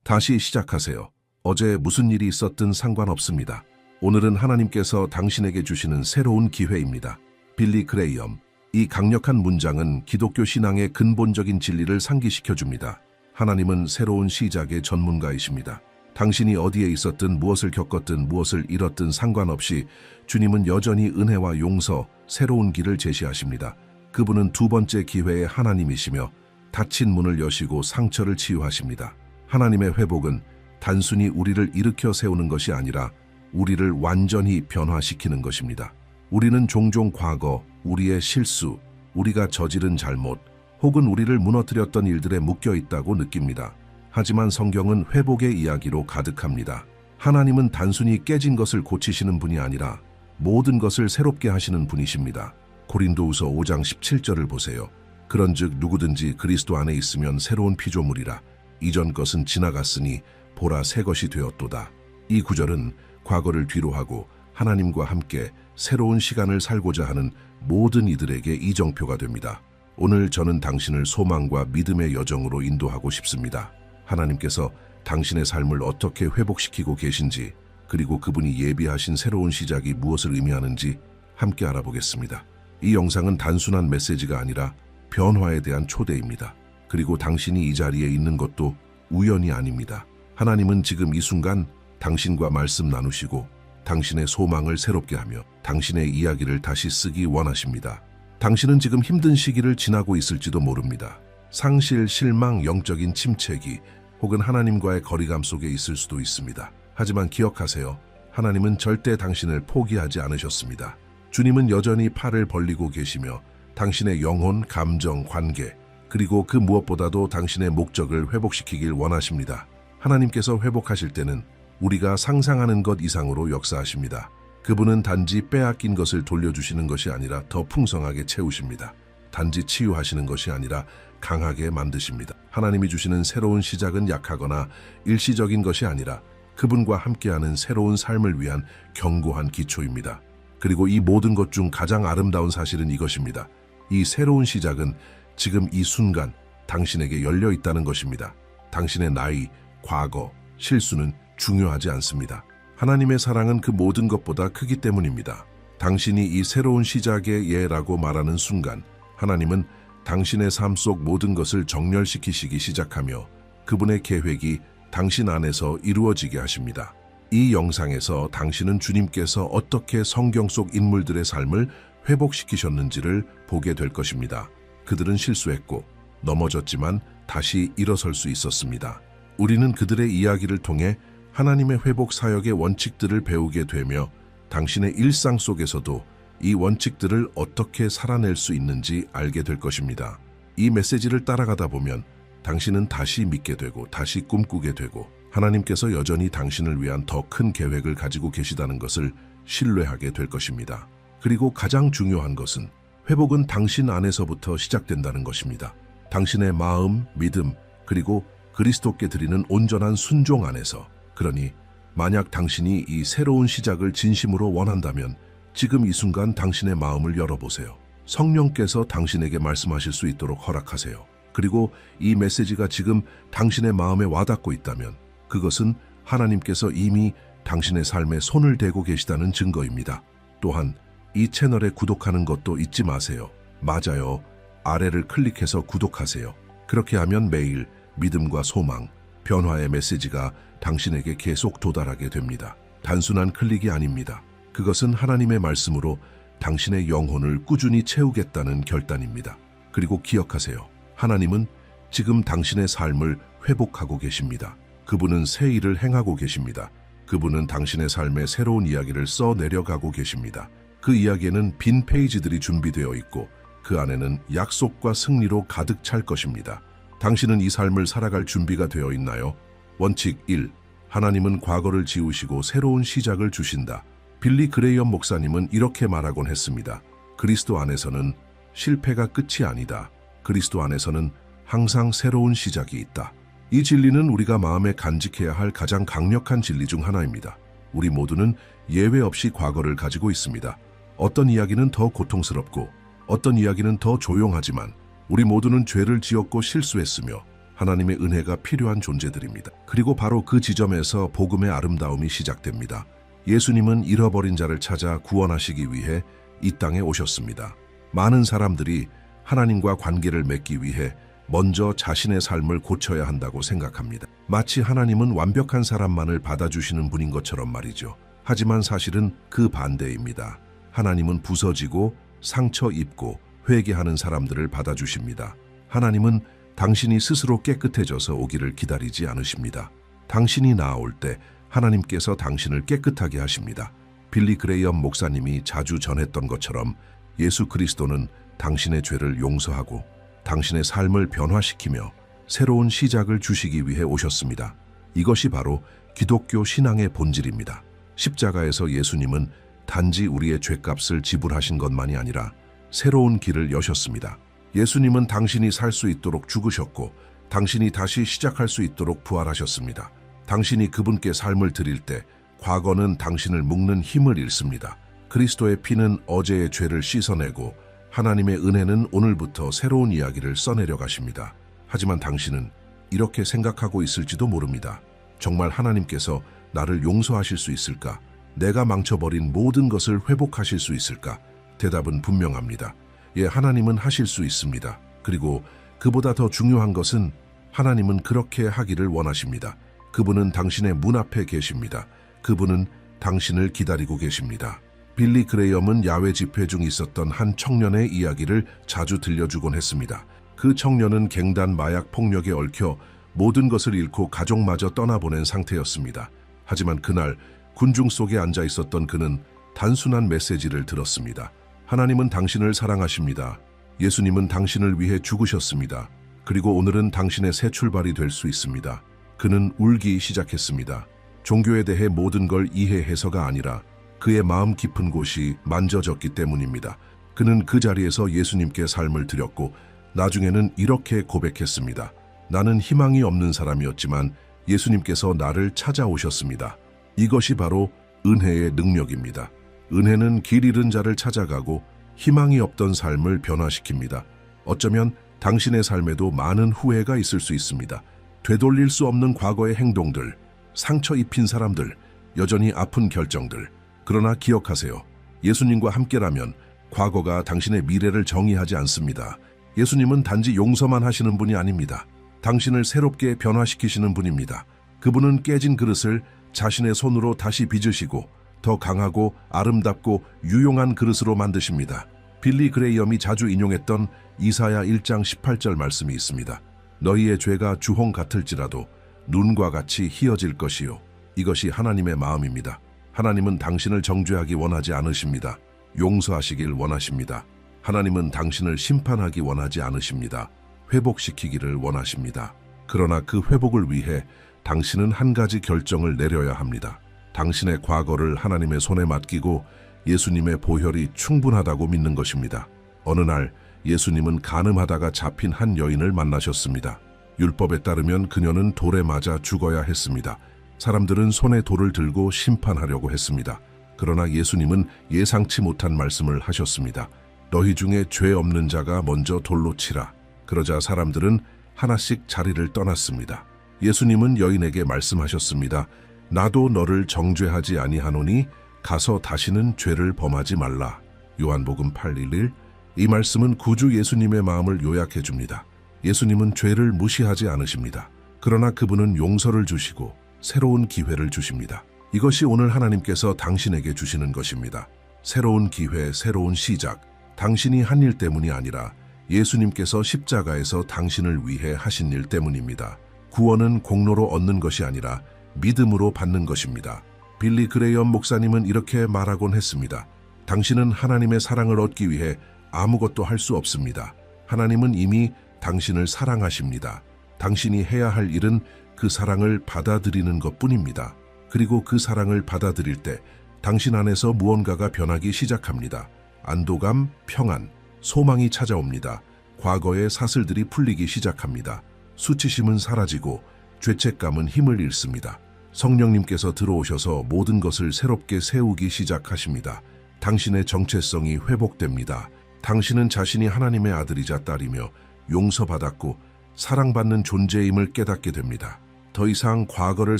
다시 시작하세요. 어제 무슨 일이 있었든 상관없습니다. 오늘은 하나님께서 당신에게 주시는 새로운 기회입니다. 빌리 그레이엄. 이 강력한 문장은 기독교 신앙의 근본적인 진리를 상기시켜줍니다. 하나님은 새로운 시작의 전문가이십니다. 당신이 어디에 있었든 무엇을 겪었든 무엇을 잃었든 상관없이 주님은 여전히 은혜와 용서, 새로운 길을 제시하십니다. 그분은 두 번째 기회의 하나님이시며 닫힌 문을 여시고 상처를 치유하십니다. 하나님의 회복은 단순히 우리를 일으켜 세우는 것이 아니라 우리를 완전히 변화시키는 것입니다. 우리는 종종 과거, 우리의 실수, 우리가 저지른 잘못, 혹은 우리를 무너뜨렸던 일들에 묶여 있다고 느낍니다. 하지만 성경은 회복의 이야기로 가득합니다. 하나님은 단순히 깨진 것을 고치시는 분이 아니라 모든 것을 새롭게 하시는 분이십니다. 고린도후서 5장 17절을 보세요. 그런즉 누구든지 그리스도 안에 있으면 새로운 피조물이라. 이전 것은 지나갔으니 보라 새 것이 되었도다. 이 구절은 과거를 뒤로하고 하나님과 함께 새로운 시간을 살고자 하는 모든 이들에게 이정표가 됩니다. 오늘 저는 당신을 소망과 믿음의 여정으로 인도하고 싶습니다. 하나님께서 당신의 삶을 어떻게 회복시키고 계신지, 그리고 그분이 예비하신 새로운 시작이 무엇을 의미하는지 함께 알아보겠습니다. 이 영상은 단순한 메시지가 아니라 변화에 대한 초대입니다. 그리고 당신이 이 자리에 있는 것도 우연이 아닙니다. 하나님은 지금 이 순간 당신과 말씀 나누시고 당신의 소망을 새롭게 하며 당신의 이야기를 다시 쓰기 원하십니다. 당신은 지금 힘든 시기를 지나고 있을지도 모릅니다. 상실, 실망, 영적인 침체기, 혹은 하나님과의 거리감 속에 있을 수도 있습니다. 하지만 기억하세요. 하나님은 절대 당신을 포기하지 않으셨습니다. 주님은 여전히 팔을 벌리고 계시며 당신의 영혼, 감정, 관계, 그리고 그 무엇보다도 당신의 목적을 회복시키길 원하십니다. 하나님께서 회복하실 때는 우리가 상상하는 것 이상으로 역사하십니다. 그분은 단지 빼앗긴 것을 돌려주시는 것이 아니라 더 풍성하게 채우십니다. 단지 치유하시는 것이 아니라 강하게 만드십니다. 하나님이 주시는 새로운 시작은 약하거나 일시적인 것이 아니라 그분과 함께하는 새로운 삶을 위한 견고한 기초입니다. 그리고 이 모든 것 중 가장 아름다운 사실은 이것입니다. 이 새로운 시작은 지금 이 순간 당신에게 열려 있다는 것입니다. 당신의 나이, 과거, 실수는 중요하지 않습니다. 하나님의 사랑은 그 모든 것보다 크기 때문입니다. 당신이 이 새로운 시작의 예라고 말하는 순간 하나님은 당신의 삶 속 모든 것을 정렬시키시기 시작하며 그분의 계획이 당신 안에서 이루어지게 하십니다. 이 영상에서 당신은 주님께서 어떻게 성경 속 인물들의 삶을 회복시키셨는지를 보게 될 것입니다. 그들은 실수했고 넘어졌지만 다시 일어설 수 있었습니다. 우리는 그들의 이야기를 통해 하나님의 회복 사역의 원칙들을 배우게 되며 당신의 일상 속에서도 이 원칙들을 어떻게 살아낼 수 있는지 알게 될 것입니다. 이 메시지를 따라가다 보면 당신은 다시 믿게 되고 다시 꿈꾸게 되고 하나님께서 여전히 당신을 위한 더 큰 계획을 가지고 계시다는 것을 신뢰하게 될 것입니다. 그리고 가장 중요한 것은 회복은 당신 안에서부터 시작된다는 것입니다. 당신의 마음, 믿음, 그리고 그리스도께 드리는 온전한 순종 안에서. 그러니 만약 당신이 이 새로운 시작을 진심으로 원한다면 지금 이 순간 당신의 마음을 열어보세요. 성령께서 당신에게 말씀하실 수 있도록 허락하세요. 그리고 이 메시지가 지금 당신의 마음에 와닿고 있다면 그것은 하나님께서 이미 당신의 삶에 손을 대고 계시다는 증거입니다. 또한 이 채널에 구독하는 것도 잊지 마세요. 맞아요. 아래를 클릭해서 구독하세요. 그렇게 하면 매일 믿음과 소망, 변화의 메시지가 당신에게 계속 도달하게 됩니다. 단순한 클릭이 아닙니다. 그것은 하나님의 말씀으로 당신의 영혼을 꾸준히 채우겠다는 결단입니다. 그리고 기억하세요. 하나님은 지금 당신의 삶을 회복하고 계십니다. 그분은 새 일을 행하고 계십니다. 그분은 당신의 삶에 새로운 이야기를 써 내려가고 계십니다. 그 이야기에는 빈 페이지들이 준비되어 있고 그 안에는 약속과 승리로 가득 찰 것입니다. 당신은 이 삶을 살아갈 준비가 되어 있나요? 원칙 1. 하나님은 과거를 지우시고 새로운 시작을 주신다. 빌리 그레이엄 목사님은 이렇게 말하곤 했습니다. 그리스도 안에서는 실패가 끝이 아니다. 그리스도 안에서는 항상 새로운 시작이 있다. 이 진리는 우리가 마음에 간직해야 할 가장 강력한 진리 중 하나입니다. 우리 모두는 예외 없이 과거를 가지고 있습니다. 어떤 이야기는 더 고통스럽고 어떤 이야기는 더 조용하지만 우리 모두는 죄를 지었고 실수했으며 하나님의 은혜가 필요한 존재들입니다. 그리고 바로 그 지점에서 복음의 아름다움이 시작됩니다. 예수님은 잃어버린 자를 찾아 구원하시기 위해 이 땅에 오셨습니다. 많은 사람들이 하나님과 관계를 맺기 위해 먼저 자신의 삶을 고쳐야 한다고 생각합니다. 마치 하나님은 완벽한 사람만을 받아주시는 분인 것처럼 말이죠. 하지만 사실은 그 반대입니다. 하나님은 부서지고 상처 입고 회개하는 사람들을 받아주십니다. 하나님은 당신이 스스로 깨끗해져서 오기를 기다리지 않으십니다. 당신이 나아올 때 하나님께서 당신을 깨끗하게 하십니다. 빌리 그레이엄 목사님이 자주 전했던 것처럼 예수 그리스도는 당신의 죄를 용서하고 당신의 삶을 변화시키며 새로운 시작을 주시기 위해 오셨습니다. 이것이 바로 기독교 신앙의 본질입니다. 십자가에서 예수님은 단지 우리의 죄값을 지불하신 것만이 아니라 새로운 길을 여셨습니다. 예수님은 당신이 살 수 있도록 죽으셨고 당신이 다시 시작할 수 있도록 부활하셨습니다. 당신이 그분께 삶을 드릴 때 과거는 당신을 묶는 힘을 잃습니다. 그리스도의 피는 어제의 죄를 씻어내고 하나님의 은혜는 오늘부터 새로운 이야기를 써내려 가십니다. 하지만 당신은 이렇게 생각하고 있을지도 모릅니다. 정말 하나님께서 나를 용서하실 수 있을까? 내가 망쳐버린 모든 것을 회복하실 수 있을까? 대답은 분명합니다. 예, 하나님은 하실 수 있습니다. 그리고 그보다 더 중요한 것은 하나님은 그렇게 하기를 원하십니다. 그분은 당신의 문 앞에 계십니다. 그분은 당신을 기다리고 계십니다. 빌리 그레이엄은 야외 집회 중 있었던 한 청년의 이야기를 자주 들려주곤 했습니다. 그 청년은 갱단 마약 폭력에 얽혀 모든 것을 잃고 가족마저 떠나보낸 상태였습니다. 하지만 그날 군중 속에 앉아 있었던 그는 단순한 메시지를 들었습니다. 하나님은 당신을 사랑하십니다. 예수님은 당신을 위해 죽으셨습니다. 그리고 오늘은 당신의 새 출발이 될 수 있습니다. 그는 울기 시작했습니다. 종교에 대해 모든 걸 이해해서가 아니라 그의 마음 깊은 곳이 만져졌기 때문입니다. 그는 그 자리에서 예수님께 삶을 드렸고 나중에는 이렇게 고백했습니다. 나는 희망이 없는 사람이었지만 예수님께서 나를 찾아오셨습니다. 이것이 바로 은혜의 능력입니다. 은혜는 길 잃은 자를 찾아가고 희망이 없던 삶을 변화시킵니다. 어쩌면 당신의 삶에도 많은 후회가 있을 수 있습니다. 되돌릴 수 없는 과거의 행동들, 상처 입힌 사람들, 여전히 아픈 결정들. 그러나 기억하세요. 예수님과 함께라면 과거가 당신의 미래를 정의하지 않습니다. 예수님은 단지 용서만 하시는 분이 아닙니다. 당신을 새롭게 변화시키시는 분입니다. 그분은 깨진 그릇을 자신의 손으로 다시 빚으시고 더 강하고 아름답고 유용한 그릇으로 만드십니다. 빌리 그레이엄이 자주 인용했던 이사야 1장 18절 말씀이 있습니다. 너희의 죄가 주홍 같을지라도 눈과 같이 희어질 것이요. 이것이 하나님의 마음입니다. 하나님은 당신을 정죄하기 원하지 않으십니다. 용서하시길 원하십니다. 하나님은 당신을 심판하기 원하지 않으십니다. 회복시키기를 원하십니다. 그러나 그 회복을 위해 당신은 한 가지 결정을 내려야 합니다. 당신의 과거를 하나님의 손에 맡기고 예수님의 보혈이 충분하다고 믿는 것입니다. 어느 날 예수님은 간음하다가 잡힌 한 여인을 만나셨습니다. 율법에 따르면 그녀는 돌에 맞아 죽어야 했습니다. 사람들은 손에 돌을 들고 심판하려고 했습니다. 그러나 예수님은 예상치 못한 말씀을 하셨습니다. 너희 중에 죄 없는 자가 먼저 돌로 치라. 그러자 사람들은 하나씩 자리를 떠났습니다. 예수님은 여인에게 말씀하셨습니다. 나도 너를 정죄하지 아니하노니 가서 다시는 죄를 범하지 말라. 요한복음 8:11. 이 말씀은 구주 예수님의 마음을 요약해 줍니다. 예수님은 죄를 무시하지 않으십니다. 그러나 그분은 용서를 주시고 새로운 기회를 주십니다. 이것이 오늘 하나님께서 당신에게 주시는 것입니다. 새로운 기회, 새로운 시작. 당신이 한 일 때문이 아니라 예수님께서 십자가에서 당신을 위해 하신 일 때문입니다. 구원은 공로로 얻는 것이 아니라 믿음으로 받는 것입니다. 빌리 그레이엄 목사님은 이렇게 말하곤 했습니다. 당신은 하나님의 사랑을 얻기 위해 아무것도 할 수 없습니다. 하나님은 이미 당신을 사랑하십니다. 당신이 해야 할 일은 그 사랑을 받아들이는 것뿐입니다. 그리고 그 사랑을 받아들일 때 당신 안에서 무언가가 변하기 시작합니다. 안도감, 평안, 소망이 찾아옵니다. 과거의 사슬들이 풀리기 시작합니다. 수치심은 사라지고 죄책감은 힘을 잃습니다. 성령님께서 들어오셔서 모든 것을 새롭게 세우기 시작하십니다. 당신의 정체성이 회복됩니다. 당신은 자신이 하나님의 아들이자 딸이며 용서받았고 사랑받는 존재임을 깨닫게 됩니다. 더 이상 과거를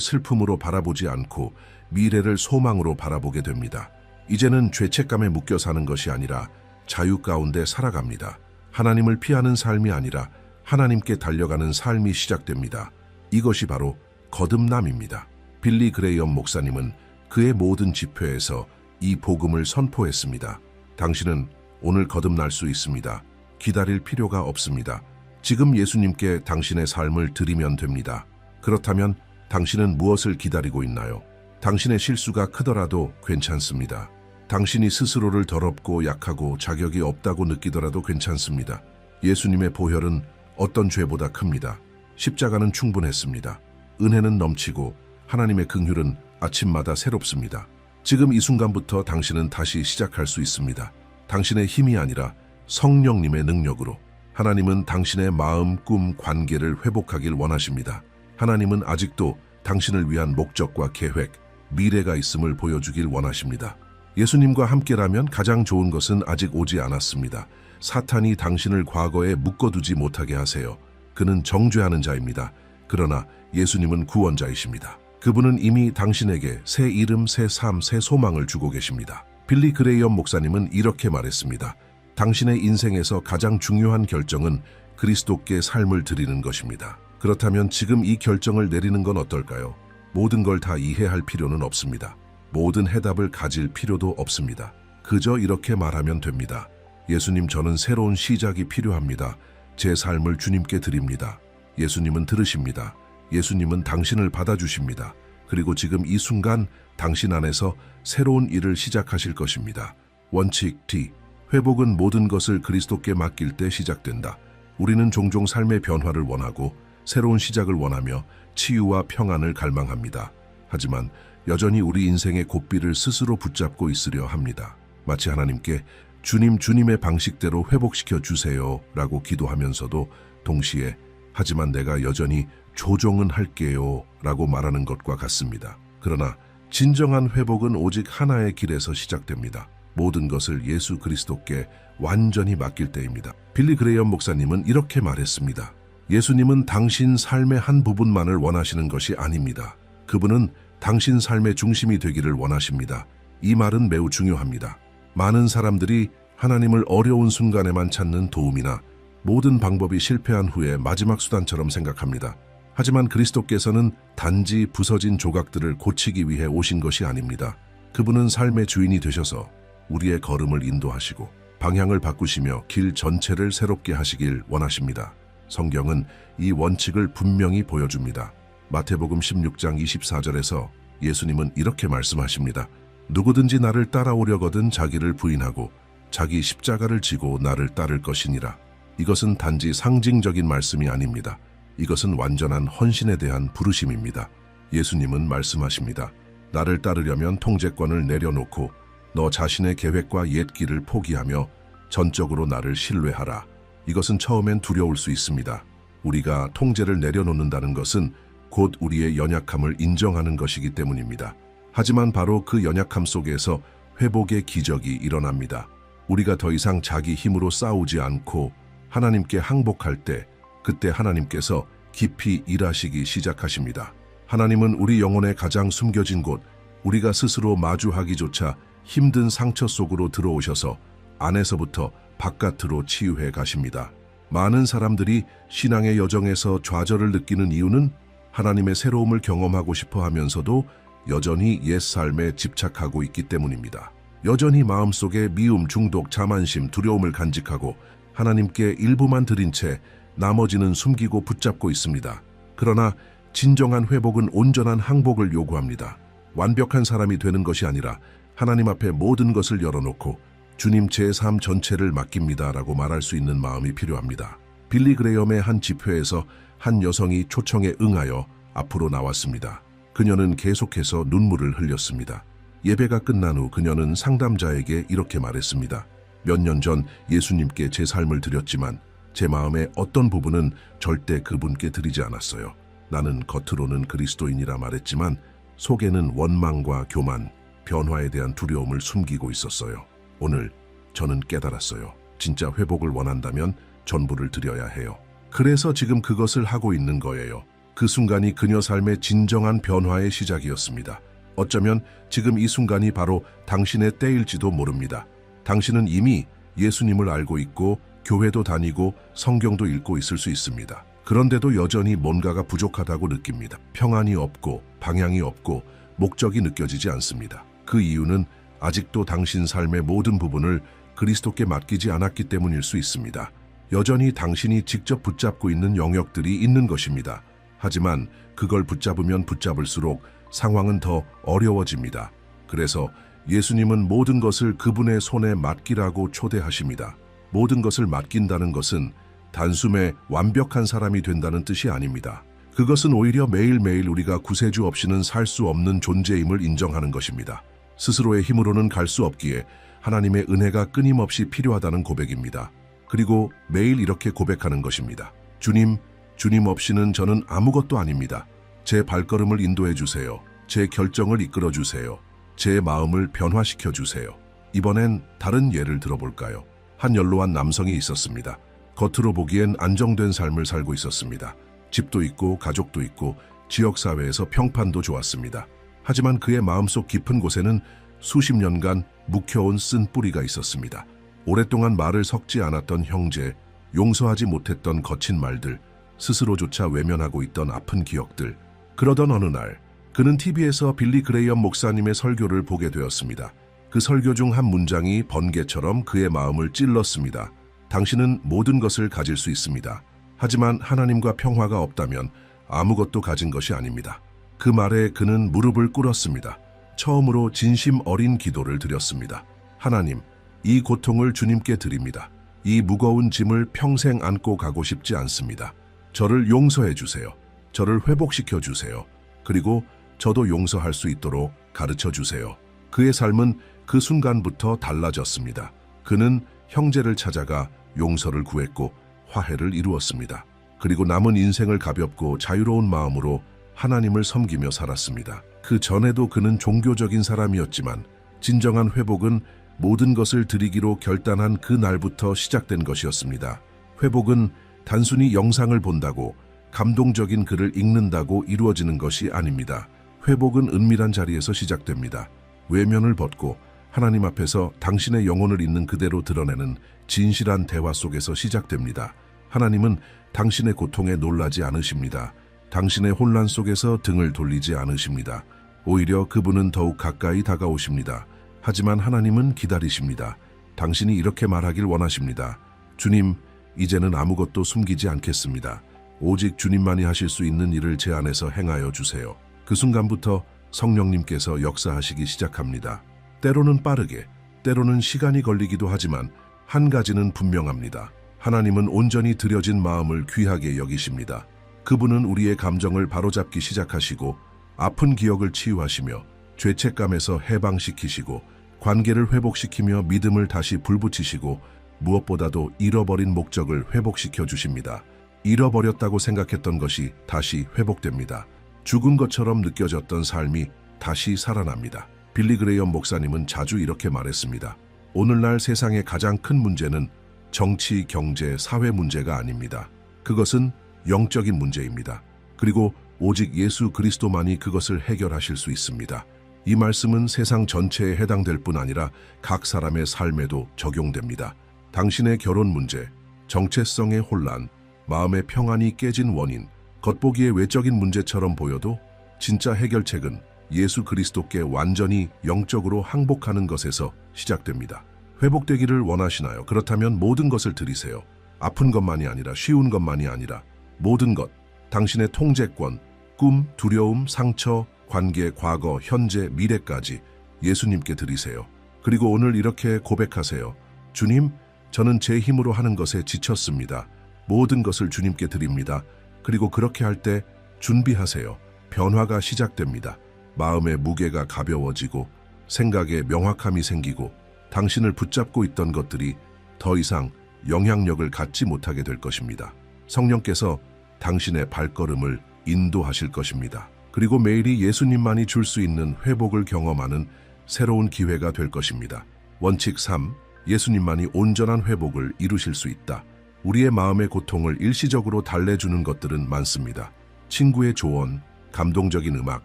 슬픔으로 바라보지 않고 미래를 소망으로 바라보게 됩니다. 이제는 죄책감에 묶여 사는 것이 아니라 자유 가운데 살아갑니다. 하나님을 피하는 삶이 아니라 하나님께 달려가는 삶이 시작됩니다. 이것이 바로 거듭남입니다. 빌리 그레이엄 목사님은 그의 모든 집회에서 이 복음을 선포했습니다. 당신은 오늘 거듭날 수 있습니다. 기다릴 필요가 없습니다. 지금 예수님께 당신의 삶을 드리면 됩니다. 그렇다면 당신은 무엇을 기다리고 있나요? 당신의 실수가 크더라도 괜찮습니다. 당신이 스스로를 더럽고 약하고 자격이 없다고 느끼더라도 괜찮습니다. 예수님의 보혈은 어떤 죄보다 큽니다. 십자가는 충분했습니다. 은혜는 넘치고 하나님의 긍휼은 아침마다 새롭습니다. 지금 이 순간부터 당신은 다시 시작할 수 있습니다. 당신의 힘이 아니라 성령님의 능력으로. 하나님은 당신의 마음, 꿈, 관계를 회복하길 원하십니다. 하나님은 아직도 당신을 위한 목적과 계획, 미래가 있음을 보여주길 원하십니다. 예수님과 함께라면 가장 좋은 것은 아직 오지 않았습니다. 사탄이 당신을 과거에 묶어두지 못하게 하세요. 그는 정죄하는 자입니다. 그러나 예수님은 구원자이십니다. 그분은 이미 당신에게 새 이름, 새 삶, 새 소망을 주고 계십니다. 빌리 그레이엄 목사님은 이렇게 말했습니다. 당신의 인생에서 가장 중요한 결정은 그리스도께 삶을 드리는 것입니다. 그렇다면 지금 이 결정을 내리는 건 어떨까요? 모든 걸 다 이해할 필요는 없습니다. 모든 해답을 가질 필요도 없습니다. 그저 이렇게 말하면 됩니다. 예수님, 저는 새로운 시작이 필요합니다. 제 삶을 주님께 드립니다. 예수님은 들으십니다. 예수님은 당신을 받아주십니다. 그리고 지금 이 순간 당신 안에서 새로운 일을 시작하실 것입니다. 원칙 D. 회복은 모든 것을 그리스도께 맡길 때 시작된다. 우리는 종종 삶의 변화를 원하고 새로운 시작을 원하며 치유와 평안을 갈망합니다. 하지만 여전히 우리 인생의 고삐를 스스로 붙잡고 있으려 합니다. 마치 하나님께 주님의 방식대로 회복시켜 주세요 라고 기도하면서도 동시에 하지만 내가 여전히 조정은 할게요 라고 말하는 것과 같습니다. 그러나 진정한 회복은 오직 하나의 길에서 시작됩니다. 모든 것을 예수 그리스도께 완전히 맡길 때입니다. 빌리 그레이엄 목사님은 이렇게 말했습니다. 예수님은 당신 삶의 한 부분만을 원하시는 것이 아닙니다. 그분은 당신 삶의 중심이 되기를 원하십니다. 이 말은 매우 중요합니다. 많은 사람들이 하나님을 어려운 순간에만 찾는 도움이나 모든 방법이 실패한 후에 마지막 수단처럼 생각합니다. 하지만 그리스도께서는 단지 부서진 조각들을 고치기 위해 오신 것이 아닙니다. 그분은 삶의 주인이 되셔서 우리의 걸음을 인도하시고 방향을 바꾸시며 길 전체를 새롭게 하시길 원하십니다. 성경은 이 원칙을 분명히 보여줍니다. 마태복음 16장 24절에서 예수님은 이렇게 말씀하십니다. 누구든지 나를 따라오려거든 자기를 부인하고 자기 십자가를 지고 나를 따를 것이니라. 이것은 단지 상징적인 말씀이 아닙니다. 이것은 완전한 헌신에 대한 부르심입니다. 예수님은 말씀하십니다. 나를 따르려면 통제권을 내려놓고 너 자신의 계획과 옛 길을 포기하며 전적으로 나를 신뢰하라. 이것은 처음엔 두려울 수 있습니다. 우리가 통제를 내려놓는다는 것은 곧 우리의 연약함을 인정하는 것이기 때문입니다. 하지만 바로 그 연약함 속에서 회복의 기적이 일어납니다. 우리가 더 이상 자기 힘으로 싸우지 않고 하나님께 항복할 때 그때 하나님께서 깊이 일하시기 시작하십니다. 하나님은 우리 영혼의 가장 숨겨진 곳, 우리가 스스로 마주하기조차 힘든 상처 속으로 들어오셔서 안에서부터 바깥으로 치유해 가십니다. 많은 사람들이 신앙의 여정에서 좌절을 느끼는 이유는 하나님의 새로움을 경험하고 싶어 하면서도 여전히 옛 삶에 집착하고 있기 때문입니다. 여전히 마음속에 미움, 중독, 자만심, 두려움을 간직하고 하나님께 일부만 드린 채 나머지는 숨기고 붙잡고 있습니다. 그러나 진정한 회복은 온전한 항복을 요구합니다. 완벽한 사람이 되는 것이 아니라 하나님 앞에 모든 것을 열어놓고 주님 제 삶 전체를 맡깁니다 라고 말할 수 있는 마음이 필요합니다. 빌리 그레이엄의 한 집회에서 한 여성이 초청에 응하여 앞으로 나왔습니다. 그녀는 계속해서 눈물을 흘렸습니다. 예배가 끝난 후 그녀는 상담자에게 이렇게 말했습니다. 몇 년 전 예수님께 제 삶을 드렸지만 제 마음의 어떤 부분은 절대 그분께 드리지 않았어요. 나는 겉으로는 그리스도인이라 말했지만 속에는 원망과 교만, 변화에 대한 두려움을 숨기고 있었어요. 오늘 저는 깨달았어요. 진짜 회복을 원한다면 전부를 드려야 해요. 그래서 지금 그것을 하고 있는 거예요. 그 순간이 그녀 삶의 진정한 변화의 시작이었습니다. 어쩌면 지금 이 순간이 바로 당신의 때일지도 모릅니다. 당신은 이미 예수님을 알고 있고 교회도 다니고 성경도 읽고 있을 수 있습니다. 그런데도 여전히 뭔가가 부족하다고 느낍니다. 평안이 없고 방향이 없고 목적이 느껴지지 않습니다. 그 이유는 아직도 당신 삶의 모든 부분을 그리스도께 맡기지 않았기 때문일 수 있습니다. 여전히 당신이 직접 붙잡고 있는 영역들이 있는 것입니다. 하지만 그걸 붙잡으면 붙잡을수록 상황은 더 어려워집니다. 그래서 예수님은 모든 것을 그분의 손에 맡기라고 초대하십니다. 모든 것을 맡긴다는 것은 단숨에 완벽한 사람이 된다는 뜻이 아닙니다. 그것은 오히려 매일매일 우리가 구세주 없이는 살 수 없는 존재임을 인정하는 것입니다. 스스로의 힘으로는 갈 수 없기에 하나님의 은혜가 끊임없이 필요하다는 고백입니다. 그리고 매일 이렇게 고백하는 것입니다. 주님 없이는 저는 아무것도 아닙니다. 제 발걸음을 인도해 주세요. 제 결정을 이끌어 주세요. 제 마음을 변화시켜 주세요. 이번엔 다른 예를 들어볼까요? 한 연로한 남성이 있었습니다. 겉으로 보기엔 안정된 삶을 살고 있었습니다. 집도 있고 가족도 있고 지역사회에서 평판도 좋았습니다. 하지만 그의 마음속 깊은 곳에는 수십 년간 묵혀온 쓴 뿌리가 있었습니다. 오랫동안 말을 섞지 않았던 형제, 용서하지 못했던 거친 말들, 스스로조차 외면하고 있던 아픈 기억들. 그러던 어느 날 그는 TV에서 빌리 그레이엄 목사님의 설교를 보게 되었습니다. 그 설교 중 한 문장이 번개처럼 그의 마음을 찔렀습니다. 당신은 모든 것을 가질 수 있습니다. 하지만 하나님과 평화가 없다면 아무것도 가진 것이 아닙니다. 그 말에 그는 무릎을 꿇었습니다. 처음으로 진심 어린 기도를 드렸습니다. 하나님, 이 고통을 주님께 드립니다. 이 무거운 짐을 평생 안고 가고 싶지 않습니다. 저를 용서해 주세요. 저를 회복시켜 주세요. 그리고 저도 용서할 수 있도록 가르쳐 주세요. 그의 삶은 그 순간부터 달라졌습니다. 그는 형제를 찾아가 용서를 구했고 화해를 이루었습니다. 그리고 남은 인생을 가볍고 자유로운 마음으로 하나님을 섬기며 살았습니다. 그 전에도 그는 종교적인 사람이었지만 진정한 회복은 모든 것을 드리기로 결단한 그 날부터 시작된 것이었습니다. 회복은 단순히 영상을 본다고, 감동적인 글을 읽는다고 이루어지는 것이 아닙니다. 회복은 은밀한 자리에서 시작됩니다. 외면을 벗고 하나님 앞에서 당신의 영혼을 있는 그대로 드러내는 진실한 대화 속에서 시작됩니다. 하나님은 당신의 고통에 놀라지 않으십니다. 당신의 혼란 속에서 등을 돌리지 않으십니다. 오히려 그분은 더욱 가까이 다가오십니다. 하지만 하나님은 기다리십니다. 당신이 이렇게 말하길 원하십니다. 주님, 이제는 아무것도 숨기지 않겠습니다. 오직 주님만이 하실 수 있는 일을 제 안에서 행하여 주세요. 그 순간부터 성령님께서 역사하시기 시작합니다. 때로는 빠르게, 때로는 시간이 걸리기도 하지만 한 가지는 분명합니다. 하나님은 온전히 드려진 마음을 귀하게 여기십니다. 그분은 우리의 감정을 바로잡기 시작하시고 아픈 기억을 치유하시며 죄책감에서 해방시키시고 관계를 회복시키며 믿음을 다시 불붙이시고 무엇보다도 잃어버린 목적을 회복시켜 주십니다. 잃어버렸다고 생각했던 것이 다시 회복됩니다. 죽은 것처럼 느껴졌던 삶이 다시 살아납니다. 빌리 그레이엄 목사님은 자주 이렇게 말했습니다. 오늘날 세상의 가장 큰 문제는 정치, 경제, 사회 문제가 아닙니다. 그것은 영적인 문제입니다. 그리고 오직 예수 그리스도만이 그것을 해결하실 수 있습니다. 이 말씀은 세상 전체에 해당될 뿐 아니라 각 사람의 삶에도 적용됩니다. 당신의 결혼 문제, 정체성의 혼란, 마음의 평안이 깨진 원인, 겉보기에 외적인 문제처럼 보여도 진짜 해결책은 예수 그리스도께 완전히 영적으로 항복하는 것에서 시작됩니다. 회복되기를 원하시나요? 그렇다면 모든 것을 드리세요. 아픈 것만이 아니라, 쉬운 것만이 아니라 모든 것, 당신의 통제권, 꿈, 두려움, 상처, 관계, 과거, 현재, 미래까지 예수님께 드리세요. 그리고 오늘 이렇게 고백하세요. 주님, 저는 제 힘으로 하는 것에 지쳤습니다. 모든 것을 주님께 드립니다. 그리고 그렇게 할 때 준비하세요. 변화가 시작됩니다. 마음의 무게가 가벼워지고 생각에 명확함이 생기고 당신을 붙잡고 있던 것들이 더 이상 영향력을 갖지 못하게 될 것입니다. 성령께서 당신의 발걸음을 인도하실 것입니다. 그리고 매일이 예수님만이 줄 수 있는 회복을 경험하는 새로운 기회가 될 것입니다. 원칙 3. 예수님만이 온전한 회복을 이루실 수 있다. 우리의 마음의 고통을 일시적으로 달래주는 것들은 많습니다. 친구의 조언, 감동적인 음악,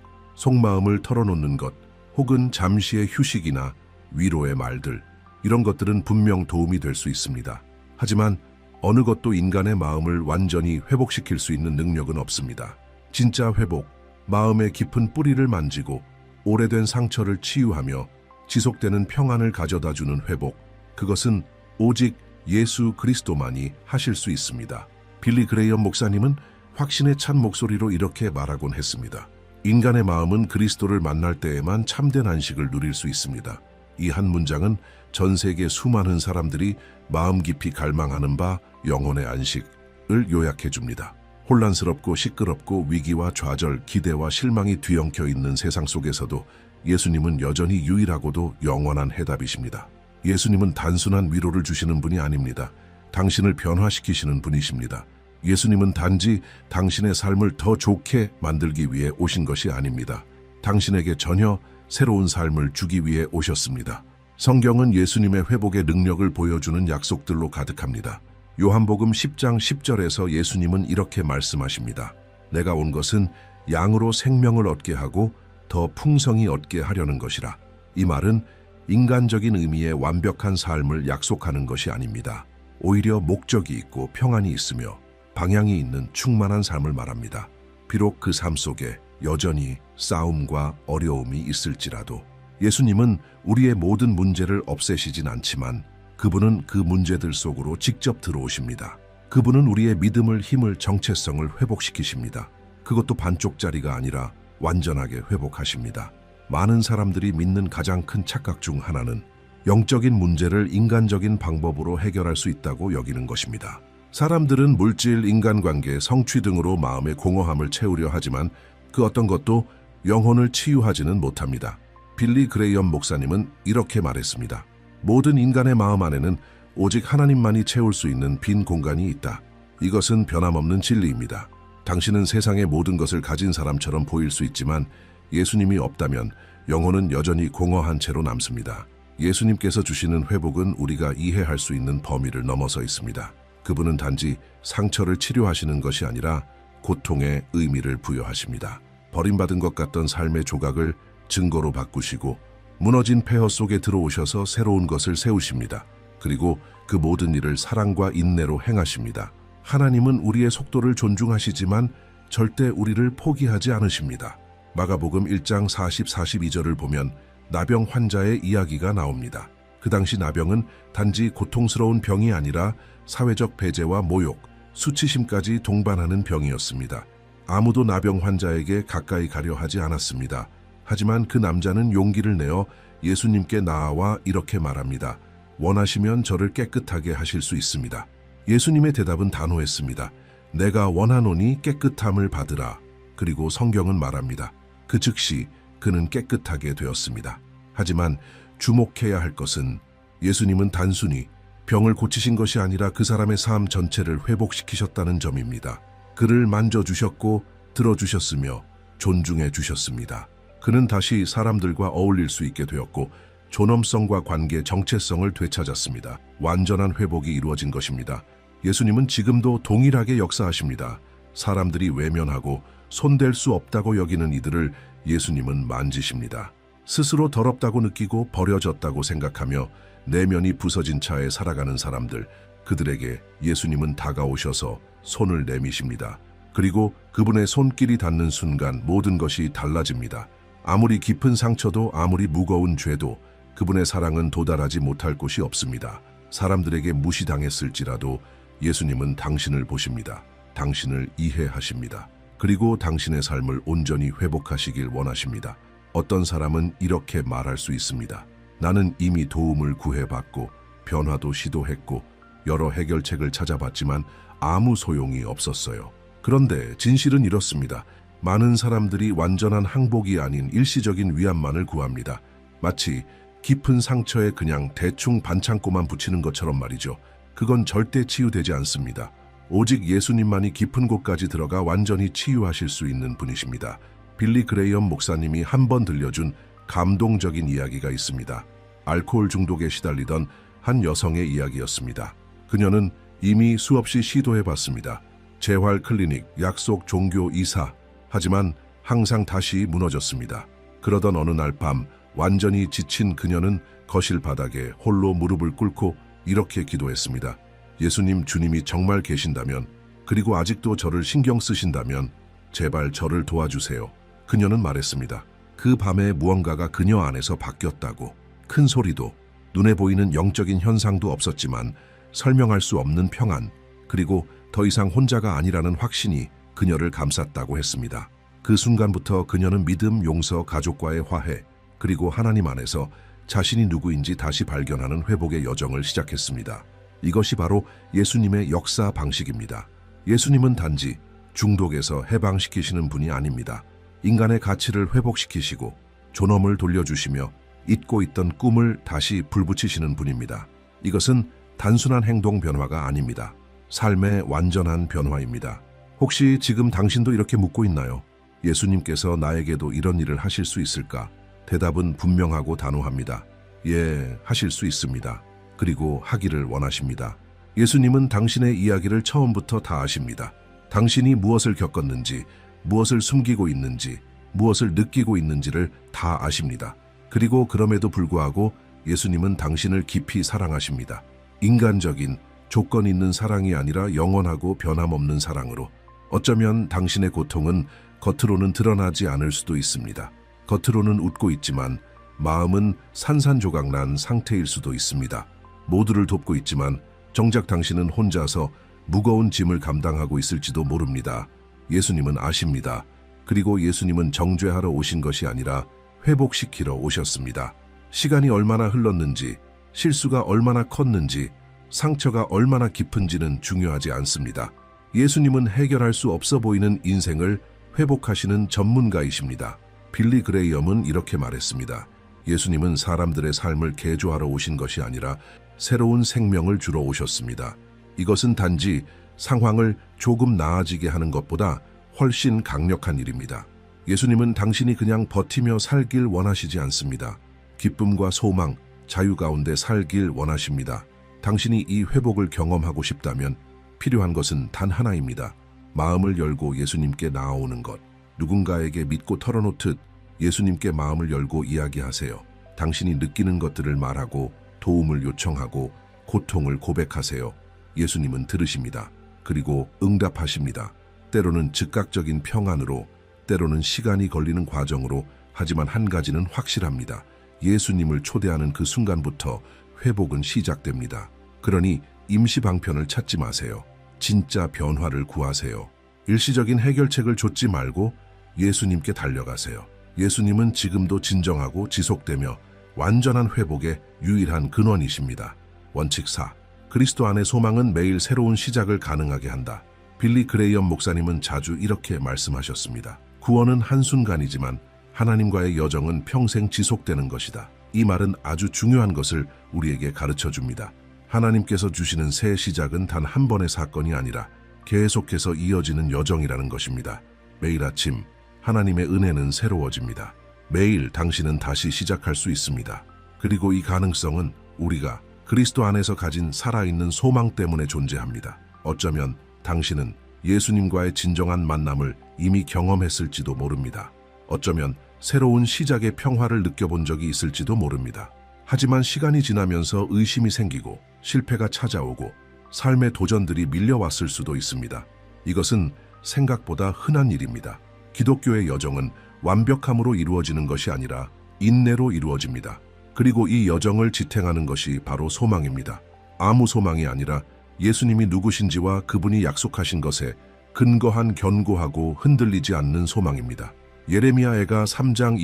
속마음을 털어놓는 것, 혹은 잠시의 휴식이나 위로의 말들, 이런 것들은 분명 도움이 될 수 있습니다. 하지만 어느 것도 인간의 마음을 완전히 회복시킬 수 있는 능력은 없습니다. 진짜 회복, 마음의 깊은 뿌리를 만지고 오래된 상처를 치유하며 지속되는 평안을 가져다주는 회복, 그것은 오직 예수 그리스도만이 하실 수 있습니다. 빌리 그레이엄 목사님은 확신에 찬 목소리로 이렇게 말하곤 했습니다. 인간의 마음은 그리스도를 만날 때에만 참된 안식을 누릴 수 있습니다. 이 한 문장은 전 세계 수많은 사람들이 마음 깊이 갈망하는 바 영혼의 안식을 요약해 줍니다. 혼란스럽고 시끄럽고 위기와 좌절, 기대와 실망이 뒤엉켜 있는 세상 속에서도 예수님은 여전히 유일하고도 영원한 해답이십니다. 예수님은 단순한 위로를 주시는 분이 아닙니다. 당신을 변화시키시는 분이십니다. 예수님은 단지 당신의 삶을 더 좋게 만들기 위해 오신 것이 아닙니다. 당신에게 전혀 새로운 삶을 주기 위해 오셨습니다. 성경은 예수님의 회복의 능력을 보여주는 약속들로 가득합니다. 요한복음 10장 10절에서 예수님은 이렇게 말씀하십니다. 내가 온 것은 양으로 생명을 얻게 하고 더 풍성히 얻게 하려는 것이라. 이 말은 인간적인 의미의 완벽한 삶을 약속하는 것이 아닙니다. 오히려 목적이 있고 평안이 있으며 방향이 있는 충만한 삶을 말합니다. 비록 그 삶 속에 여전히 싸움과 어려움이 있을지라도 예수님은 우리의 모든 문제를 없애시진 않지만 그분은 그 문제들 속으로 직접 들어오십니다. 그분은 우리의 믿음을, 힘을, 정체성을 회복시키십니다. 그것도 반쪽짜리가 아니라 완전하게 회복하십니다. 많은 사람들이 믿는 가장 큰 착각 중 하나는 영적인 문제를 인간적인 방법으로 해결할 수 있다고 여기는 것입니다. 사람들은 물질, 인간관계, 성취 등으로 마음의 공허함을 채우려 하지만 그 어떤 것도 영혼을 치유하지는 못합니다. 빌리 그레이엄 목사님은 이렇게 말했습니다. 모든 인간의 마음 안에는 오직 하나님만이 채울 수 있는 빈 공간이 있다. 이것은 변함없는 진리입니다. 당신은 세상의 모든 것을 가진 사람처럼 보일 수 있지만 예수님이 없다면 영혼은 여전히 공허한 채로 남습니다. 예수님께서 주시는 회복은 우리가 이해할 수 있는 범위를 넘어서 있습니다. 그분은 단지 상처를 치료하시는 것이 아니라 고통에 의미를 부여하십니다. 버림받은 것 같던 삶의 조각을 증거로 바꾸시고 무너진 폐허 속에 들어오셔서 새로운 것을 세우십니다. 그리고 그 모든 일을 사랑과 인내로 행하십니다. 하나님은 우리의 속도를 존중하시지만 절대 우리를 포기하지 않으십니다. 마가복음 1장 40, 42절을 보면 나병 환자의 이야기가 나옵니다. 그 당시 나병은 단지 고통스러운 병이 아니라 사회적 배제와 모욕, 수치심까지 동반하는 병이었습니다. 아무도 나병 환자에게 가까이 가려 하지 않았습니다. 하지만 그 남자는 용기를 내어 예수님께 나아와 이렇게 말합니다. 원하시면 저를 깨끗하게 하실 수 있습니다. 예수님의 대답은 단호했습니다. 내가 원하노니 깨끗함을 받으라. 그리고 성경은 말합니다. 그 즉시 그는 깨끗하게 되었습니다. 하지만 주목해야 할 것은 예수님은 단순히 병을 고치신 것이 아니라 그 사람의 삶 전체를 회복시키셨다는 점입니다. 그를 만져주셨고 들어주셨으며 존중해 주셨습니다. 그는 다시 사람들과 어울릴 수 있게 되었고 존엄성과 관계, 정체성을 되찾았습니다. 완전한 회복이 이루어진 것입니다. 예수님은 지금도 동일하게 역사하십니다. 사람들이 외면하고 손댈 수 없다고 여기는 이들을 예수님은 만지십니다. 스스로 더럽다고 느끼고 버려졌다고 생각하며 내면이 부서진 차에 살아가는 사람들, 그들에게 예수님은 다가오셔서 손을 내미십니다. 그리고 그분의 손길이 닿는 순간 모든 것이 달라집니다. 아무리 깊은 상처도 아무리 무거운 죄도 그분의 사랑은 도달하지 못할 곳이 없습니다. 사람들에게 무시당했을지라도 예수님은 당신을 보십니다. 당신을 이해하십니다. 그리고 당신의 삶을 온전히 회복하시길 원하십니다. 어떤 사람은 이렇게 말할 수 있습니다. 나는 이미 도움을 구해봤고 변화도 시도했고 여러 해결책을 찾아봤지만 아무 소용이 없었어요. 그런데 진실은 이렇습니다. 많은 사람들이 완전한 항복이 아닌 일시적인 위안만을 구합니다. 마치 깊은 상처에 그냥 대충 반창고만 붙이는 것처럼 말이죠. 그건 절대 치유되지 않습니다. 오직 예수님만이 깊은 곳까지 들어가 완전히 치유하실 수 있는 분이십니다. 빌리 그레이엄 목사님이 한 번 들려준 감동적인 이야기가 있습니다. 알코올 중독에 시달리던 한 여성의 이야기였습니다. 그녀는 이미 수없이 시도해봤습니다. 재활 클리닉, 약속 종교 이사. 하지만 항상 다시 무너졌습니다. 그러던 어느 날 밤 완전히 지친 그녀는 거실 바닥에 홀로 무릎을 꿇고 이렇게 기도했습니다. 예수님, 주님이 정말 계신다면, 그리고 아직도 저를 신경 쓰신다면 제발 저를 도와주세요. 그녀는 말했습니다. 그 밤에 무언가가 그녀 안에서 바뀌었다고. 큰 소리도, 눈에 보이는 영적인 현상도 없었지만 설명할 수 없는 평안, 그리고 더 이상 혼자가 아니라는 확신이 그녀를 감쌌다고 했습니다. 그 순간부터 그녀는 믿음, 용서, 가족과의 화해, 그리고 하나님 안에서 자신이 누구인지 다시 발견하는 회복의 여정을 시작했습니다. 이것이 바로 예수님의 역사 방식입니다. 예수님은 단지 중독에서 해방시키시는 분이 아닙니다. 인간의 가치를 회복시키시고 존엄을 돌려주시며 잊고 있던 꿈을 다시 불붙이시는 분입니다. 이것은 단순한 행동 변화가 아닙니다. 삶의 완전한 변화입니다. 혹시 지금 당신도 이렇게 묻고 있나요? 예수님께서 나에게도 이런 일을 하실 수 있을까? 대답은 분명하고 단호합니다. 예, 하실 수 있습니다. 그리고 하기를 원하십니다. 예수님은 당신의 이야기를 처음부터 다 아십니다. 당신이 무엇을 겪었는지, 무엇을 숨기고 있는지, 무엇을 느끼고 있는지를 다 아십니다. 그리고 그럼에도 불구하고 예수님은 당신을 깊이 사랑하십니다. 인간적인, 조건 있는 사랑이 아니라 영원하고 변함없는 사랑으로. 어쩌면 당신의 고통은 겉으로는 드러나지 않을 수도 있습니다. 겉으로는 웃고 있지만 마음은 산산조각난 상태일 수도 있습니다. 모두를 돕고 있지만 정작 당신은 혼자서 무거운 짐을 감당하고 있을지도 모릅니다. 예수님은 아십니다. 그리고 예수님은 정죄하러 오신 것이 아니라 회복시키러 오셨습니다. 시간이 얼마나 흘렀는지, 실수가 얼마나 컸는지, 상처가 얼마나 깊은지는 중요하지 않습니다. 예수님은 해결할 수 없어 보이는 인생을 회복하시는 전문가이십니다. 빌리 그레이엄은 이렇게 말했습니다. 예수님은 사람들의 삶을 개조하러 오신 것이 아니라 새로운 생명을 주러 오셨습니다. 이것은 단지 상황을 조금 나아지게 하는 것보다 훨씬 강력한 일입니다. 예수님은 당신이 그냥 버티며 살길 원하시지 않습니다. 기쁨과 소망, 자유 가운데 살길 원하십니다. 당신이 이 회복을 경험하고 싶다면 필요한 것은 단 하나입니다. 마음을 열고 예수님께 나아오는 것. 누군가에게 믿고 털어놓듯 예수님께 마음을 열고 이야기하세요. 당신이 느끼는 것들을 말하고 도움을 요청하고 고통을 고백하세요. 예수님은 들으십니다. 그리고 응답하십니다. 때로는 즉각적인 평안으로, 때로는 시간이 걸리는 과정으로. 하지만 한 가지는 확실합니다. 예수님을 초대하는 그 순간부터 회복은 시작됩니다. 그러니 임시 방편을 찾지 마세요. 진짜 변화를 구하세요. 일시적인 해결책을 좇지 말고 예수님께 달려가세요. 예수님은 지금도 진정하고 지속되며 완전한 회복의 유일한 근원이십니다. 원칙 4. 그리스도 안의 소망은 매일 새로운 시작을 가능하게 한다. 빌리 그레이엄 목사님은 자주 이렇게 말씀하셨습니다. 구원은 한순간이지만 하나님과의 여정은 평생 지속되는 것이다. 이 말은 아주 중요한 것을 우리에게 가르쳐 줍니다. 하나님께서 주시는 새 시작은 단 한 번의 사건이 아니라 계속해서 이어지는 여정이라는 것입니다. 매일 아침 하나님의 은혜는 새로워집니다. 매일 당신은 다시 시작할 수 있습니다. 그리고 이 가능성은 우리가 그리스도 안에서 가진 살아있는 소망 때문에 존재합니다. 어쩌면 당신은 예수님과의 진정한 만남을 이미 경험했을지도 모릅니다. 어쩌면 새로운 시작의 평화를 느껴본 적이 있을지도 모릅니다. 하지만 시간이 지나면서 의심이 생기고 실패가 찾아오고 삶의 도전들이 밀려왔을 수도 있습니다. 이것은 생각보다 흔한 일입니다. 기독교의 여정은 완벽함으로 이루어지는 것이 아니라 인내로 이루어집니다. 그리고 이 여정을 지탱하는 것이 바로 소망입니다. 아무 소망이 아니라 예수님이 누구신지와 그분이 약속하신 것에 근거한 견고하고 흔들리지 않는 소망입니다. 예레미야애가 3장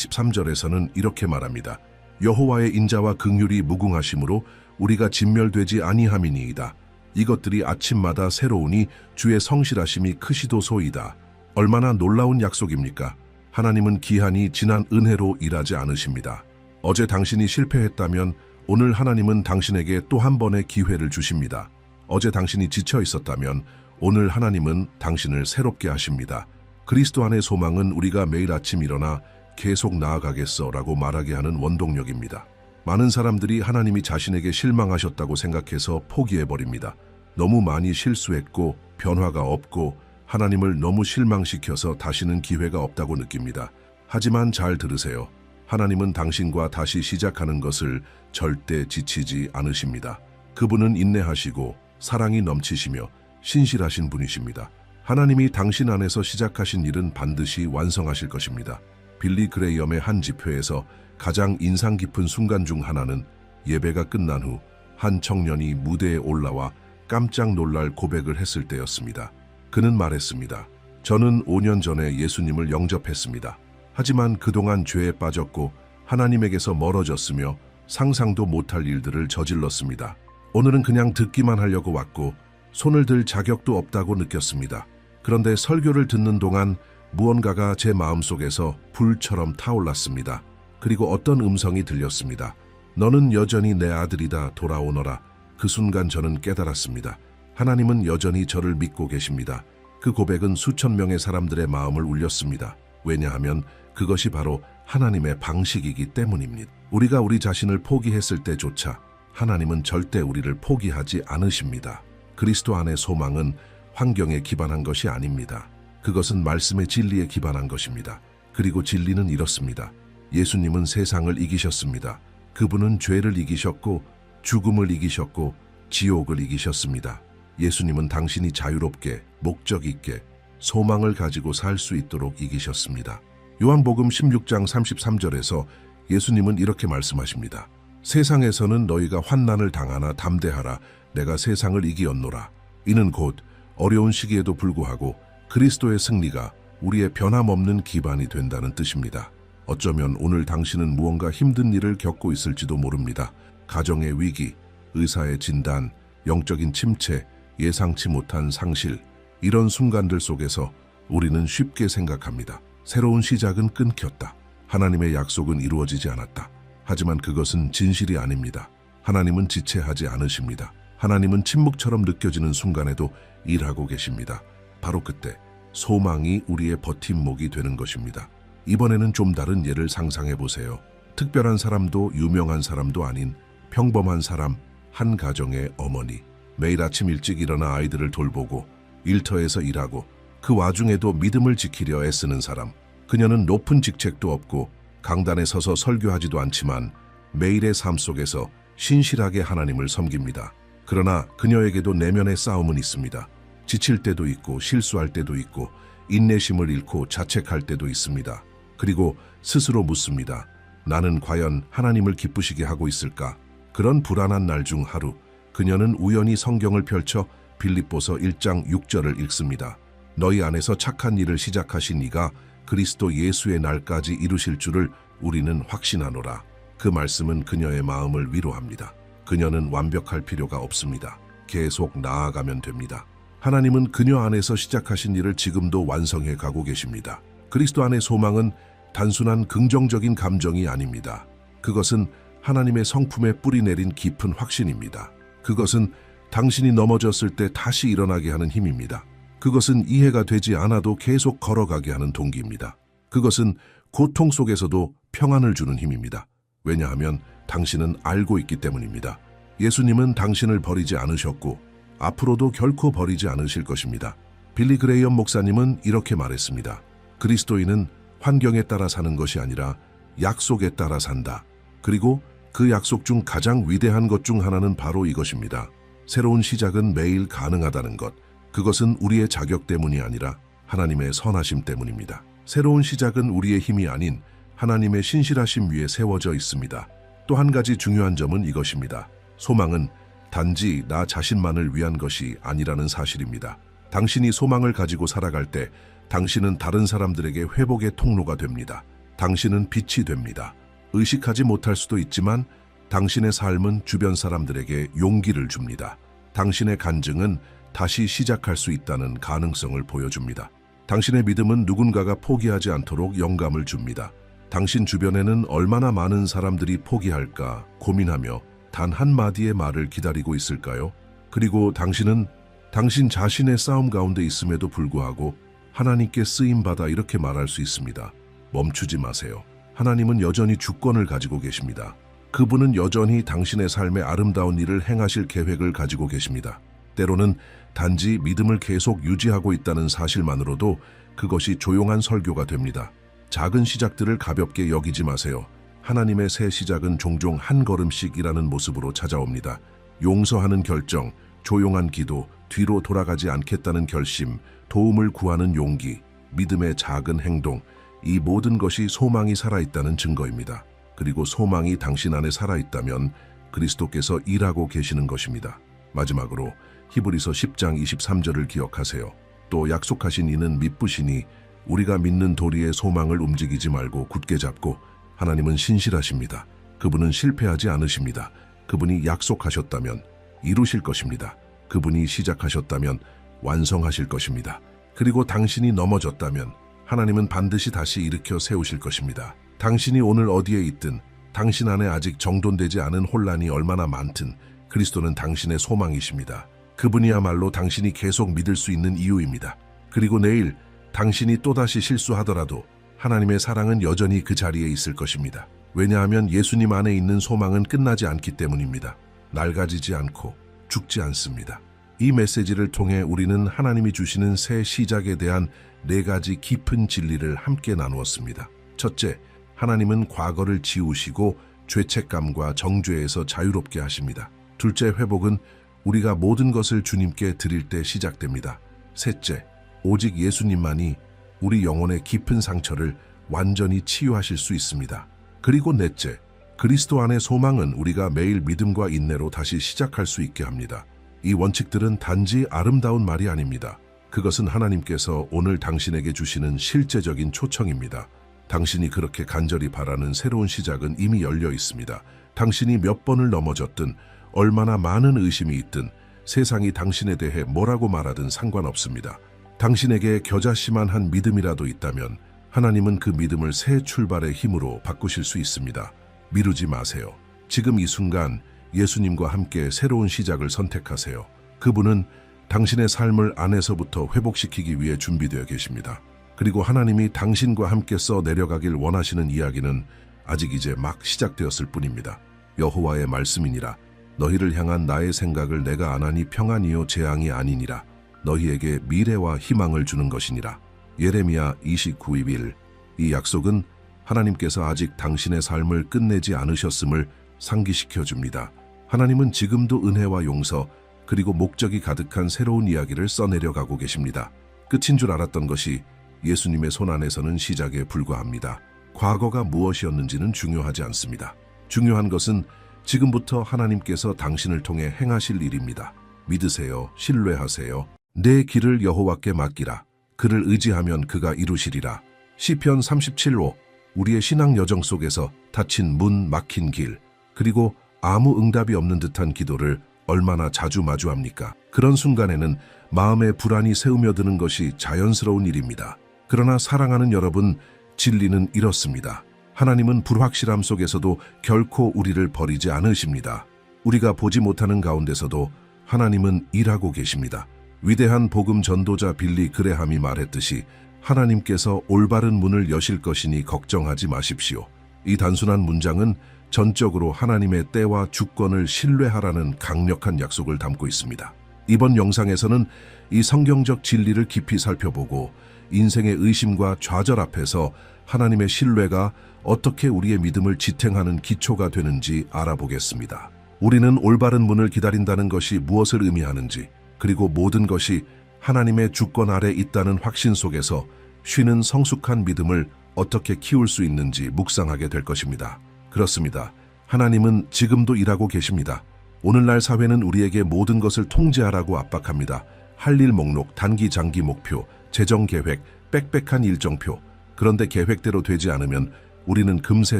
22-23절에서는 이렇게 말합니다. 여호와의 인자와 긍휼이 무궁하심으로 우리가 진멸되지 아니함이니이다. 이것들이 아침마다 새로우니 주의 성실하심이 크시도소이다. 얼마나 놀라운 약속입니까? 하나님은 기한이 지난 은혜로 일하지 않으십니다. 어제 당신이 실패했다면 오늘 하나님은 당신에게 또 한 번의 기회를 주십니다. 어제 당신이 지쳐 있었다면 오늘 하나님은 당신을 새롭게 하십니다. 그리스도 안의 소망은 우리가 매일 아침 일어나 계속 나아가겠어 라고 말하게 하는 원동력입니다. 많은 사람들이 하나님이 자신에게 실망하셨다고 생각해서 포기해버립니다. 너무 많이 실수했고 변화가 없고 하나님을 너무 실망시켜서 다시는 기회가 없다고 느낍니다. 하지만 잘 들으세요. 하나님은 당신과 다시 시작하는 것을 절대 지치지 않으십니다. 그분은 인내하시고 사랑이 넘치시며 신실하신 분이십니다. 하나님이 당신 안에서 시작하신 일은 반드시 완성하실 것입니다. 빌리 그레이엄의 한 집회에서 가장 인상 깊은 순간 중 하나는 예배가 끝난 후 한 청년이 무대에 올라와 깜짝 놀랄 고백을 했을 때였습니다. 그는 말했습니다. 저는 5년 전에 예수님을 영접했습니다. 하지만 그동안 죄에 빠졌고 하나님에게서 멀어졌으며 상상도 못할 일들을 저질렀습니다. 오늘은 그냥 듣기만 하려고 왔고 손을 들 자격도 없다고 느꼈습니다. 그런데 설교를 듣는 동안 무언가가 제 마음속에서 불처럼 타올랐습니다. 그리고 어떤 음성이 들렸습니다. 너는 여전히 내 아들이다, 돌아오너라. 그 순간 저는 깨달았습니다. 하나님은 여전히 저를 믿고 계십니다. 그 고백은 수천 명의 사람들의 마음을 울렸습니다. 왜냐하면 그것이 바로 하나님의 방식이기 때문입니다. 우리가 우리 자신을 포기했을 때조차 하나님은 절대 우리를 포기하지 않으십니다. 그리스도 안의 소망은 환경에 기반한 것이 아닙니다. 그것은 말씀의 진리에 기반한 것입니다. 그리고 진리는 이렇습니다. 예수님은 세상을 이기셨습니다. 그분은 죄를 이기셨고 죽음을 이기셨고 지옥을 이기셨습니다. 예수님은 당신이 자유롭게 목적 있게 소망을 가지고 살 수 있도록 이기셨습니다. 요한복음 16장 33절에서 예수님은 이렇게 말씀하십니다. 세상에서는 너희가 환난을 당하나 담대하라. 내가 세상을 이기었노라. 이는 곧 어려운 시기에도 불구하고 그리스도의 승리가 우리의 변함없는 기반이 된다는 뜻입니다. 어쩌면 오늘 당신은 무언가 힘든 일을 겪고 있을지도 모릅니다. 가정의 위기, 의사의 진단, 영적인 침체, 예상치 못한 상실, 이런 순간들 속에서 우리는 쉽게 생각합니다. 새로운 시작은 끊겼다. 하나님의 약속은 이루어지지 않았다. 하지만 그것은 진실이 아닙니다. 하나님은 지체하지 않으십니다. 하나님은 침묵처럼 느껴지는 순간에도 일하고 계십니다. 바로 그때 소망이 우리의 버팀목이 되는 것입니다. 이번에는 좀 다른 예를 상상해 보세요. 특별한 사람도 유명한 사람도 아닌 평범한 사람, 한 가정의 어머니. 매일 아침 일찍 일어나 아이들을 돌보고 일터에서 일하고 그 와중에도 믿음을 지키려 애쓰는 사람. 그녀는 높은 직책도 없고 강단에 서서 설교하지도 않지만 매일의 삶 속에서 신실하게 하나님을 섬깁니다. 그러나 그녀에게도 내면의 싸움은 있습니다. 지칠 때도 있고 실수할 때도 있고 인내심을 잃고 자책할 때도 있습니다. 그리고 스스로 묻습니다. 나는 과연 하나님을 기쁘시게 하고 있을까? 그런 불안한 날 중 하루, 그녀는 우연히 성경을 펼쳐 빌립보서 1장 6절을 읽습니다. 너희 안에서 착한 일을 시작하신 이가 그리스도 예수의 날까지 이루실 줄을 우리는 확신하노라. 그 말씀은 그녀의 마음을 위로합니다. 그녀는 완벽할 필요가 없습니다. 계속 나아가면 됩니다. 하나님은 그녀 안에서 시작하신 일을 지금도 완성해 가고 계십니다. 그리스도 안의 소망은 단순한 긍정적인 감정이 아닙니다. 그것은 하나님의 성품에 뿌리내린 깊은 확신입니다. 그것은 당신이 넘어졌을 때 다시 일어나게 하는 힘입니다. 그것은 이해가 되지 않아도 계속 걸어가게 하는 동기입니다. 그것은 고통 속에서도 평안을 주는 힘입니다. 왜냐하면 당신은 알고 있기 때문입니다. 예수님은 당신을 버리지 않으셨고 앞으로도 결코 버리지 않으실 것입니다. 빌리 그레이엄 목사님은 이렇게 말했습니다. 그리스도인은 환경에 따라 사는 것이 아니라 약속에 따라 산다. 그리고 그 약속 중 가장 위대한 것 중 하나는 바로 이것입니다. 새로운 시작은 매일 가능하다는 것. 그것은 우리의 자격 때문이 아니라 하나님의 선하심 때문입니다. 새로운 시작은 우리의 힘이 아닌 하나님의 신실하심 위에 세워져 있습니다. 또 한 가지 중요한 점은 이것입니다. 소망은 단지 나 자신만을 위한 것이 아니라는 사실입니다. 당신이 소망을 가지고 살아갈 때 당신은 다른 사람들에게 회복의 통로가 됩니다. 당신은 빛이 됩니다. 의식하지 못할 수도 있지만 당신의 삶은 주변 사람들에게 용기를 줍니다. 당신의 간증은 다시 시작할 수 있다는 가능성을 보여줍니다. 당신의 믿음은 누군가가 포기하지 않도록 영감을 줍니다. 당신 주변에는 얼마나 많은 사람들이 포기할까 고민하며 단 한마디의 말을 기다리고 있을까요? 그리고 당신은 당신 자신의 싸움 가운데 있음에도 불구하고 하나님께 쓰임받아 이렇게 말할 수 있습니다. 멈추지 마세요. 하나님은 여전히 주권을 가지고 계십니다. 그분은 여전히 당신의 삶에 아름다운 일을 행하실 계획을 가지고 계십니다. 때로는 단지 믿음을 계속 유지하고 있다는 사실만으로도 그것이 조용한 설교가 됩니다. 작은 시작들을 가볍게 여기지 마세요. 하나님의 새 시작은 종종 한 걸음씩이라는 모습으로 찾아옵니다. 용서하는 결정, 조용한 기도, 뒤로 돌아가지 않겠다는 결심, 도움을 구하는 용기, 믿음의 작은 행동, 이 모든 것이 소망이 살아있다는 증거입니다. 그리고 소망이 당신 안에 살아있다면 그리스도께서 일하고 계시는 것입니다. 마지막으로 히브리서 10장 23절을 기억하세요. 또 약속하신 이는 미쁘시니 우리가 믿는 도리의 소망을 움직이지 말고 굳게 잡고, 하나님은 신실하십니다. 그분은 실패하지 않으십니다. 그분이 약속하셨다면 이루실 것입니다. 그분이 시작하셨다면 완성하실 것입니다. 그리고 당신이 넘어졌다면 하나님은 반드시 다시 일으켜 세우실 것입니다. 당신이 오늘 어디에 있든, 당신 안에 아직 정돈되지 않은 혼란이 얼마나 많든 그리스도는 당신의 소망이십니다. 그분이야말로 당신이 계속 믿을 수 있는 이유입니다. 그리고 내일 당신이 또다시 실수하더라도 하나님의 사랑은 여전히 그 자리에 있을 것입니다. 왜냐하면 예수님 안에 있는 소망은 끝나지 않기 때문입니다. 낡아지지 않고 죽지 않습니다. 이 메시지를 통해 우리는 하나님이 주시는 새 시작에 대한 4가지 깊은 진리를 함께 나누었습니다. 첫째, 하나님은 과거를 지우시고 죄책감과 정죄에서 자유롭게 하십니다. 둘째, 회복은 우리가 모든 것을 주님께 드릴 때 시작됩니다. 셋째, 오직 예수님만이 우리 영혼의 깊은 상처를 완전히 치유하실 수 있습니다. 그리고 넷째, 그리스도 안의 소망은 우리가 매일 믿음과 인내로 다시 시작할 수 있게 합니다. 이 원칙들은 단지 아름다운 말이 아닙니다. 그것은 하나님께서 오늘 당신에게 주시는 실제적인 초청입니다. 당신이 그렇게 간절히 바라는 새로운 시작은 이미 열려 있습니다. 당신이 몇 번을 넘어졌든, 얼마나 많은 의심이 있든, 세상이 당신에 대해 뭐라고 말하든 상관없습니다. 당신에게 겨자씨만 한 믿음이라도 있다면 하나님은 그 믿음을 새 출발의 힘으로 바꾸실 수 있습니다. 미루지 마세요. 지금 이 순간 예수님과 함께 새로운 시작을 선택하세요. 그분은 당신의 삶을 안에서부터 회복시키기 위해 준비되어 계십니다. 그리고 하나님이 당신과 함께 써 내려가길 원하시는 이야기는 아직 이제 막 시작되었을 뿐입니다. 여호와의 말씀이니라. 너희를 향한 나의 생각을 내가 아나니 평안이요 재앙이 아니니라. 너희에게 미래와 희망을 주는 것이니라. 예레미야 29:1. 이 약속은 하나님께서 아직 당신의 삶을 끝내지 않으셨음을 상기시켜 줍니다. 하나님은 지금도 은혜와 용서, 그리고 목적이 가득한 새로운 이야기를 써내려가고 계십니다. 끝인 줄 알았던 것이 예수님의 손 안에서는 시작에 불과합니다. 과거가 무엇이었는지는 중요하지 않습니다. 중요한 것은 지금부터 하나님께서 당신을 통해 행하실 일입니다. 믿으세요. 신뢰하세요. 내 길을 여호와께 맡기라. 그를 의지하면 그가 이루시리라. 시편 37호. 우리의 신앙 여정 속에서 닫힌 문, 막힌 길, 그리고 아무 응답이 없는 듯한 기도를 얼마나 자주 마주합니까? 그런 순간에는 마음에 불안이 새우며드는 것이 자연스러운 일입니다. 그러나 사랑하는 여러분, 진리는 이렇습니다. 하나님은 불확실함 속에서도 결코 우리를 버리지 않으십니다. 우리가 보지 못하는 가운데서도 하나님은 일하고 계십니다. 위대한 복음 전도자 빌리 그레함이 말했듯이 하나님께서 올바른 문을 여실 것이니 걱정하지 마십시오. 이 단순한 문장은 전적으로 하나님의 때와 주권을 신뢰하라는 강력한 약속을 담고 있습니다. 이번 영상에서는 이 성경적 진리를 깊이 살펴보고 인생의 의심과 좌절 앞에서 하나님의 신뢰가 어떻게 우리의 믿음을 지탱하는 기초가 되는지 알아보겠습니다. 우리는 올바른 문을 기다린다는 것이 무엇을 의미하는지, 그리고 모든 것이 하나님의 주권 아래 있다는 확신 속에서 쉬는 성숙한 믿음을 어떻게 키울 수 있는지 묵상하게 될 것입니다. 그렇습니다. 하나님은 지금도 일하고 계십니다. 오늘날 사회는 우리에게 모든 것을 통제하라고 압박합니다. 할 일 목록, 단기, 장기 목표, 재정 계획, 빽빽한 일정표. 그런데 계획대로 되지 않으면 우리는 금세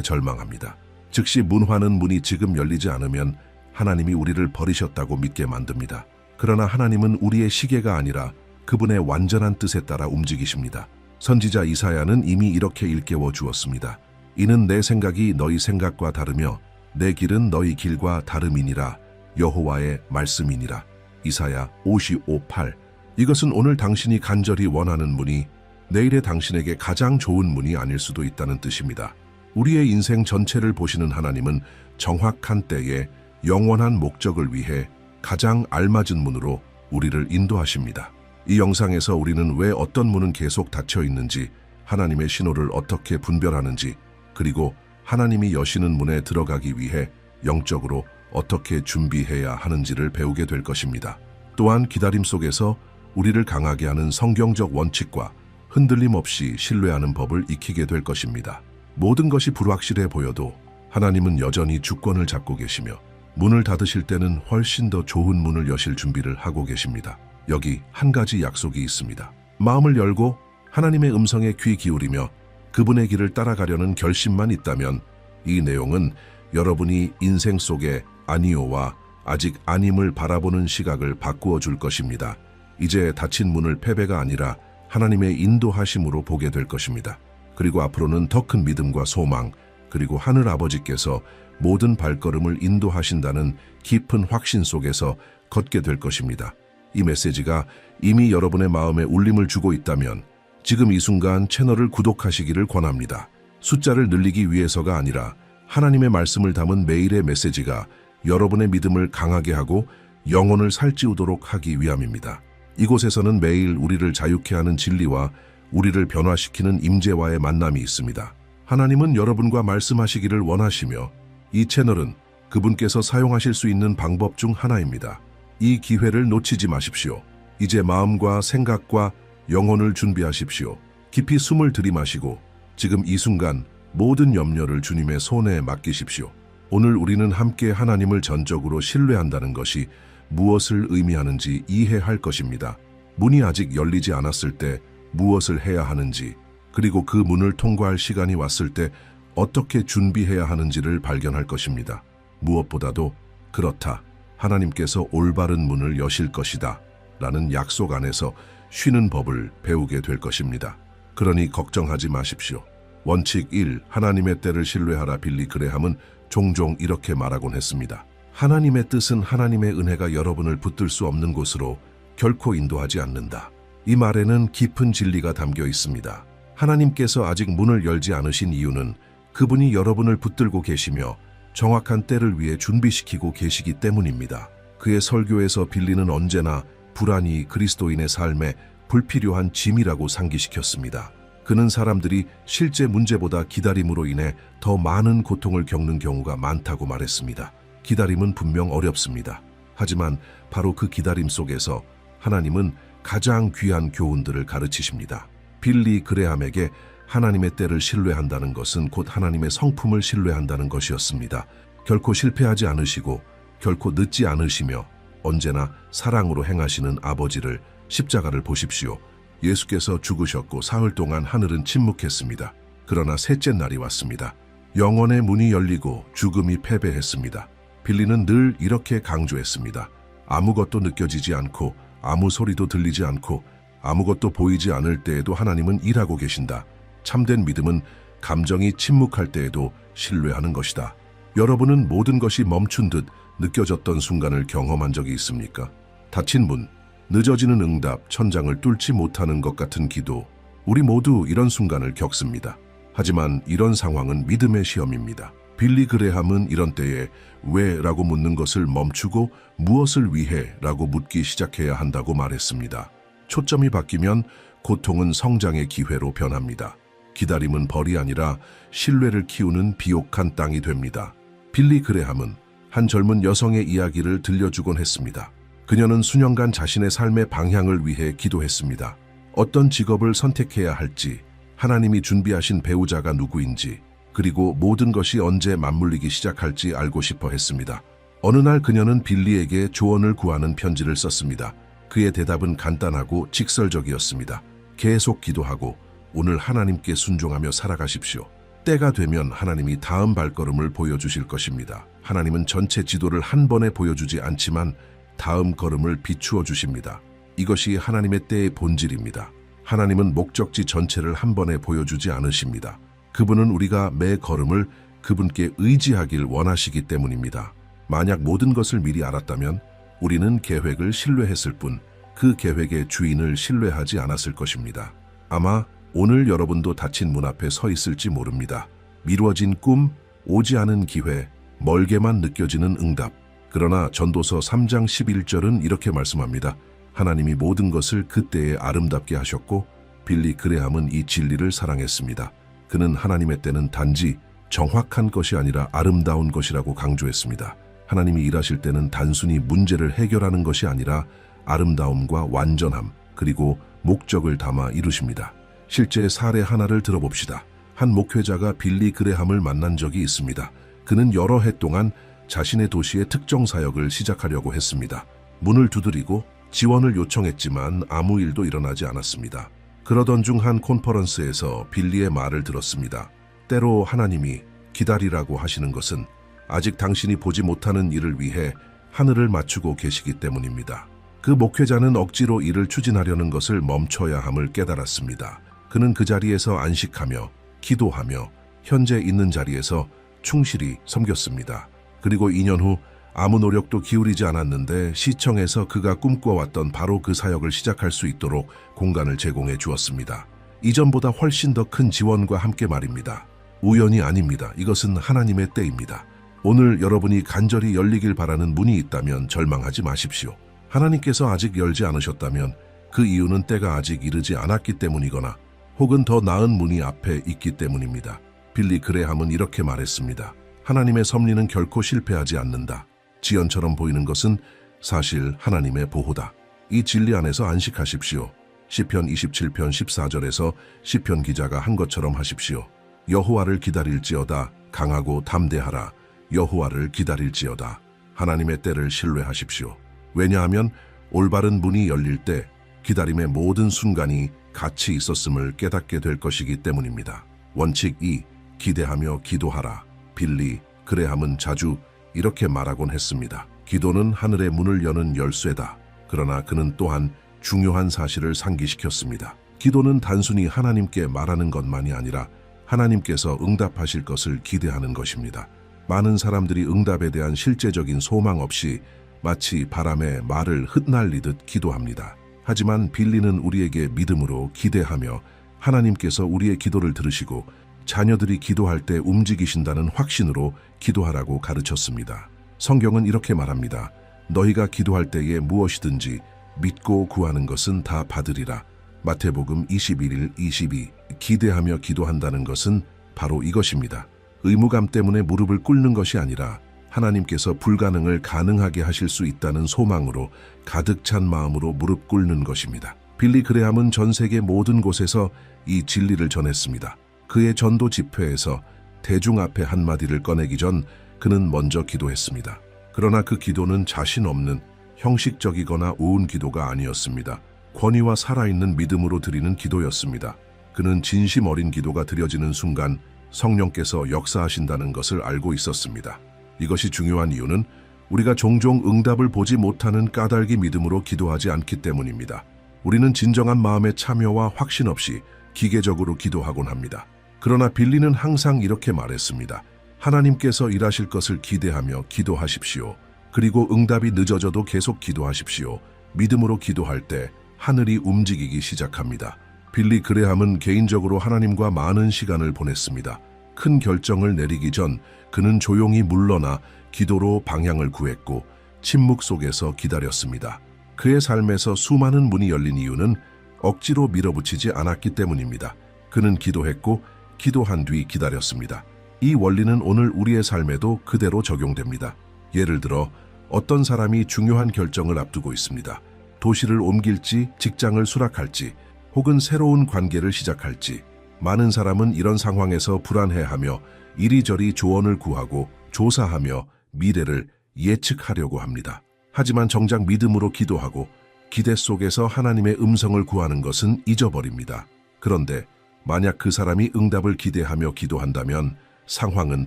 절망합니다. 즉시 문화는 문이 지금 열리지 않으면 하나님이 우리를 버리셨다고 믿게 만듭니다. 그러나 하나님은 우리의 시계가 아니라 그분의 완전한 뜻에 따라 움직이십니다. 선지자 이사야는 이미 이렇게 일깨워 주었습니다. 이는 내 생각이 너희 생각과 다르며 내 길은 너희 길과 다름이니라. 여호와의 말씀이니라. 이사야 55:8. 이것은 오늘 당신이 간절히 원하는 문이 내일의 당신에게 가장 좋은 문이 아닐 수도 있다는 뜻입니다. 우리의 인생 전체를 보시는 하나님은 정확한 때에 영원한 목적을 위해 가장 알맞은 문으로 우리를 인도하십니다. 이 영상에서 우리는 왜 어떤 문은 계속 닫혀 있는지, 하나님의 신호를 어떻게 분별하는지, 그리고 하나님이 여시는 문에 들어가기 위해 영적으로 어떻게 준비해야 하는지를 배우게 될 것입니다. 또한 기다림 속에서 우리를 강하게 하는 성경적 원칙과 흔들림 없이 신뢰하는 법을 익히게 될 것입니다. 모든 것이 불확실해 보여도 하나님은 여전히 주권을 잡고 계시며 문을 닫으실 때는 훨씬 더 좋은 문을 여실 준비를 하고 계십니다. 여기 한 가지 약속이 있습니다. 마음을 열고 하나님의 음성에 귀 기울이며 그분의 길을 따라가려는 결심만 있다면 이 내용은 여러분이 인생 속에 아니오와 아직 아님을 바라보는 시각을 바꾸어 줄 것입니다. 이제 닫힌 문을 패배가 아니라 하나님의 인도하심으로 보게 될 것입니다. 그리고 앞으로는 더 큰 믿음과 소망, 그리고 하늘 아버지께서 모든 발걸음을 인도하신다는 깊은 확신 속에서 걷게 될 것입니다. 이 메시지가 이미 여러분의 마음에 울림을 주고 있다면 지금 이 순간 채널을 구독하시기를 권합니다. 숫자를 늘리기 위해서가 아니라 하나님의 말씀을 담은 매일의 메시지가 여러분의 믿음을 강하게 하고 영혼을 살찌우도록 하기 위함입니다. 이곳에서는 매일 우리를 자유케 하는 진리와 우리를 변화시키는 임재와의 만남이 있습니다. 하나님은 여러분과 말씀하시기를 원하시며 이 채널은 그분께서 사용하실 수 있는 방법 중 하나입니다. 이 기회를 놓치지 마십시오. 이제 마음과 생각과 영혼을 준비하십시오. 깊이 숨을 들이마시고 지금 이 순간 모든 염려를 주님의 손에 맡기십시오. 오늘 우리는 함께 하나님을 전적으로 신뢰한다는 것이 무엇을 의미하는지 이해할 것입니다. 문이 아직 열리지 않았을 때 무엇을 해야 하는지, 그리고 그 문을 통과할 시간이 왔을 때 어떻게 준비해야 하는지를 발견할 것입니다. 무엇보다도 그렇다, 하나님께서 올바른 문을 여실 것이다 라는 약속 안에서 쉬는 법을 배우게 될 것입니다. 그러니 걱정하지 마십시오. 원칙 1. 하나님의 때를 신뢰하라. 빌리 그레함은 종종 이렇게 말하곤 했습니다. 하나님의 뜻은 하나님의 은혜가 여러분을 붙들 수 없는 곳으로 결코 인도하지 않는다. 이 말에는 깊은 진리가 담겨 있습니다. 하나님께서 아직 문을 열지 않으신 이유는 그분이 여러분을 붙들고 계시며 정확한 때를 위해 준비시키고 계시기 때문입니다. 그의 설교에서 빌리는 언제나 불안이 그리스도인의 삶에 불필요한 짐이라고 상기시켰습니다. 그는 사람들이 실제 문제보다 기다림으로 인해 더 많은 고통을 겪는 경우가 많다고 말했습니다. 기다림은 분명 어렵습니다. 하지만 바로 그 기다림 속에서 하나님은 가장 귀한 교훈들을 가르치십니다. 빌리 그레함에게 하나님의 때를 신뢰한다는 것은 곧 하나님의 성품을 신뢰한다는 것이었습니다. 결코 실패하지 않으시고 결코 늦지 않으시며 언제나 사랑으로 행하시는 아버지를, 십자가를 보십시오. 예수께서 죽으셨고 사흘 동안 하늘은 침묵했습니다. 그러나 셋째 날이 왔습니다. 영원의 문이 열리고 죽음이 패배했습니다. 빌리는 늘 이렇게 강조했습니다. 아무것도 느껴지지 않고 아무 소리도 들리지 않고 아무것도 보이지 않을 때에도 하나님은 일하고 계신다. 참된 믿음은 감정이 침묵할 때에도 신뢰하는 것이다. 여러분은 모든 것이 멈춘 듯 느껴졌던 순간을 경험한 적이 있습니까? 닫힌 문, 늦어지는 응답, 천장을 뚫지 못하는 것 같은 기도, 우리 모두 이런 순간을 겪습니다. 하지만 이런 상황은 믿음의 시험입니다. 빌리 그레함은 이런 때에 왜? 라고 묻는 것을 멈추고 무엇을 위해? 라고 묻기 시작해야 한다고 말했습니다. 초점이 바뀌면 고통은 성장의 기회로 변합니다. 기다림은 벌이 아니라 신뢰를 키우는 비옥한 땅이 됩니다. 빌리 그레함은 한 젊은 여성의 이야기를 들려주곤 했습니다. 그녀는 수년간 자신의 삶의 방향을 위해 기도했습니다. 어떤 직업을 선택해야 할지, 하나님이 준비하신 배우자가 누구인지, 그리고 모든 것이 언제 맞물리기 시작할지 알고 싶어 했습니다. 어느 날 그녀는 빌리에게 조언을 구하는 편지를 썼습니다. 그의 대답은 간단하고 직설적이었습니다. 계속 기도하고 오늘 하나님께 순종하며 살아가십시오. 때가 되면 하나님이 다음 발걸음을 보여주실 것입니다. 하나님은 전체 지도를 한 번에 보여주지 않지만 다음 걸음을 비추어 주십니다. 이것이 하나님의 때의 본질입니다. 하나님은 목적지 전체를 한 번에 보여주지 않으십니다. 그분은 우리가 매 걸음을 그분께 의지하길 원하시기 때문입니다. 만약 모든 것을 미리 알았다면 우리는 계획을 신뢰했을 뿐 그 계획의 주인을 신뢰하지 않았을 것입니다. 아마 오늘 여러분도 닫힌 문 앞에 서 있을지 모릅니다. 미뤄진 꿈, 오지 않은 기회, 멀게만 느껴지는 응답. 그러나 전도서 3장 11절은 이렇게 말씀합니다. 하나님이 모든 것을 그때에 아름답게 하셨고 빌리 그레함은 이 진리를 사랑했습니다. 그는 하나님의 때는 단지 정확한 것이 아니라 아름다운 것이라고 강조했습니다. 하나님이 일하실 때는 단순히 문제를 해결하는 것이 아니라 아름다움과 완전함 그리고 목적을 담아 이루십니다. 실제 사례 하나를 들어봅시다. 한 목회자가 빌리 그레함을 만난 적이 있습니다. 그는 여러 해 동안 자신의 도시의 특정 사역을 시작하려고 했습니다. 문을 두드리고 지원을 요청했지만 아무 일도 일어나지 않았습니다. 그러던 중 한 콘퍼런스에서 빌리의 말을 들었습니다. 때로 하나님이 기다리라고 하시는 것은 아직 당신이 보지 못하는 일을 위해 하늘을 맞추고 계시기 때문입니다. 그 목회자는 억지로 일을 추진하려는 것을 멈춰야 함을 깨달았습니다. 그는 그 자리에서 안식하며 기도하며 현재 있는 자리에서 충실히 섬겼습니다. 그리고 2년 후 아무 노력도 기울이지 않았는데 시청에서 그가 꿈꿔왔던 바로 그 사역을 시작할 수 있도록 공간을 제공해 주었습니다. 이전보다 훨씬 더 큰 지원과 함께 말입니다. 우연이 아닙니다. 이것은 하나님의 때입니다. 오늘 여러분이 간절히 열리길 바라는 문이 있다면 절망하지 마십시오. 하나님께서 아직 열지 않으셨다면 그 이유는 때가 아직 이르지 않았기 때문이거나 혹은 더 나은 문이 앞에 있기 때문입니다. 빌리 그레함은 이렇게 말했습니다. 하나님의 섭리는 결코 실패하지 않는다. 지연처럼 보이는 것은 사실 하나님의 보호다. 이 진리 안에서 안식하십시오. 시편 27편 14절에서 시편 기자가 한 것처럼 하십시오. 여호와를 기다릴지어다. 강하고 담대하라. 여호와를 기다릴지어다. 하나님의 때를 신뢰하십시오. 왜냐하면 올바른 문이 열릴 때 기다림의 모든 순간이 가치 있었음을 깨닫게 될 것이기 때문입니다. 원칙 2. 기대하며 기도하라. 빌리 그레함은 자주 이렇게 말하곤 했습니다. 기도는 하늘의 문을 여는 열쇠다. 그러나 그는 또한 중요한 사실을 상기시켰습니다. 기도는 단순히 하나님께 말하는 것만이 아니라 하나님께서 응답하실 것을 기대하는 것입니다. 많은 사람들이 응답에 대한 실제적인 소망 없이 마치 바람에 말을 흩날리듯 기도합니다. 하지만 빌리는 우리에게 믿음으로 기대하며 하나님께서 우리의 기도를 들으시고 자녀들이 기도할 때 움직이신다는 확신으로 기도하라고 가르쳤습니다. 성경은 이렇게 말합니다. 너희가 기도할 때에 무엇이든지 믿고 구하는 것은 다 받으리라. 마태복음 21일 22. 기대하며 기도한다는 것은 바로 이것입니다. 의무감 때문에 무릎을 꿇는 것이 아니라 하나님께서 불가능을 가능하게 하실 수 있다는 소망으로 가득 찬 마음으로 무릎 꿇는 것입니다. 빌리 그레함은 전 세계 모든 곳에서 이 진리를 전했습니다. 그의 전도 집회에서 대중 앞에 한마디를 꺼내기 전 그는 먼저 기도했습니다. 그러나 그 기도는 자신 없는 형식적이거나 우운 기도가 아니었습니다. 권위와 살아있는 믿음으로 드리는 기도였습니다. 그는 진심 어린 기도가 드려지는 순간 성령께서 역사하신다는 것을 알고 있었습니다. 이것이 중요한 이유는 우리가 종종 응답을 보지 못하는 까닭이 믿음으로 기도하지 않기 때문입니다. 우리는 진정한 마음의 참여와 확신 없이 기계적으로 기도하곤 합니다. 그러나 빌리는 항상 이렇게 말했습니다. 하나님께서 일하실 것을 기대하며 기도하십시오. 그리고 응답이 늦어져도 계속 기도하십시오. 믿음으로 기도할 때 하늘이 움직이기 시작합니다. 빌리 그레함은 개인적으로 하나님과 많은 시간을 보냈습니다. 큰 결정을 내리기 전 그는 조용히 물러나 기도로 방향을 구했고 침묵 속에서 기다렸습니다. 그의 삶에서 수많은 문이 열린 이유는 억지로 밀어붙이지 않았기 때문입니다. 그는 기도했고 기도한 뒤 기다렸습니다. 이 원리는 오늘 우리의 삶에도 그대로 적용됩니다. 예를 들어 어떤 사람이 중요한 결정을 앞두고 있습니다. 도시를 옮길지, 직장을 수락할지, 혹은 새로운 관계를 시작할지. 많은 사람은 이런 상황에서 불안해하며 이리저리 조언을 구하고 조사하며 미래를 예측하려고 합니다. 하지만 정작 믿음으로 기도하고 기대 속에서 하나님의 음성을 구하는 것은 잊어버립니다. 그런데 만약 그 사람이 응답을 기대하며 기도한다면 상황은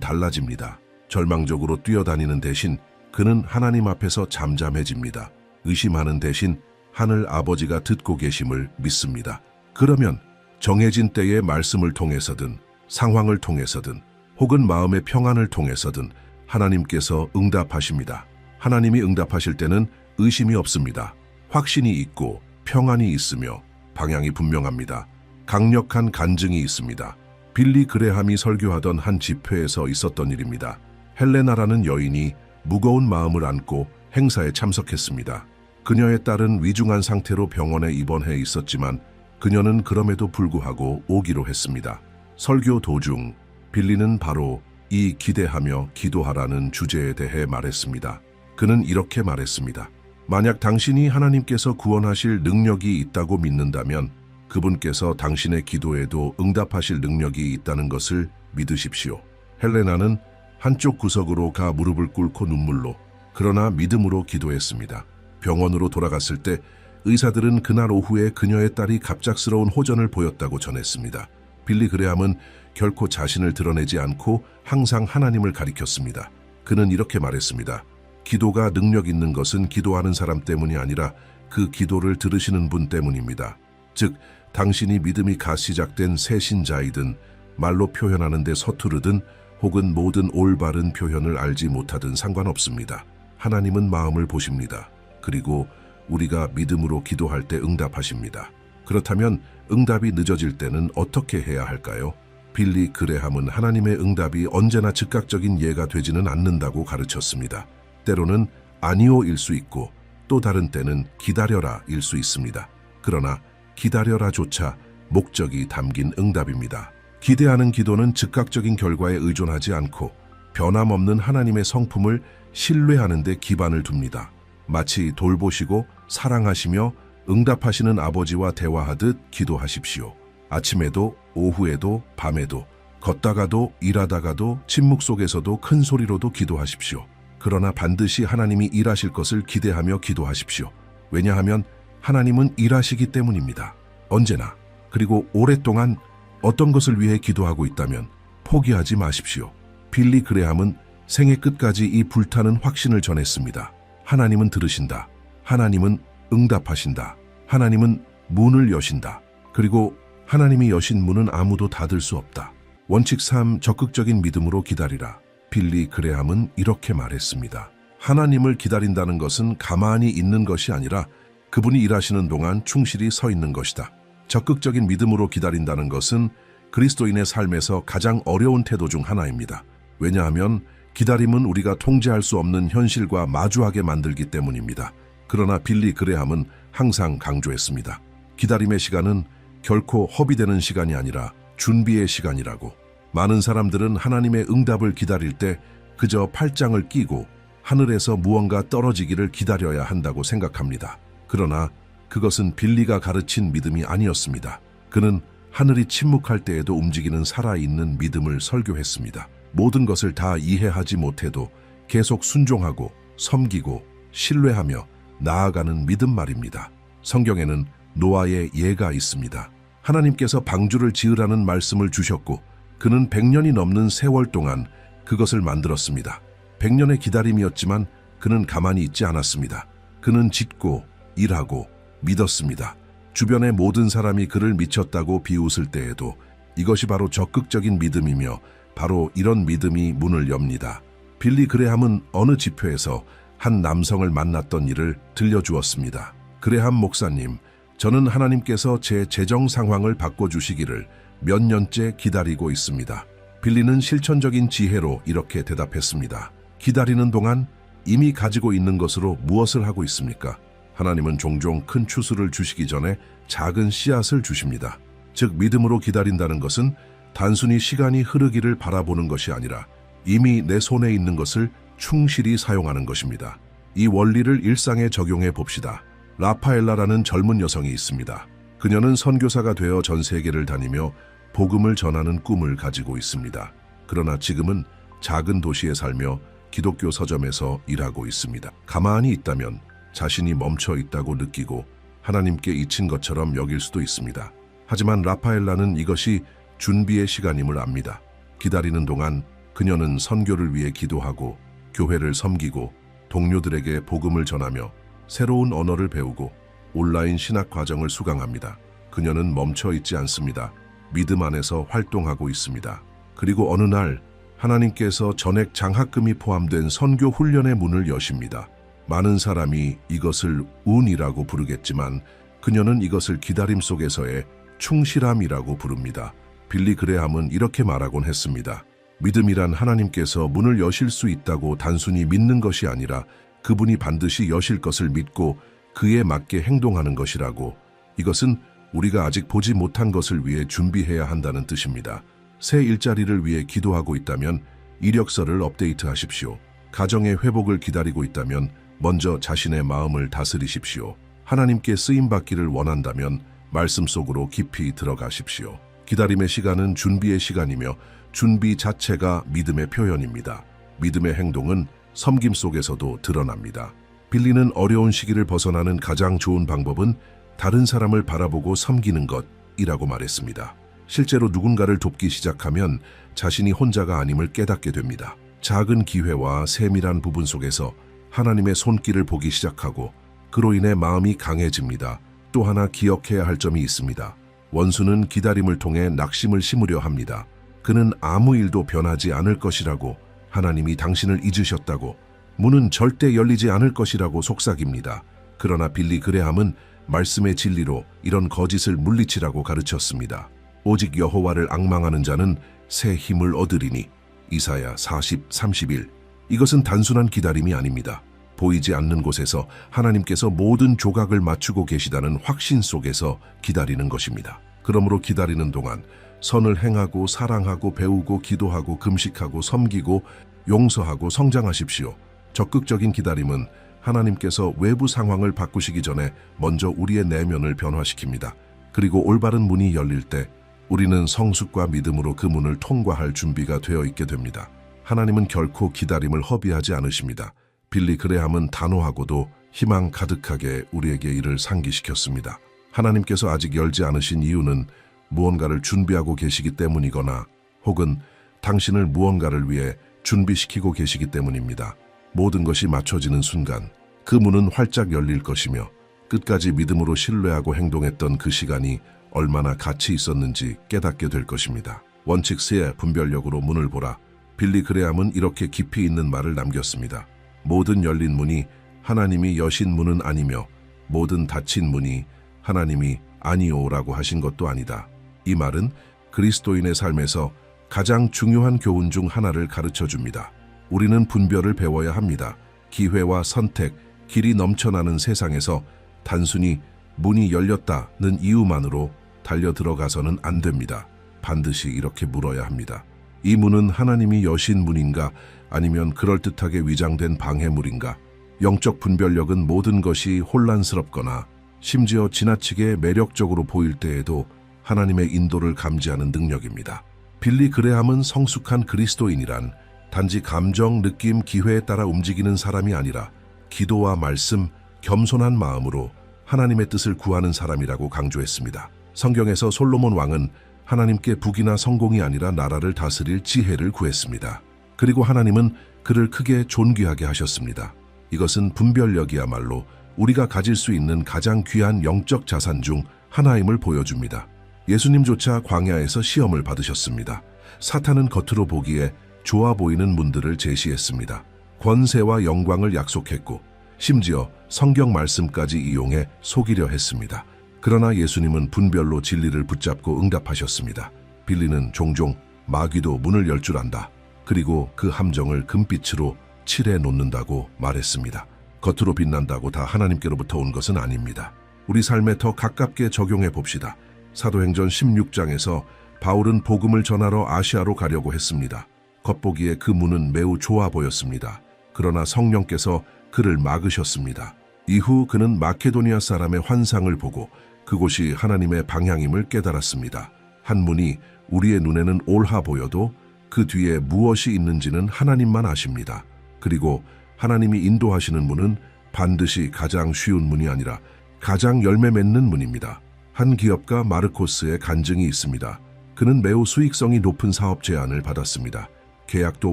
달라집니다. 절망적으로 뛰어다니는 대신 그는 하나님 앞에서 잠잠해집니다. 의심하는 대신 하늘 아버지가 듣고 계심을 믿습니다. 그러면 정해진 때의 말씀을 통해서든 상황을 통해서든 혹은 마음의 평안을 통해서든 하나님께서 응답하십니다. 하나님이 응답하실 때는 의심이 없습니다. 확신이 있고 평안이 있으며 방향이 분명합니다. 강력한 간증이 있습니다. 빌리 그레함이 설교하던 한 집회에서 있었던 일입니다. 헬레나라는 여인이 무거운 마음을 안고 행사에 참석했습니다. 그녀의 딸은 위중한 상태로 병원에 입원해 있었지만 그녀는 그럼에도 불구하고 오기로 했습니다. 설교 도중 빌리는 바로 이 기대하며 기도하라는 주제에 대해 말했습니다. 그는 이렇게 말했습니다. 만약 당신이 하나님께서 구원하실 능력이 있다고 믿는다면 그분께서 당신의 기도에도 응답하실 능력이 있다는 것을 믿으십시오. 헬레나는 한쪽 구석으로 가 무릎을 꿇고 눈물로 그러나 믿음으로 기도했습니다. 병원으로 돌아갔을 때 의사들은 그날 오후에 그녀의 딸이 갑작스러운 호전을 보였다고 전했습니다. 빌리 그레함은 결코 자신을 드러내지 않고 항상 하나님을 가리켰습니다. 그는 이렇게 말했습니다. 기도가 능력 있는 것은 기도하는 사람 때문이 아니라 그 기도를 들으시는 분 때문입니다. 즉, 당신이 믿음이 갓 시작된 새 신자이든 말로 표현하는 데 서투르든 혹은 모든 올바른 표현을 알지 못하든 상관없습니다. 하나님은 마음을 보십니다. 그리고 우리가 믿음으로 기도할 때 응답하십니다. 그렇다면 응답이 늦어질 때는 어떻게 해야 할까요? 빌리 그레함은 하나님의 응답이 언제나 즉각적인 예가 되지는 않는다고 가르쳤습니다. 때로는 아니오일 수 있고 또 다른 때는 기다려라 일 수 있습니다. 그러나 기다려라조차 목적이 담긴 응답입니다. 기대하는 기도는 즉각적인 결과에 의존하지 않고 변함없는 하나님의 성품을 신뢰하는 데 기반을 둡니다. 마치 돌보시고 사랑하시며 응답하시는 아버지와 대화하듯 기도하십시오. 아침에도 오후에도 밤에도 걷다가도 일하다가도 침묵 속에서도 큰 소리로도 기도하십시오. 그러나 반드시 하나님이 일하실 것을 기대하며 기도하십시오. 왜냐하면 하나님은 일하시기 때문입니다. 언제나 그리고 오랫동안 어떤 것을 위해 기도하고 있다면 포기하지 마십시오. 빌리 그레함은 생애 끝까지 이 불타는 확신을 전했습니다. 하나님은 들으신다. 하나님은 응답하신다. 하나님은 문을 여신다. 그리고 하나님이 여신 문은 아무도 닫을 수 없다. 원칙 3. 적극적인 믿음으로 기다리라. 빌리 그레함은 이렇게 말했습니다. 하나님을 기다린다는 것은 가만히 있는 것이 아니라 그분이 일하시는 동안 충실히 서 있는 것이다. 적극적인 믿음으로 기다린다는 것은 그리스도인의 삶에서 가장 어려운 태도 중 하나입니다. 왜냐하면 기다림은 우리가 통제할 수 없는 현실과 마주하게 만들기 때문입니다. 그러나 빌리 그레함은 항상 강조했습니다. 기다림의 시간은 결코 허비되는 시간이 아니라 준비의 시간이라고. 많은 사람들은 하나님의 응답을 기다릴 때 그저 팔짱을 끼고 하늘에서 무언가 떨어지기를 기다려야 한다고 생각합니다. 그러나 그것은 빌리가 가르친 믿음이 아니었습니다. 그는 하늘이 침묵할 때에도 움직이는 살아있는 믿음을 설교했습니다. 모든 것을 다 이해하지 못해도 계속 순종하고 섬기고 신뢰하며 나아가는 믿음 말입니다. 성경에는 노아의 예가 있습니다. 하나님께서 방주를 지으라는 말씀을 주셨고 그는 100년이 넘는 세월 동안 그것을 만들었습니다. 100년의 기다림이었지만 그는 가만히 있지 않았습니다. 그는 짓고 일하고 믿었습니다. 주변의 모든 사람이 그를 미쳤다고 비웃을 때에도 이것이 바로 적극적인 믿음이며 바로 이런 믿음이 문을 엽니다. 빌리 그레함은 어느 집회에서 한 남성을 만났던 일을 들려주었습니다. 그레함 목사님, 저는 하나님께서 제 재정 상황을 바꿔주시기를 몇 년째 기다리고 있습니다. 빌리는 실천적인 지혜로 이렇게 대답했습니다. 기다리는 동안 이미 가지고 있는 것으로 무엇을 하고 있습니까? 하나님은 종종 큰 추수를 주시기 전에 작은 씨앗을 주십니다. 즉 믿음으로 기다린다는 것은 단순히 시간이 흐르기를 바라보는 것이 아니라 이미 내 손에 있는 것을 충실히 사용하는 것입니다. 이 원리를 일상에 적용해 봅시다. 라파엘라라는 젊은 여성이 있습니다. 그녀는 선교사가 되어 전 세계를 다니며 복음을 전하는 꿈을 가지고 있습니다. 그러나 지금은 작은 도시에 살며 기독교 서점에서 일하고 있습니다. 가만히 있다면 자신이 멈춰 있다고 느끼고 하나님께 잊힌 것처럼 여길 수도 있습니다. 하지만 라파엘라는 이것이 준비의 시간임을 압니다. 기다리는 동안 그녀는 선교를 위해 기도하고 교회를 섬기고 동료들에게 복음을 전하며 새로운 언어를 배우고 온라인 신학 과정을 수강합니다. 그녀는 멈춰 있지 않습니다. 믿음 안에서 활동하고 있습니다. 그리고 어느 날 하나님께서 전액 장학금이 포함된 선교 훈련의 문을 여십니다. 많은 사람이 이것을 운이라고 부르겠지만 그녀는 이것을 기다림 속에서의 충실함이라고 부릅니다. 빌리 그레함은 이렇게 말하곤 했습니다. 믿음이란 하나님께서 문을 여실 수 있다고 단순히 믿는 것이 아니라 그분이 반드시 여실 것을 믿고 그에 맞게 행동하는 것이라고. 이것은 우리가 아직 보지 못한 것을 위해 준비해야 한다는 뜻입니다. 새 일자리를 위해 기도하고 있다면 이력서를 업데이트하십시오. 가정의 회복을 기다리고 있다면 먼저 자신의 마음을 다스리십시오. 하나님께 쓰임받기를 원한다면 말씀 속으로 깊이 들어가십시오. 기다림의 시간은 준비의 시간이며 준비 자체가 믿음의 표현입니다. 믿음의 행동은 섬김 속에서도 드러납니다. 빌리는 어려운 시기를 벗어나는 가장 좋은 방법은 다른 사람을 바라보고 섬기는 것이라고 말했습니다. 실제로 누군가를 돕기 시작하면 자신이 혼자가 아님을 깨닫게 됩니다. 작은 기회와 세밀한 부분 속에서 하나님의 손길을 보기 시작하고 그로 인해 마음이 강해집니다. 또 하나 기억해야 할 점이 있습니다. 원수는 기다림을 통해 낙심을 심으려 합니다. 그는 아무 일도 변하지 않을 것이라고, 하나님이 당신을 잊으셨다고, 문은 절대 열리지 않을 것이라고 속삭입니다. 그러나 빌리 그레함은 말씀의 진리로 이런 거짓을 물리치라고 가르쳤습니다. 오직 여호와를 앙망하는 자는 새 힘을 얻으리니. 이사야 40:31. 이것은 단순한 기다림이 아닙니다. 보이지 않는 곳에서 하나님께서 모든 조각을 맞추고 계시다는 확신 속에서 기다리는 것입니다. 그러므로 기다리는 동안 선을 행하고 사랑하고 배우고 기도하고 금식하고 섬기고 용서하고 성장하십시오. 적극적인 기다림은 하나님께서 외부 상황을 바꾸시기 전에 먼저 우리의 내면을 변화시킵니다. 그리고 올바른 문이 열릴 때 우리는 성숙과 믿음으로 그 문을 통과할 준비가 되어 있게 됩니다. 하나님은 결코 기다림을 허비하지 않으십니다. 빌리 그레함은 단호하고도 희망 가득하게 우리에게 이를 상기시켰습니다. 하나님께서 아직 열지 않으신 이유는 무언가를 준비하고 계시기 때문이거나 혹은 당신을 무언가를 위해 준비시키고 계시기 때문입니다. 모든 것이 맞춰지는 순간 그 문은 활짝 열릴 것이며 끝까지 믿음으로 신뢰하고 행동했던 그 시간이 얼마나 가치 있었는지 깨닫게 될 것입니다. 원칙 3의 분별력으로 문을 보라. 빌리 그레함은 이렇게 깊이 있는 말을 남겼습니다. 모든 열린 문이 하나님이 여신 문은 아니며 모든 닫힌 문이 하나님이 아니오라고 하신 것도 아니다. 이 말은 그리스도인의 삶에서 가장 중요한 교훈 중 하나를 가르쳐 줍니다. 우리는 분별을 배워야 합니다. 기회와 선택, 길이 넘쳐나는 세상에서 단순히 문이 열렸다는 이유만으로 달려 들어가서는 안 됩니다. 반드시 이렇게 물어야 합니다. 이 문은 하나님이 여신 문인가 아니면 그럴듯하게 위장된 방해물인가? 영적 분별력은 모든 것이 혼란스럽거나 심지어 지나치게 매력적으로 보일 때에도 하나님의 인도를 감지하는 능력입니다. 빌리 그레함은 성숙한 그리스도인이란 단지 감정, 느낌, 기회에 따라 움직이는 사람이 아니라 기도와 말씀, 겸손한 마음으로 하나님의 뜻을 구하는 사람이라고 강조했습니다. 성경에서 솔로몬 왕은 하나님께 부귀나 성공이 아니라 나라를 다스릴 지혜를 구했습니다. 그리고 하나님은 그를 크게 존귀하게 하셨습니다. 이것은 분별력이야말로 우리가 가질 수 있는 가장 귀한 영적 자산 중 하나임을 보여줍니다. 예수님조차 광야에서 시험을 받으셨습니다. 사탄은 겉으로 보기에 좋아 보이는 문들을 제시했습니다. 권세와 영광을 약속했고 심지어 성경 말씀까지 이용해 속이려 했습니다. 그러나 예수님은 분별로 진리를 붙잡고 응답하셨습니다. 빌리는 종종 마귀도 문을 열 줄 안다. 그리고 그 함정을 금빛으로 칠해 놓는다고 말했습니다. 겉으로 빛난다고 다 하나님께로부터 온 것은 아닙니다. 우리 삶에 더 가깝게 적용해 봅시다. 사도행전 16장에서 바울은 복음을 전하러 아시아로 가려고 했습니다. 겉보기에 그 문은 매우 좋아 보였습니다. 그러나 성령께서 그를 막으셨습니다. 이후 그는 마케도니아 사람의 환상을 보고 그곳이 하나님의 방향임을 깨달았습니다. 한 문이 우리의 눈에는 옳아 보여도 그 뒤에 무엇이 있는지는 하나님만 아십니다. 그리고 하나님이 인도하시는 문은 반드시 가장 쉬운 문이 아니라 가장 열매 맺는 문입니다. 한 기업가 마르코스의 간증이 있습니다. 그는 매우 수익성이 높은 사업 제안을 받았습니다. 계약도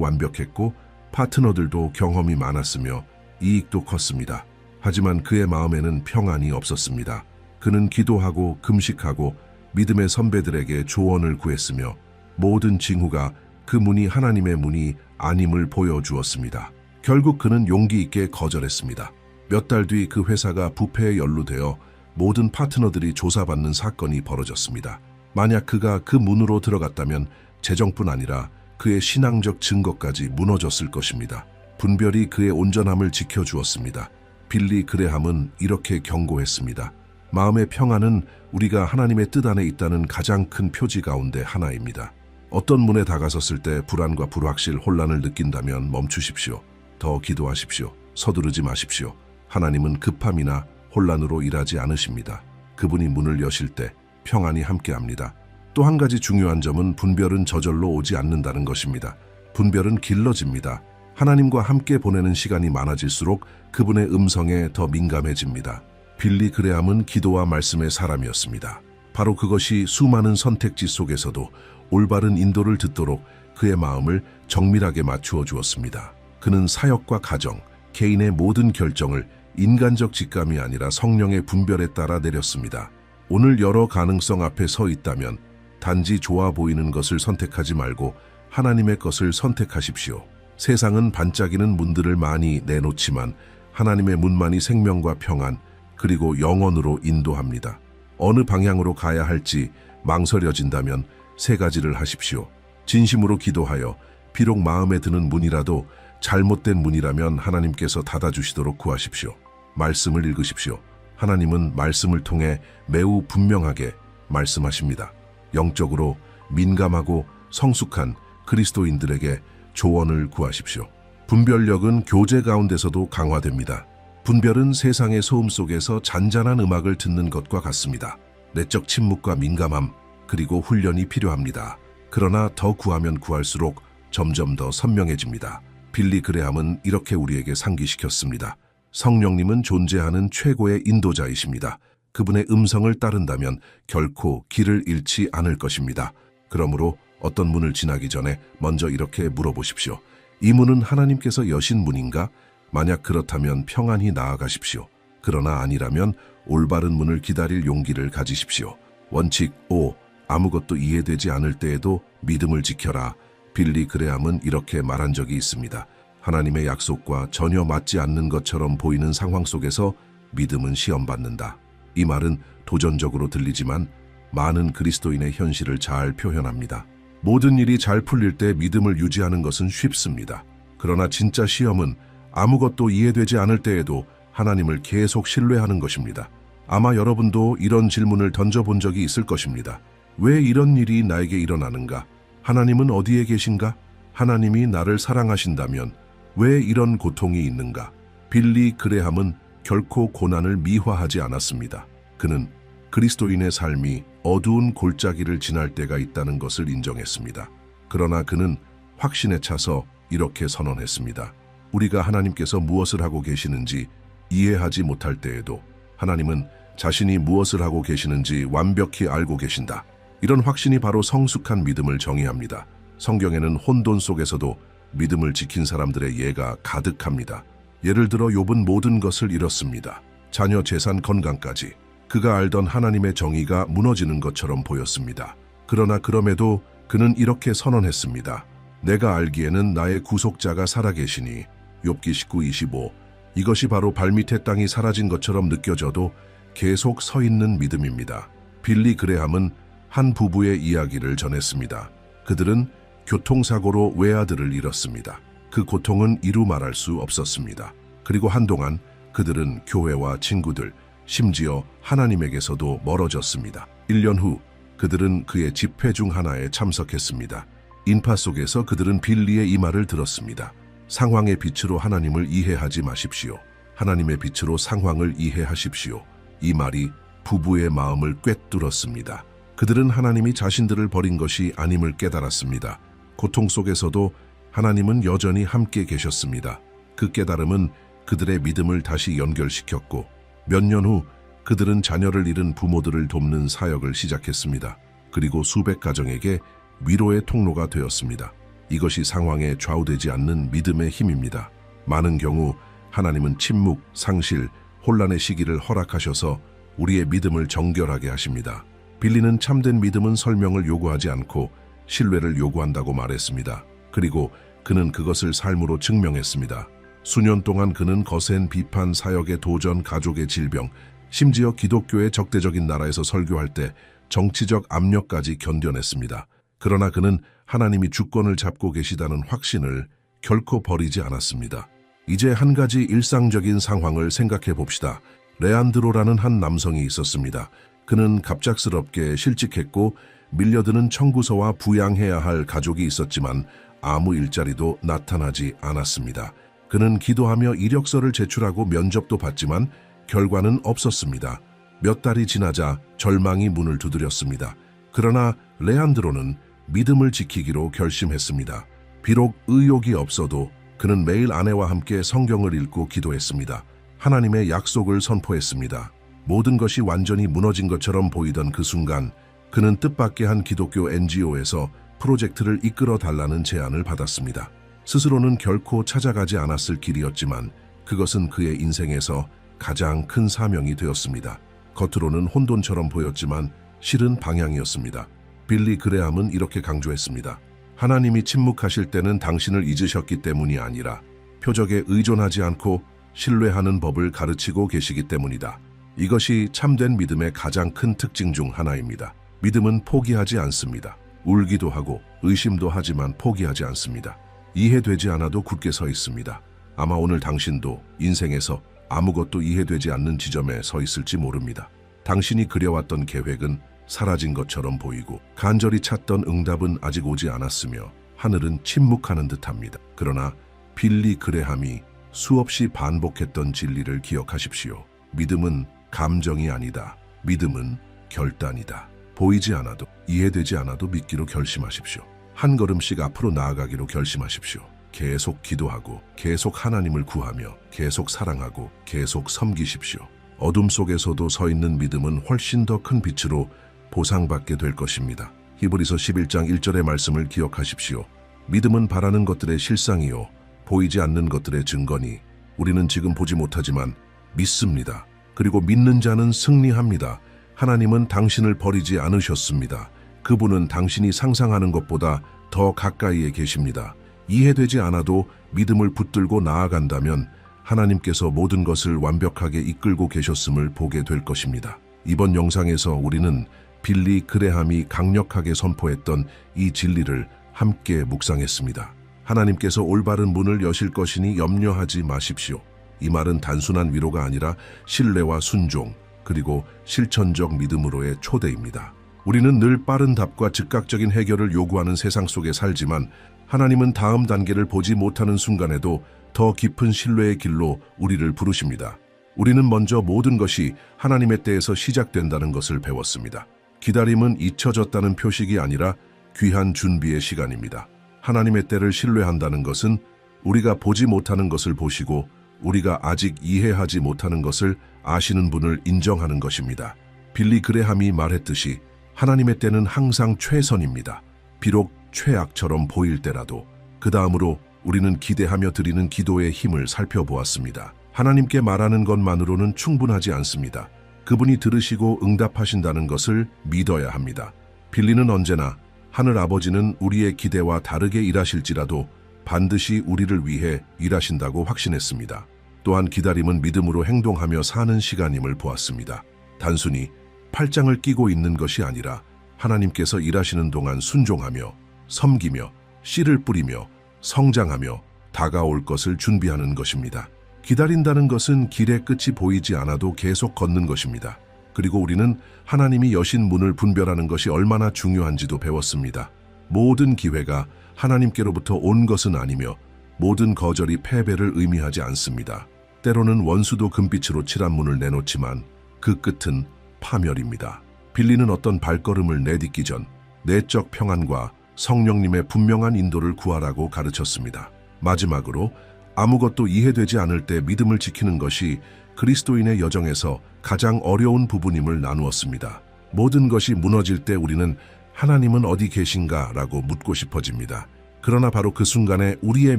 완벽했고 파트너들도 경험이 많았으며 이익도 컸습니다. 하지만 그의 마음에는 평안이 없었습니다. 그는 기도하고 금식하고 믿음의 선배들에게 조언을 구했으며 모든 징후가 그 문이 하나님의 문이 아님을 보여주었습니다. 결국 그는 용기 있게 거절했습니다. 몇 달 뒤 그 회사가 부패에 연루되어 모든 파트너들이 조사받는 사건이 벌어졌습니다. 만약 그가 그 문으로 들어갔다면 재정뿐 아니라 그의 신앙적 증거까지 무너졌을 것입니다. 분별이 그의 온전함을 지켜주었습니다. 빌리 그레함은 이렇게 경고했습니다. 마음의 평안은 우리가 하나님의 뜻 안에 있다는 가장 큰 표지 가운데 하나입니다. 어떤 문에 다가섰을 때 불안과 불확실, 혼란을 느낀다면 멈추십시오. 더 기도하십시오. 서두르지 마십시오. 하나님은 급함이나 혼란으로 일하지 않으십니다. 그분이 문을 여실 때 평안이 함께합니다. 또 한 가지 중요한 점은 분별은 저절로 오지 않는다는 것입니다. 분별은 길러집니다. 하나님과 함께 보내는 시간이 많아질수록 그분의 음성에 더 민감해집니다. 빌리 그레함은 기도와 말씀의 사람이었습니다. 바로 그것이 수많은 선택지 속에서도 올바른 인도를 듣도록 그의 마음을 정밀하게 맞추어 주었습니다. 그는 사역과 가정, 개인의 모든 결정을 인간적 직감이 아니라 성령의 분별에 따라 내렸습니다. 오늘 여러 가능성 앞에 서 있다면 단지 좋아 보이는 것을 선택하지 말고 하나님의 것을 선택하십시오. 세상은 반짝이는 문들을 많이 내놓지만 하나님의 문만이 생명과 평안, 그리고 영원으로 인도합니다. 어느 방향으로 가야 할지 망설여진다면 세 가지를 하십시오. 진심으로 기도하여 비록 마음에 드는 문이라도 잘못된 문이라면 하나님께서 닫아주시도록 구하십시오. 말씀을 읽으십시오. 하나님은 말씀을 통해 매우 분명하게 말씀하십니다. 영적으로 민감하고 성숙한 그리스도인들에게 조언을 구하십시오. 분별력은 교제 가운데서도 강화됩니다. 분별은 세상의 소음 속에서 잔잔한 음악을 듣는 것과 같습니다. 내적 침묵과 민감함, 그리고 훈련이 필요합니다. 그러나 더 구하면 구할수록 점점 더 선명해집니다. 빌리 그레함은 이렇게 우리에게 상기시켰습니다. 성령님은 존재하는 최고의 인도자이십니다. 그분의 음성을 따른다면 결코 길을 잃지 않을 것입니다. 그러므로 어떤 문을 지나기 전에 먼저 이렇게 물어보십시오. 이 문은 하나님께서 여신 문인가? 만약 그렇다면 평안히 나아가십시오. 그러나 아니라면 올바른 문을 기다릴 용기를 가지십시오. 원칙 5. 아무것도 이해되지 않을 때에도 믿음을 지켜라. 빌리 그레함은 이렇게 말한 적이 있습니다. 하나님의 약속과 전혀 맞지 않는 것처럼 보이는 상황 속에서 믿음은 시험받는다. 이 말은 도전적으로 들리지만 많은 그리스도인의 현실을 잘 표현합니다. 모든 일이 잘 풀릴 때 믿음을 유지하는 것은 쉽습니다. 그러나 진짜 시험은 아무것도 이해되지 않을 때에도 하나님을 계속 신뢰하는 것입니다. 아마 여러분도 이런 질문을 던져본 적이 있을 것입니다. 왜 이런 일이 나에게 일어나는가? 하나님은 어디에 계신가? 하나님이 나를 사랑하신다면 왜 이런 고통이 있는가? 빌리 그레함은 결코 고난을 미화하지 않았습니다. 그는 그리스도인의 삶이 어두운 골짜기를 지날 때가 있다는 것을 인정했습니다. 그러나 그는 확신에 차서 이렇게 선언했습니다. 우리가 하나님께서 무엇을 하고 계시는지 이해하지 못할 때에도 하나님은 자신이 무엇을 하고 계시는지 완벽히 알고 계신다. 이런 확신이 바로 성숙한 믿음을 정의합니다. 성경에는 혼돈 속에서도 믿음을 지킨 사람들의 예가 가득합니다. 예를 들어 욥은 모든 것을 잃었습니다. 자녀, 재산, 건강까지. 그가 알던 하나님의 정의가 무너지는 것처럼 보였습니다. 그러나 그럼에도 그는 이렇게 선언했습니다. 내가 알기에는 나의 구속자가 살아계시니. 욥기 19:25. 이것이 바로 발밑의 땅이 사라진 것처럼 느껴져도 계속 서 있는 믿음입니다. 빌리 그레함은 한 부부의 이야기를 전했습니다. 그들은 교통사고로 외아들을 잃었습니다. 그 고통은 이루 말할 수 없었습니다. 그리고 한동안 그들은 교회와 친구들, 심지어 하나님에게서도 멀어졌습니다. 1년 후 그들은 그의 집회 중 하나에 참석했습니다. 인파 속에서 그들은 빌리의 이 말을 들었습니다. 상황의 빛으로 하나님을 이해하지 마십시오. 하나님의 빛으로 상황을 이해하십시오. 이 말이 부부의 마음을 꿰뚫었습니다. 그들은 하나님이 자신들을 버린 것이 아님을 깨달았습니다. 고통 속에서도 하나님은 여전히 함께 계셨습니다. 그 깨달음은 그들의 믿음을 다시 연결시켰고 몇 년 후 그들은 자녀를 잃은 부모들을 돕는 사역을 시작했습니다. 그리고 수백 가정에게 위로의 통로가 되었습니다. 이것이 상황에 좌우되지 않는 믿음의 힘입니다. 많은 경우 하나님은 침묵, 상실, 혼란의 시기를 허락하셔서 우리의 믿음을 정결하게 하십니다. 빌리는 참된 믿음은 설명을 요구하지 않고 신뢰를 요구한다고 말했습니다. 그리고 그는 그것을 삶으로 증명했습니다. 수년 동안 그는 거센 비판, 사역의 도전, 가족의 질병, 심지어 기독교의 적대적인 나라에서 설교할 때 정치적 압력까지 견뎌냈습니다. 그러나 그는 하나님이 주권을 잡고 계시다는 확신을 결코 버리지 않았습니다. 이제 한 가지 일상적인 상황을 생각해 봅시다. 레안드로라는 한 남성이 있었습니다. 그는 갑작스럽게 실직했고 밀려드는 청구서와 부양해야 할 가족이 있었지만 아무 일자리도 나타나지 않았습니다. 그는 기도하며 이력서를 제출하고 면접도 봤지만 결과는 없었습니다. 몇 달이 지나자 절망이 문을 두드렸습니다. 그러나 레안드로는 믿음을 지키기로 결심했습니다. 비록 의욕이 없어도 그는 매일 아내와 함께 성경을 읽고 기도했습니다. 하나님의 약속을 선포했습니다. 모든 것이 완전히 무너진 것처럼 보이던 그 순간 그는 뜻밖의 한 기독교 NGO에서 프로젝트를 이끌어 달라는 제안을 받았습니다. 스스로는 결코 찾아가지 않았을 길이었지만 그것은 그의 인생에서 가장 큰 사명이 되었습니다. 겉으로는 혼돈처럼 보였지만 실은 방향이었습니다. 빌리 그레함은 이렇게 강조했습니다. 하나님이 침묵하실 때는 당신을 잊으셨기 때문이 아니라 표적에 의존하지 않고 신뢰하는 법을 가르치고 계시기 때문이다. 이것이 참된 믿음의 가장 큰 특징 중 하나입니다. 믿음은 포기하지 않습니다. 울기도 하고 의심도 하지만 포기하지 않습니다. 이해되지 않아도 굳게 서 있습니다. 아마 오늘 당신도 인생에서 아무것도 이해되지 않는 지점에 서 있을지 모릅니다. 당신이 그려왔던 계획은 사라진 것처럼 보이고 간절히 찾던 응답은 아직 오지 않았으며 하늘은 침묵하는 듯합니다. 그러나 빌리 그레함이 수없이 반복했던 진리를 기억하십시오. 믿음은 감정이 아니다. 믿음은 결단이다. 보이지 않아도 이해되지 않아도 믿기로 결심하십시오. 한 걸음씩 앞으로 나아가기로 결심하십시오. 계속 기도하고 계속 하나님을 구하며 계속 사랑하고 계속 섬기십시오. 어둠 속에서도 서 있는 믿음은 훨씬 더 큰 빛으로 보상받게 될 것입니다. 히브리서 11장 1절의 말씀을 기억하십시오. 믿음은 바라는 것들의 실상이요 보이지 않는 것들의 증거니 우리는 지금 보지 못하지만 믿습니다. 그리고 믿는 자는 승리합니다. 하나님은 당신을 버리지 않으셨습니다. 그분은 당신이 상상하는 것보다 더 가까이에 계십니다. 이해되지 않아도 믿음을 붙들고 나아간다면 하나님께서 모든 것을 완벽하게 이끌고 계셨음을 보게 될 것입니다. 이번 영상에서 우리는 빌리 그레함이 강력하게 선포했던 이 진리를 함께 묵상했습니다. 하나님께서 올바른 문을 여실 것이니 염려하지 마십시오. 이 말은 단순한 위로가 아니라 신뢰와 순종, 그리고 실천적 믿음으로의 초대입니다. 우리는 늘 빠른 답과 즉각적인 해결을 요구하는 세상 속에 살지만 하나님은 다음 단계를 보지 못하는 순간에도 더 깊은 신뢰의 길로 우리를 부르십니다. 우리는 먼저 모든 것이 하나님의 때에서 시작된다는 것을 배웠습니다. 기다림은 잊혀졌다는 표식이 아니라 귀한 준비의 시간입니다. 하나님의 때를 신뢰한다는 것은 우리가 보지 못하는 것을 보시고 우리가 아직 이해하지 못하는 것을 아시는 분을 인정하는 것입니다. 빌리 그레함이 말했듯이 하나님의 때는 항상 최선입니다. 비록 최악처럼 보일 때라도. 그 다음으로 우리는 기대하며 드리는 기도의 힘을 살펴보았습니다. 하나님께 말하는 것만으로는 충분하지 않습니다. 그분이 들으시고 응답하신다는 것을 믿어야 합니다. 빌리는 언제나 하늘 아버지는 우리의 기대와 다르게 일하실지라도 반드시 우리를 위해 일하신다고 확신했습니다. 또한 기다림은 믿음으로 행동하며 사는 시간임을 보았습니다. 단순히 팔짱을 끼고 있는 것이 아니라 하나님께서 일하시는 동안 순종하며 섬기며 씨를 뿌리며 성장하며 다가올 것을 준비하는 것입니다. 기다린다는 것은 길의 끝이 보이지 않아도 계속 걷는 것입니다. 그리고 우리는 하나님이 여신 문을 분별하는 것이 얼마나 중요한지도 배웠습니다. 모든 기회가 하나님께로부터 온 것은 아니며 모든 거절이 패배를 의미하지 않습니다. 때로는 원수도 금빛으로 칠한 문을 내놓지만 그 끝은 파멸입니다. 빌리는 어떤 발걸음을 내딛기 전 내적 평안과 성령님의 분명한 인도를 구하라고 가르쳤습니다. 마지막으로 아무것도 이해되지 않을 때 믿음을 지키는 것이 그리스도인의 여정에서 가장 어려운 부분임을 나누었습니다. 모든 것이 무너질 때 우리는 하나님은 어디 계신가? 라고 묻고 싶어집니다. 그러나 바로 그 순간에 우리의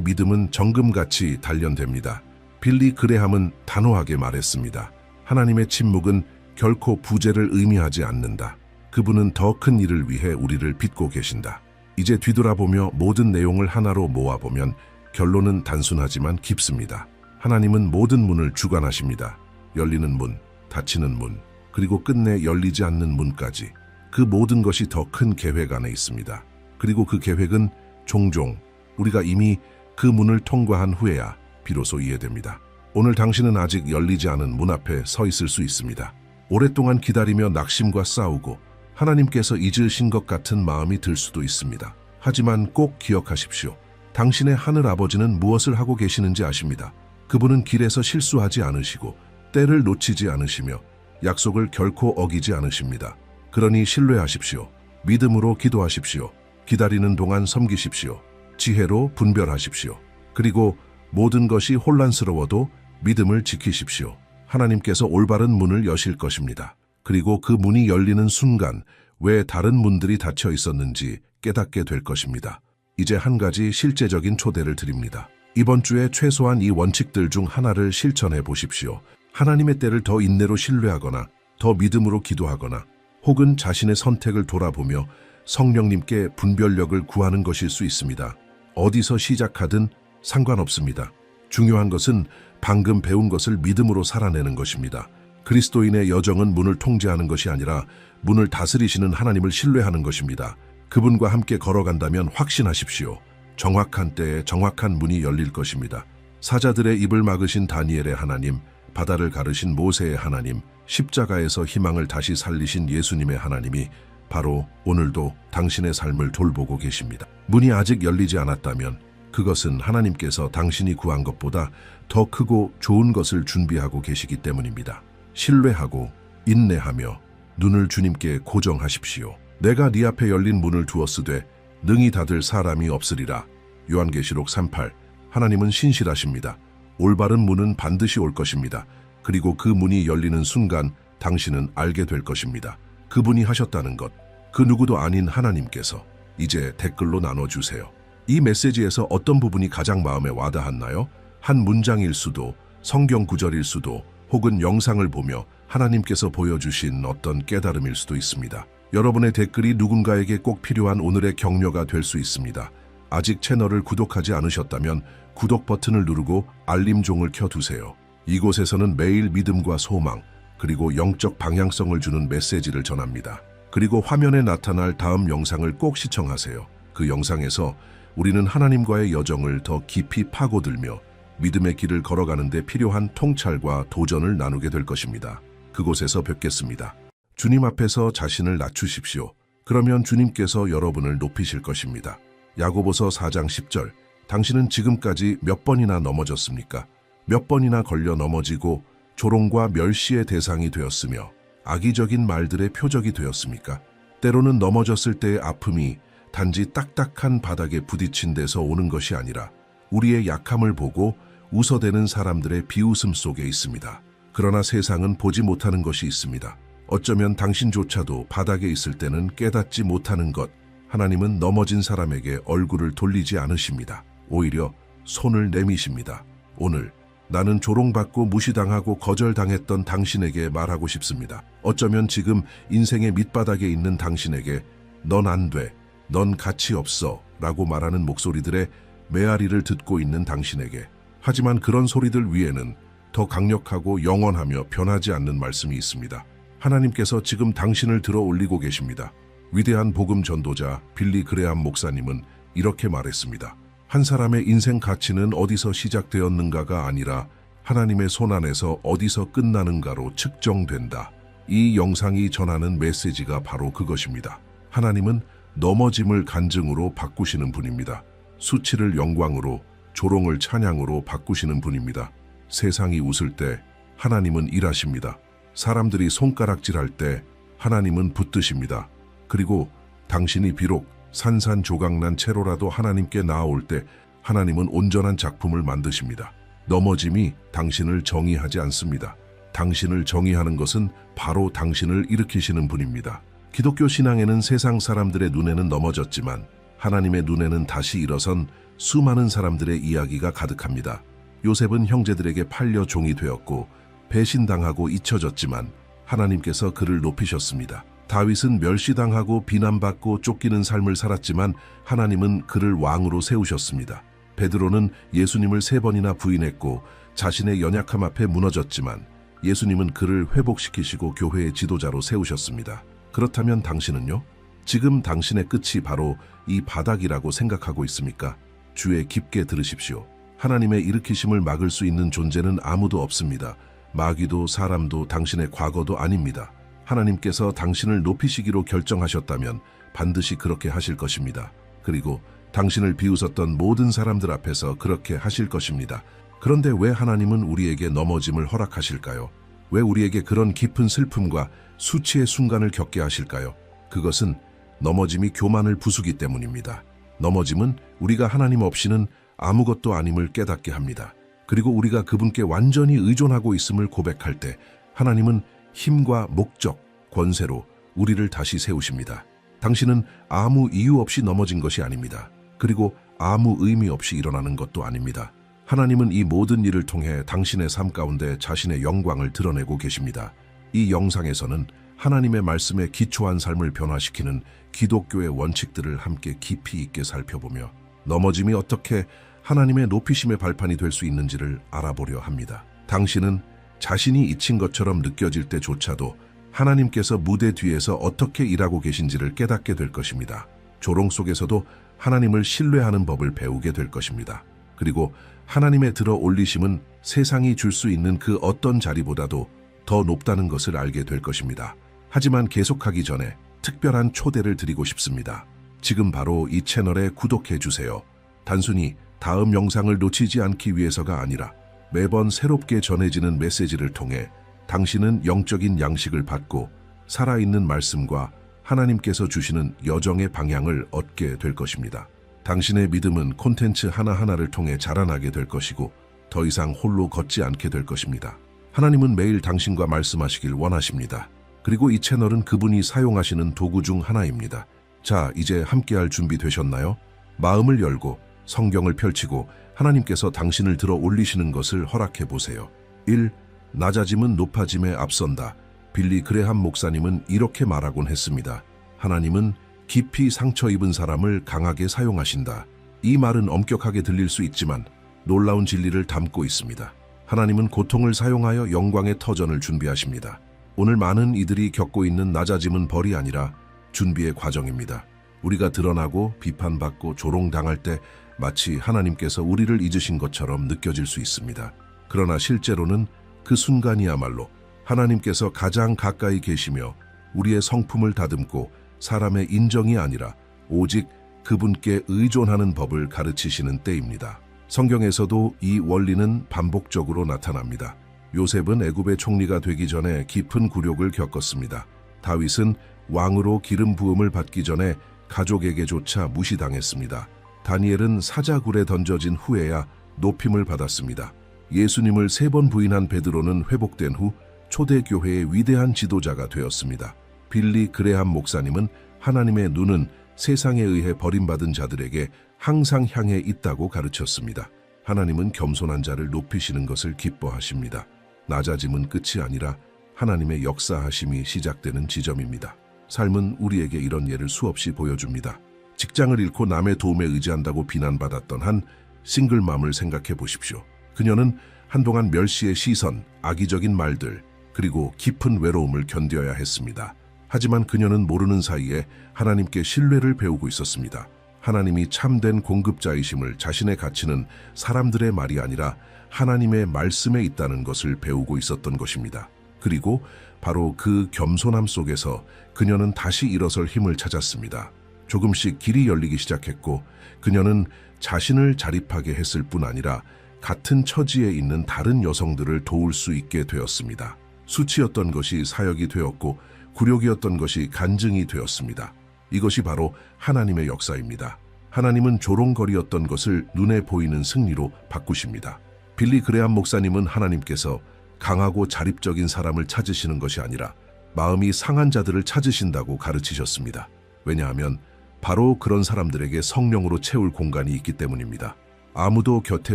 믿음은 정금같이 단련됩니다. 빌리 그레함은 단호하게 말했습니다. 하나님의 침묵은 결코 부재를 의미하지 않는다. 그분은 더 큰 일을 위해 우리를 빚고 계신다. 이제 뒤돌아보며 모든 내용을 하나로 모아보면 결론은 단순하지만 깊습니다. 하나님은 모든 문을 주관하십니다. 열리는 문, 닫히는 문, 그리고 끝내 열리지 않는 문까지. 그 모든 것이 더 큰 계획 안에 있습니다. 그리고 그 계획은 종종 우리가 이미 그 문을 통과한 후에야 비로소 이해됩니다. 오늘 당신은 아직 열리지 않은 문 앞에 서 있을 수 있습니다. 오랫동안 기다리며 낙심과 싸우고 하나님께서 잊으신 것 같은 마음이 들 수도 있습니다. 하지만 꼭 기억하십시오. 당신의 하늘 아버지는 무엇을 하고 계시는지 아십니다. 그분은 길에서 실수하지 않으시고 때를 놓치지 않으시며 약속을 결코 어기지 않으십니다. 그러니 신뢰하십시오. 믿음으로 기도하십시오. 기다리는 동안 섬기십시오. 지혜로 분별하십시오. 그리고 모든 것이 혼란스러워도 믿음을 지키십시오. 하나님께서 올바른 문을 여실 것입니다. 그리고 그 문이 열리는 순간 왜 다른 문들이 닫혀 있었는지 깨닫게 될 것입니다. 이제 한 가지 실제적인 초대를 드립니다. 이번 주에 최소한 이 원칙들 중 하나를 실천해 보십시오. 하나님의 때를 더 인내로 신뢰하거나 더 믿음으로 기도하거나 혹은 자신의 선택을 돌아보며 성령님께 분별력을 구하는 것일 수 있습니다. 어디서 시작하든 상관없습니다. 중요한 것은 방금 배운 것을 믿음으로 살아내는 것입니다. 그리스도인의 여정은 문을 통제하는 것이 아니라 문을 다스리시는 하나님을 신뢰하는 것입니다. 그분과 함께 걸어간다면 확신하십시오. 정확한 때에 정확한 문이 열릴 것입니다. 사자들의 입을 막으신 다니엘의 하나님, 바다를 가르신 모세의 하나님, 십자가에서 희망을 다시 살리신 예수님의 하나님이 바로 오늘도 당신의 삶을 돌보고 계십니다. 문이 아직 열리지 않았다면 그것은 하나님께서 당신이 구한 것보다 더 크고 좋은 것을 준비하고 계시기 때문입니다. 신뢰하고 인내하며 눈을 주님께 고정하십시오. 내가 네 앞에 열린 문을 두었으되 능히 닫을 사람이 없으리라. 요한계시록 3:8. 하나님은 신실하십니다. 올바른 문은 반드시 올 것입니다. 그리고 그 문이 열리는 순간 당신은 알게 될 것입니다. 그분이 하셨다는 것, 그 누구도 아닌 하나님께서. 이제 댓글로 나눠주세요. 이 메시지에서 어떤 부분이 가장 마음에 와닿았나요? 한 문장일 수도, 성경 구절일 수도, 혹은 영상을 보며 하나님께서 보여주신 어떤 깨달음일 수도 있습니다. 여러분의 댓글이 누군가에게 꼭 필요한 오늘의 격려가 될 수 있습니다. 아직 채널을 구독하지 않으셨다면 구독 버튼을 누르고 알림종을 켜두세요. 이곳에서는 매일 믿음과 소망, 그리고 영적 방향성을 주는 메시지를 전합니다. 그리고 화면에 나타날 다음 영상을 꼭 시청하세요. 그 영상에서 우리는 하나님과의 여정을 더 깊이 파고들며 믿음의 길을 걸어가는 데 필요한 통찰과 도전을 나누게 될 것입니다. 그곳에서 뵙겠습니다. 주님 앞에서 자신을 낮추십시오. 그러면 주님께서 여러분을 높이실 것입니다. 야고보서 4장 10절. 당신은 지금까지 몇 번이나 넘어졌습니까? 몇 번이나 걸려 넘어지고 조롱과 멸시의 대상이 되었으며 악의적인 말들의 표적이 되었습니까? 때로는 넘어졌을 때의 아픔이 단지 딱딱한 바닥에 부딪힌 데서 오는 것이 아니라 우리의 약함을 보고 웃어대는 사람들의 비웃음 속에 있습니다. 그러나 세상은 보지 못하는 것이 있습니다. 어쩌면 당신조차도 바닥에 있을 때는 깨닫지 못하는 것. 하나님은 넘어진 사람에게 얼굴을 돌리지 않으십니다. 오히려 손을 내미십니다. 오늘 나는 조롱받고 무시당하고 거절당했던 당신에게 말하고 싶습니다. 어쩌면 지금 인생의 밑바닥에 있는 당신에게 넌 안 돼, 넌 가치 없어 라고 말하는 목소리들의 메아리를 듣고 있는 당신에게, 하지만 그런 소리들 위에는 더 강력하고 영원하며 변하지 않는 말씀이 있습니다. 하나님께서 지금 당신을 들어 올리고 계십니다. 위대한 복음 전도자 빌리 그레함 목사님은 이렇게 말했습니다. 한 사람의 인생 가치는 어디서 시작되었는가가 아니라 하나님의 손 안에서 어디서 끝나는가로 측정된다. 이 영상이 전하는 메시지가 바로 그것입니다. 하나님은 넘어짐을 간증으로 바꾸시는 분입니다. 수치를 영광으로, 조롱을 찬양으로 바꾸시는 분입니다. 세상이 웃을 때 하나님은 일하십니다. 사람들이 손가락질할 때 하나님은 붙드십니다. 그리고 당신이 비록 산산조각난 채로라도 하나님께 나아올 때 하나님은 온전한 작품을 만드십니다. 넘어짐이 당신을 정의하지 않습니다. 당신을 정의하는 것은 바로 당신을 일으키시는 분입니다. 기독교 신앙에는 세상 사람들의 눈에는 넘어졌지만 하나님의 눈에는 다시 일어선 수많은 사람들의 이야기가 가득합니다. 요셉은 형제들에게 팔려 종이 되었고 배신당하고 잊혀졌지만 하나님께서 그를 높이셨습니다. 다윗은 멸시당하고 비난받고 쫓기는 삶을 살았지만 하나님은 그를 왕으로 세우셨습니다. 베드로는 예수님을 3번이나 부인했고 자신의 연약함 앞에 무너졌지만 예수님은 그를 회복시키시고 교회의 지도자로 세우셨습니다. 그렇다면 당신은요? 지금 당신의 끝이 바로 이 바닥이라고 생각하고 있습니까? 주의 깊게 들으십시오. 하나님의 일으키심을 막을 수 있는 존재는 아무도 없습니다. 마귀도 사람도 당신의 과거도 아닙니다. 하나님께서 당신을 높이시기로 결정하셨다면 반드시 그렇게 하실 것입니다. 그리고 당신을 비웃었던 모든 사람들 앞에서 그렇게 하실 것입니다. 그런데 왜 하나님은 우리에게 넘어짐을 허락하실까요? 왜 우리에게 그런 깊은 슬픔과 수치의 순간을 겪게 하실까요? 그것은 넘어짐이 교만을 부수기 때문입니다. 넘어짐은 우리가 하나님 없이는 아무것도 아님을 깨닫게 합니다. 그리고 우리가 그분께 완전히 의존하고 있음을 고백할 때 하나님은 힘과 목적, 권세로 우리를 다시 세우십니다. 당신은 아무 이유 없이 넘어진 것이 아닙니다. 그리고 아무 의미 없이 일어나는 것도 아닙니다. 하나님은 이 모든 일을 통해 당신의 삶 가운데 자신의 영광을 드러내고 계십니다. 이 영상에서는 하나님의 말씀에 기초한 삶을 변화시키는 기독교의 원칙들을 함께 깊이 있게 살펴보며 넘어짐이 어떻게 하나님의 높이심의 발판이 될 수 있는지를 알아보려 합니다. 당신은 자신이 잊힌 것처럼 느껴질 때조차도 하나님께서 무대 뒤에서 어떻게 일하고 계신지를 깨닫게 될 것입니다. 조롱 속에서도 하나님을 신뢰하는 법을 배우게 될 것입니다. 그리고 하나님의 들어 올리심은 세상이 줄 수 있는 그 어떤 자리보다도 더 높다는 것을 알게 될 것입니다. 하지만 계속하기 전에 특별한 초대를 드리고 싶습니다. 지금 바로 이 채널에 구독해 주세요. 단순히 다음 영상을 놓치지 않기 위해서가 아니라 매번 새롭게 전해지는 메시지를 통해 당신은 영적인 양식을 받고 살아있는 말씀과 하나님께서 주시는 여정의 방향을 얻게 될 것입니다. 당신의 믿음은 콘텐츠 하나하나를 통해 자라나게 될 것이고 더 이상 홀로 걷지 않게 될 것입니다. 하나님은 매일 당신과 말씀하시길 원하십니다. 그리고 이 채널은 그분이 사용하시는 도구 중 하나입니다. 자, 이제 함께할 준비 되셨나요? 마음을 열고 성경을 펼치고 하나님께서 당신을 들어 올리시는 것을 허락해 보세요. 1. 낮아짐은 높아짐에 앞선다. 빌리 그레함 목사님은 이렇게 말하곤 했습니다. 하나님은 깊이 상처 입은 사람을 강하게 사용하신다. 이 말은 엄격하게 들릴 수 있지만 놀라운 진리를 담고 있습니다. 하나님은 고통을 사용하여 영광의 터전을 준비하십니다. 오늘 많은 이들이 겪고 있는 낮아짐은 벌이 아니라 준비의 과정입니다. 우리가 드러나고 비판받고 조롱당할 때 마치 하나님께서 우리를 잊으신 것처럼 느껴질 수 있습니다. 그러나 실제로는 그 순간이야말로 하나님께서 가장 가까이 계시며 우리의 성품을 다듬고 사람의 인정이 아니라 오직 그분께 의존하는 법을 가르치시는 때입니다. 성경에서도 이 원리는 반복적으로 나타납니다. 요셉은 애굽의 총리가 되기 전에 깊은 굴욕을 겪었습니다. 다윗은 왕으로 기름 부음을 받기 전에 가족에게조차 무시당했습니다. 다니엘은 사자굴에 던져진 후에야 높임을 받았습니다. 예수님을 3번 부인한 베드로는 회복된 후 초대교회의 위대한 지도자가 되었습니다. 빌리 그레함 목사님은 하나님의 눈은 세상에 의해 버림받은 자들에게 항상 향해 있다고 가르쳤습니다. 하나님은 겸손한 자를 높이시는 것을 기뻐하십니다. 낮아짐은 끝이 아니라 하나님의 역사하심이 시작되는 지점입니다. 삶은 우리에게 이런 예를 수없이 보여줍니다. 직장을 잃고 남의 도움에 의지한다고 비난받았던 한 싱글맘을 생각해 보십시오. 그녀는 한동안 멸시의 시선, 악의적인 말들, 그리고 깊은 외로움을 견뎌야 했습니다. 하지만 그녀는 모르는 사이에 하나님께 신뢰를 배우고 있었습니다. 하나님이 참된 공급자이심을 자신의 가치는 사람들의 말이 아니라 하나님의 말씀에 있다는 것을 배우고 있었던 것입니다. 그리고 바로 그 겸손함 속에서 그녀는 다시 일어설 힘을 찾았습니다. 조금씩 길이 열리기 시작했고 그녀는 자신을 자립하게 했을 뿐 아니라 같은 처지에 있는 다른 여성들을 도울 수 있게 되었습니다. 수치였던 것이 사역이 되었고 굴욕이었던 것이 간증이 되었습니다. 이것이 바로 하나님의 역사입니다. 하나님은 조롱거리였던 것을 눈에 보이는 승리로 바꾸십니다. 빌리 그레함 목사님은 하나님께서 강하고 자립적인 사람을 찾으시는 것이 아니라 마음이 상한 자들을 찾으신다고 가르치셨습니다. 왜냐하면 바로 그런 사람들에게 성령으로 채울 공간이 있기 때문입니다. 아무도 곁에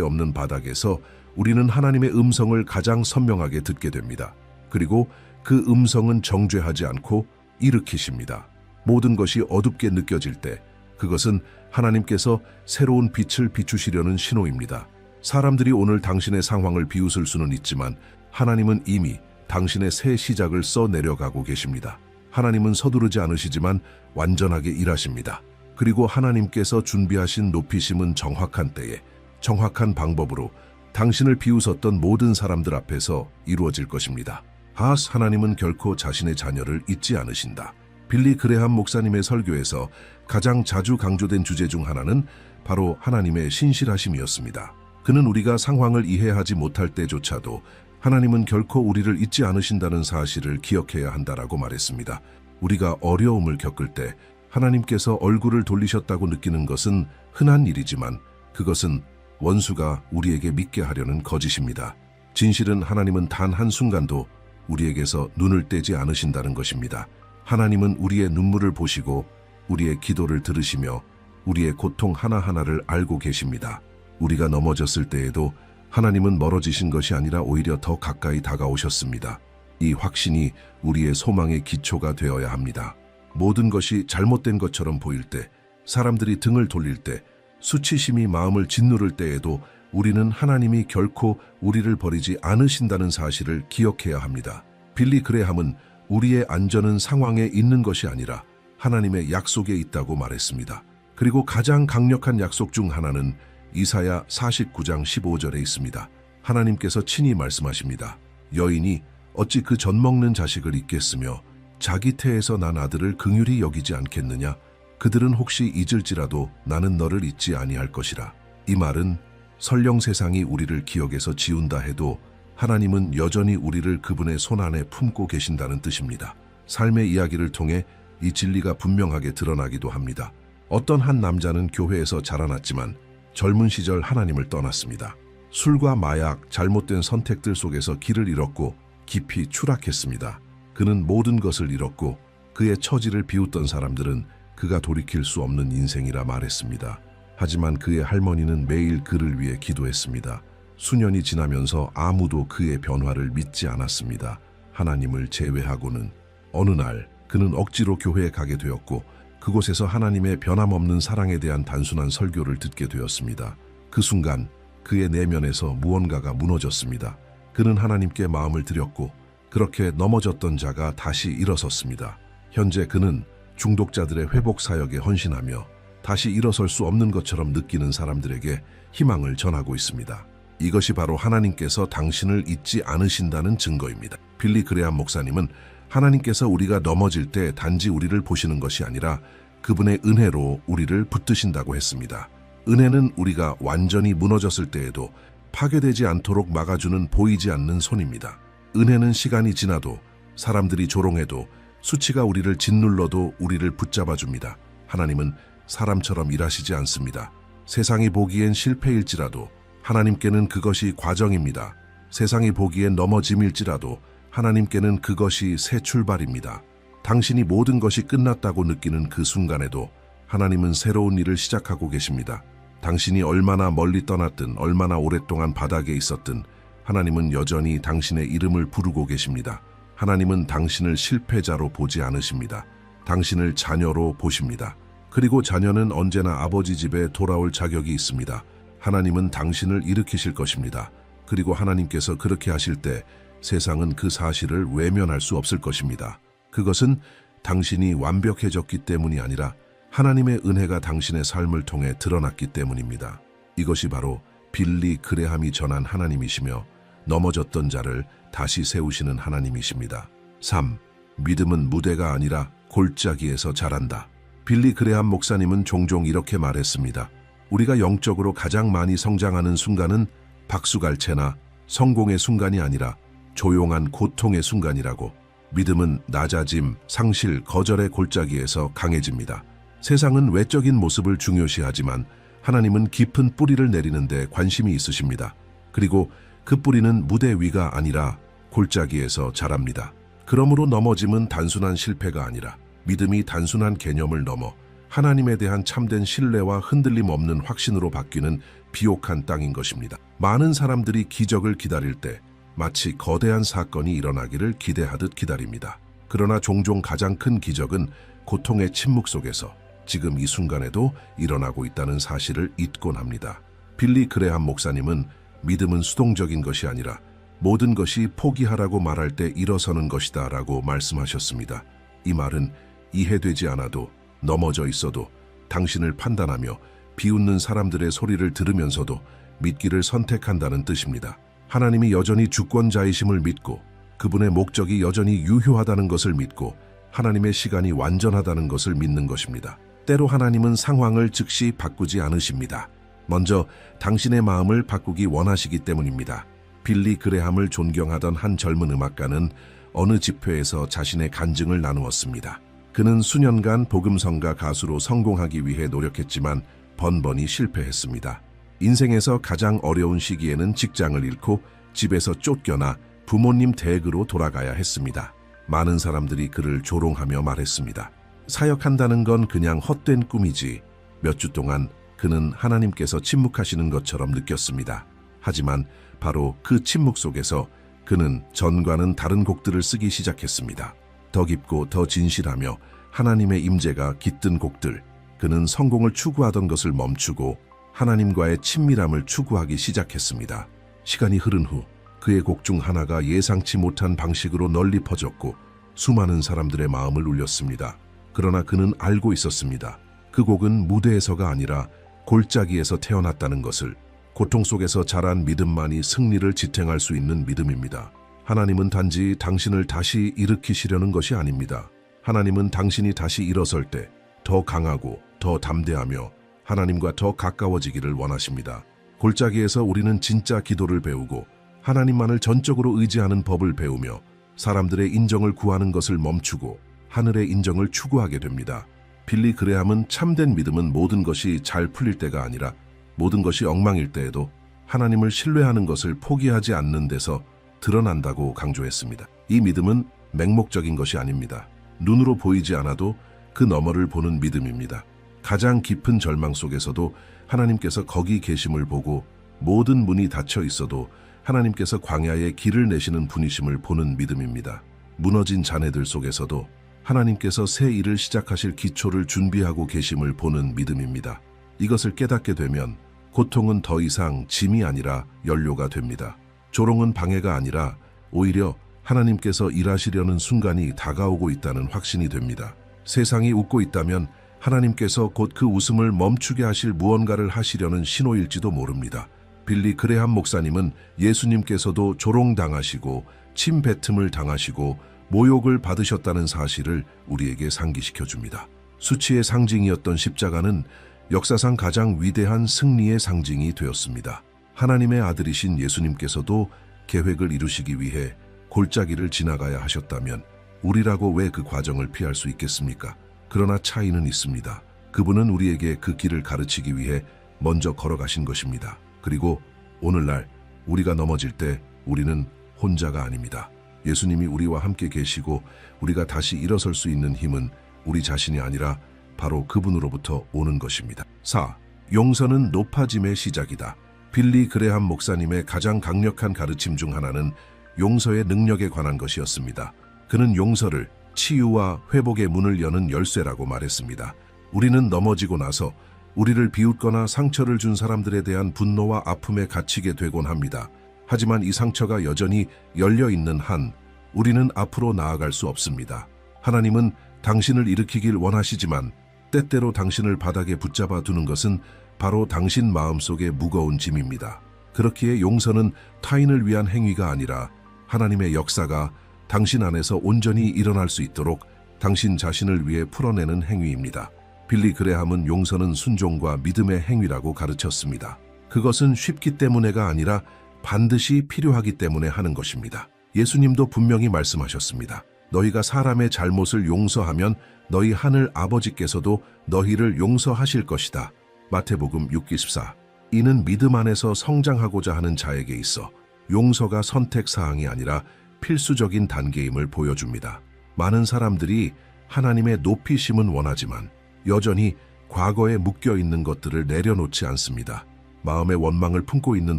없는 바닥에서 우리는 하나님의 음성을 가장 선명하게 듣게 됩니다. 그리고 그 음성은 정죄하지 않고 일으키십니다. 모든 것이 어둡게 느껴질 때 그것은 하나님께서 새로운 빛을 비추시려는 신호입니다. 사람들이 오늘 당신의 상황을 비웃을 수는 있지만 하나님은 이미 당신의 새 시작을 써내려가고 계십니다. 하나님은 서두르지 않으시지만 완전하게 일하십니다. 그리고 하나님께서 준비하신 높이심은 정확한 때에 정확한 방법으로 당신을 비웃었던 모든 사람들 앞에서 이루어질 것입니다. 하나님은 결코 자신의 자녀를 잊지 않으신다. 빌리 그레함 목사님의 설교에서 가장 자주 강조된 주제 중 하나는 바로 하나님의 신실하심이었습니다. 그는 우리가 상황을 이해하지 못할 때조차도 하나님은 결코 우리를 잊지 않으신다는 사실을 기억해야 한다라고 말했습니다. 우리가 어려움을 겪을 때 하나님께서 얼굴을 돌리셨다고 느끼는 것은 흔한 일이지만 그것은 원수가 우리에게 믿게 하려는 거짓입니다. 진실은 하나님은 단 한순간도 우리에게서 눈을 떼지 않으신다는 것입니다. 하나님은 우리의 눈물을 보시고 우리의 기도를 들으시며 우리의 고통 하나하나를 알고 계십니다. 우리가 넘어졌을 때에도 하나님은 멀어지신 것이 아니라 오히려 더 가까이 다가오셨습니다. 이 확신이 우리의 소망의 기초가 되어야 합니다. 모든 것이 잘못된 것처럼 보일 때, 사람들이 등을 돌릴 때, 수치심이 마음을 짓누를 때에도 우리는 하나님이 결코 우리를 버리지 않으신다는 사실을 기억해야 합니다. 빌리 그레함은 우리의 안전은 상황에 있는 것이 아니라 하나님의 약속에 있다고 말했습니다. 그리고 가장 강력한 약속 중 하나는 이사야 49장 15절에 있습니다. 하나님께서 친히 말씀하십니다. 여인이 어찌 그 젖먹는 자식을 잊겠으며 자기 태에서 난 아들을 긍휼히 여기지 않겠느냐? 그들은 혹시 잊을지라도 나는 너를 잊지 아니할 것이라. 이 말은 설령 세상이 우리를 기억에서 지운다 해도 하나님은 여전히 우리를 그분의 손 안에 품고 계신다는 뜻입니다. 삶의 이야기를 통해 이 진리가 분명하게 드러나기도 합니다. 어떤 한 남자는 교회에서 자라났지만 젊은 시절 하나님을 떠났습니다. 술과 마약, 잘못된 선택들 속에서 길을 잃었고 깊이 추락했습니다. 그는 모든 것을 잃었고 그의 처지를 비웃던 사람들은 그가 돌이킬 수 없는 인생이라 말했습니다. 하지만 그의 할머니는 매일 그를 위해 기도했습니다. 수년이 지나면서 아무도 그의 변화를 믿지 않았습니다. 하나님을 제외하고는. 어느 날 그는 억지로 교회에 가게 되었고 그곳에서 하나님의 변함없는 사랑에 대한 단순한 설교를 듣게 되었습니다. 그 순간 그의 내면에서 무언가가 무너졌습니다. 그는 하나님께 마음을 드렸고 그렇게 넘어졌던 자가 다시 일어섰습니다. 현재 그는 중독자들의 회복 사역에 헌신하며 다시 일어설 수 없는 것처럼 느끼는 사람들에게 희망을 전하고 있습니다. 이것이 바로 하나님께서 당신을 잊지 않으신다는 증거입니다. 빌리 그레함 목사님은 하나님께서 우리가 넘어질 때 단지 우리를 보시는 것이 아니라 그분의 은혜로 우리를 붙드신다고 했습니다. 은혜는 우리가 완전히 무너졌을 때에도 파괴되지 않도록 막아주는 보이지 않는 손입니다. 은혜는 시간이 지나도 사람들이 조롱해도 수치가 우리를 짓눌러도 우리를 붙잡아줍니다. 하나님은 사람처럼 일하시지 않습니다. 세상이 보기엔 실패일지라도 하나님께는 그것이 과정입니다. 세상이 보기엔 넘어짐일지라도 하나님께는 그것이 새 출발입니다. 당신이 모든 것이 끝났다고 느끼는 그 순간에도 하나님은 새로운 일을 시작하고 계십니다. 당신이 얼마나 멀리 떠났든 얼마나 오랫동안 바닥에 있었든 하나님은 여전히 당신의 이름을 부르고 계십니다. 하나님은 당신을 실패자로 보지 않으십니다. 당신을 자녀로 보십니다. 그리고 자녀는 언제나 아버지 집에 돌아올 자격이 있습니다. 하나님은 당신을 일으키실 것입니다. 그리고 하나님께서 그렇게 하실 때 세상은 그 사실을 외면할 수 없을 것입니다. 그것은 당신이 완벽해졌기 때문이 아니라 하나님의 은혜가 당신의 삶을 통해 드러났기 때문입니다. 이것이 바로 빌리 그레함이 전한 하나님이시며 넘어졌던 자를 다시 세우시는 하나님이십니다. 3. 믿음은 무대가 아니라 골짜기에서 자란다. 빌리 그레함 목사님은 종종 이렇게 말했습니다. 우리가 영적으로 가장 많이 성장하는 순간은 박수갈채나 성공의 순간이 아니라 조용한 고통의 순간이라고. 믿음은 낮아짐, 상실, 거절의 골짜기에서 강해집니다. 세상은 외적인 모습을 중요시하지만 하나님은 깊은 뿌리를 내리는 데 관심이 있으십니다. 그리고 그 뿌리는 무대 위가 아니라 골짜기에서 자랍니다. 그러므로 넘어짐은 단순한 실패가 아니라 믿음이 단순한 개념을 넘어 하나님에 대한 참된 신뢰와 흔들림 없는 확신으로 바뀌는 비옥한 땅인 것입니다. 많은 사람들이 기적을 기다릴 때 마치 거대한 사건이 일어나기를 기대하듯 기다립니다. 그러나 종종 가장 큰 기적은 고통의 침묵 속에서 지금 이 순간에도 일어나고 있다는 사실을 잊곤 합니다. 빌리 그레함 목사님은 믿음은 수동적인 것이 아니라 모든 것이 포기하라고 말할 때 일어서는 것이다 라고 말씀하셨습니다. 이 말은 이해되지 않아도 넘어져 있어도 당신을 판단하며 비웃는 사람들의 소리를 들으면서도 믿기를 선택한다는 뜻입니다. 하나님이 여전히 주권자이심을 믿고 그분의 목적이 여전히 유효하다는 것을 믿고 하나님의 시간이 완전하다는 것을 믿는 것입니다. 때로 하나님은 상황을 즉시 바꾸지 않으십니다. 먼저 당신의 마음을 바꾸기 원하시기 때문입니다. 빌리 그레함을 존경하던 한 젊은 음악가는 어느 집회에서 자신의 간증을 나누었습니다. 그는 수년간 복음성가 가수로 성공하기 위해 노력했지만 번번이 실패했습니다. 인생에서 가장 어려운 시기에는 직장을 잃고 집에서 쫓겨나 부모님 댁으로 돌아가야 했습니다. 많은 사람들이 그를 조롱하며 말했습니다. 사역한다는 건 그냥 헛된 꿈이지. 몇 주 동안 그는 하나님께서 침묵하시는 것처럼 느꼈습니다. 하지만 바로 그 침묵 속에서 그는 전과는 다른 곡들을 쓰기 시작했습니다. 더 깊고 더 진실하며 하나님의 임재가 깃든 곡들. 그는 성공을 추구하던 것을 멈추고 하나님과의 친밀함을 추구하기 시작했습니다. 시간이 흐른 후 그의 곡 중 하나가 예상치 못한 방식으로 널리 퍼졌고 수많은 사람들의 마음을 울렸습니다. 그러나 그는 알고 있었습니다. 그 곡은 무대에서가 아니라 골짜기에서 태어났다는 것을. 고통 속에서 자란 믿음만이 승리를 지탱할 수 있는 믿음입니다. 하나님은 단지 당신을 다시 일으키시려는 것이 아닙니다. 하나님은 당신이 다시 일어설 때 더 강하고 더 담대하며 하나님과 더 가까워지기를 원하십니다. 골짜기에서 우리는 진짜 기도를 배우고 하나님만을 전적으로 의지하는 법을 배우며 사람들의 인정을 구하는 것을 멈추고 하늘의 인정을 추구하게 됩니다. 빌리 그레함은 참된 믿음은 모든 것이 잘 풀릴 때가 아니라 모든 것이 엉망일 때에도 하나님을 신뢰하는 것을 포기하지 않는 데서 드러난다고 강조했습니다. 이 믿음은 맹목적인 것이 아닙니다. 눈으로 보이지 않아도 그 너머를 보는 믿음입니다. 가장 깊은 절망 속에서도 하나님께서 거기 계심을 보고 모든 문이 닫혀 있어도 하나님께서 광야에 길을 내시는 분이심을 보는 믿음입니다. 무너진 자네들 속에서도 하나님께서 새 일을 시작하실 기초를 준비하고 계심을 보는 믿음입니다. 이것을 깨닫게 되면 고통은 더 이상 짐이 아니라 연료가 됩니다. 조롱은 방해가 아니라 오히려 하나님께서 일하시려는 순간이 다가오고 있다는 확신이 됩니다. 세상이 웃고 있다면 하나님께서 곧 그 웃음을 멈추게 하실 무언가를 하시려는 신호일지도 모릅니다. 빌리 그레함 목사님은 예수님께서도 조롱당하시고 침뱉음을 당하시고 모욕을 받으셨다는 사실을 우리에게 상기시켜 줍니다. 수치의 상징이었던 십자가는 역사상 가장 위대한 승리의 상징이 되었습니다. 하나님의 아들이신 예수님께서도 계획을 이루시기 위해 골짜기를 지나가야 하셨다면 우리라고 왜 그 과정을 피할 수 있겠습니까? 그러나 차이는 있습니다. 그분은 우리에게 그 길을 가르치기 위해 먼저 걸어가신 것입니다. 그리고 오늘날 우리가 넘어질 때 우리는 혼자가 아닙니다. 예수님이 우리와 함께 계시고 우리가 다시 일어설 수 있는 힘은 우리 자신이 아니라 바로 그분으로부터 오는 것입니다. 4. 용서는 높아짐의 시작이다. 빌리 그레함 목사님의 가장 강력한 가르침 중 하나는 용서의 능력에 관한 것이었습니다. 그는 용서를 치유와 회복의 문을 여는 열쇠라고 말했습니다. 우리는 넘어지고 나서 우리를 비웃거나 상처를 준 사람들에 대한 분노와 아픔에 갇히게 되곤 합니다. 하지만 이 상처가 여전히 열려있는 한 우리는 앞으로 나아갈 수 없습니다. 하나님은 당신을 일으키길 원하시지만 때때로 당신을 바닥에 붙잡아 두는 것은 바로 당신 마음속의 무거운 짐입니다. 그렇기에 용서는 타인을 위한 행위가 아니라 하나님의 역사가 당신 안에서 온전히 일어날 수 있도록 당신 자신을 위해 풀어내는 행위입니다. 빌리 그레함은 용서는 순종과 믿음의 행위라고 가르쳤습니다. 그것은 쉽기 때문에가 아니라 반드시 필요하기 때문에 하는 것입니다. 예수님도 분명히 말씀하셨습니다. 너희가 사람의 잘못을 용서하면 너희 하늘 아버지께서도 너희를 용서하실 것이다. 마태복음 6:14. 이는 믿음 안에서 성장하고자 하는 자에게 있어 용서가 선택사항이 아니라 필수적인 단계임을 보여줍니다. 많은 사람들이 하나님의 높이심은 원하지만 여전히 과거에 묶여있는 것들을 내려놓지 않습니다. 마음의 원망을 품고 있는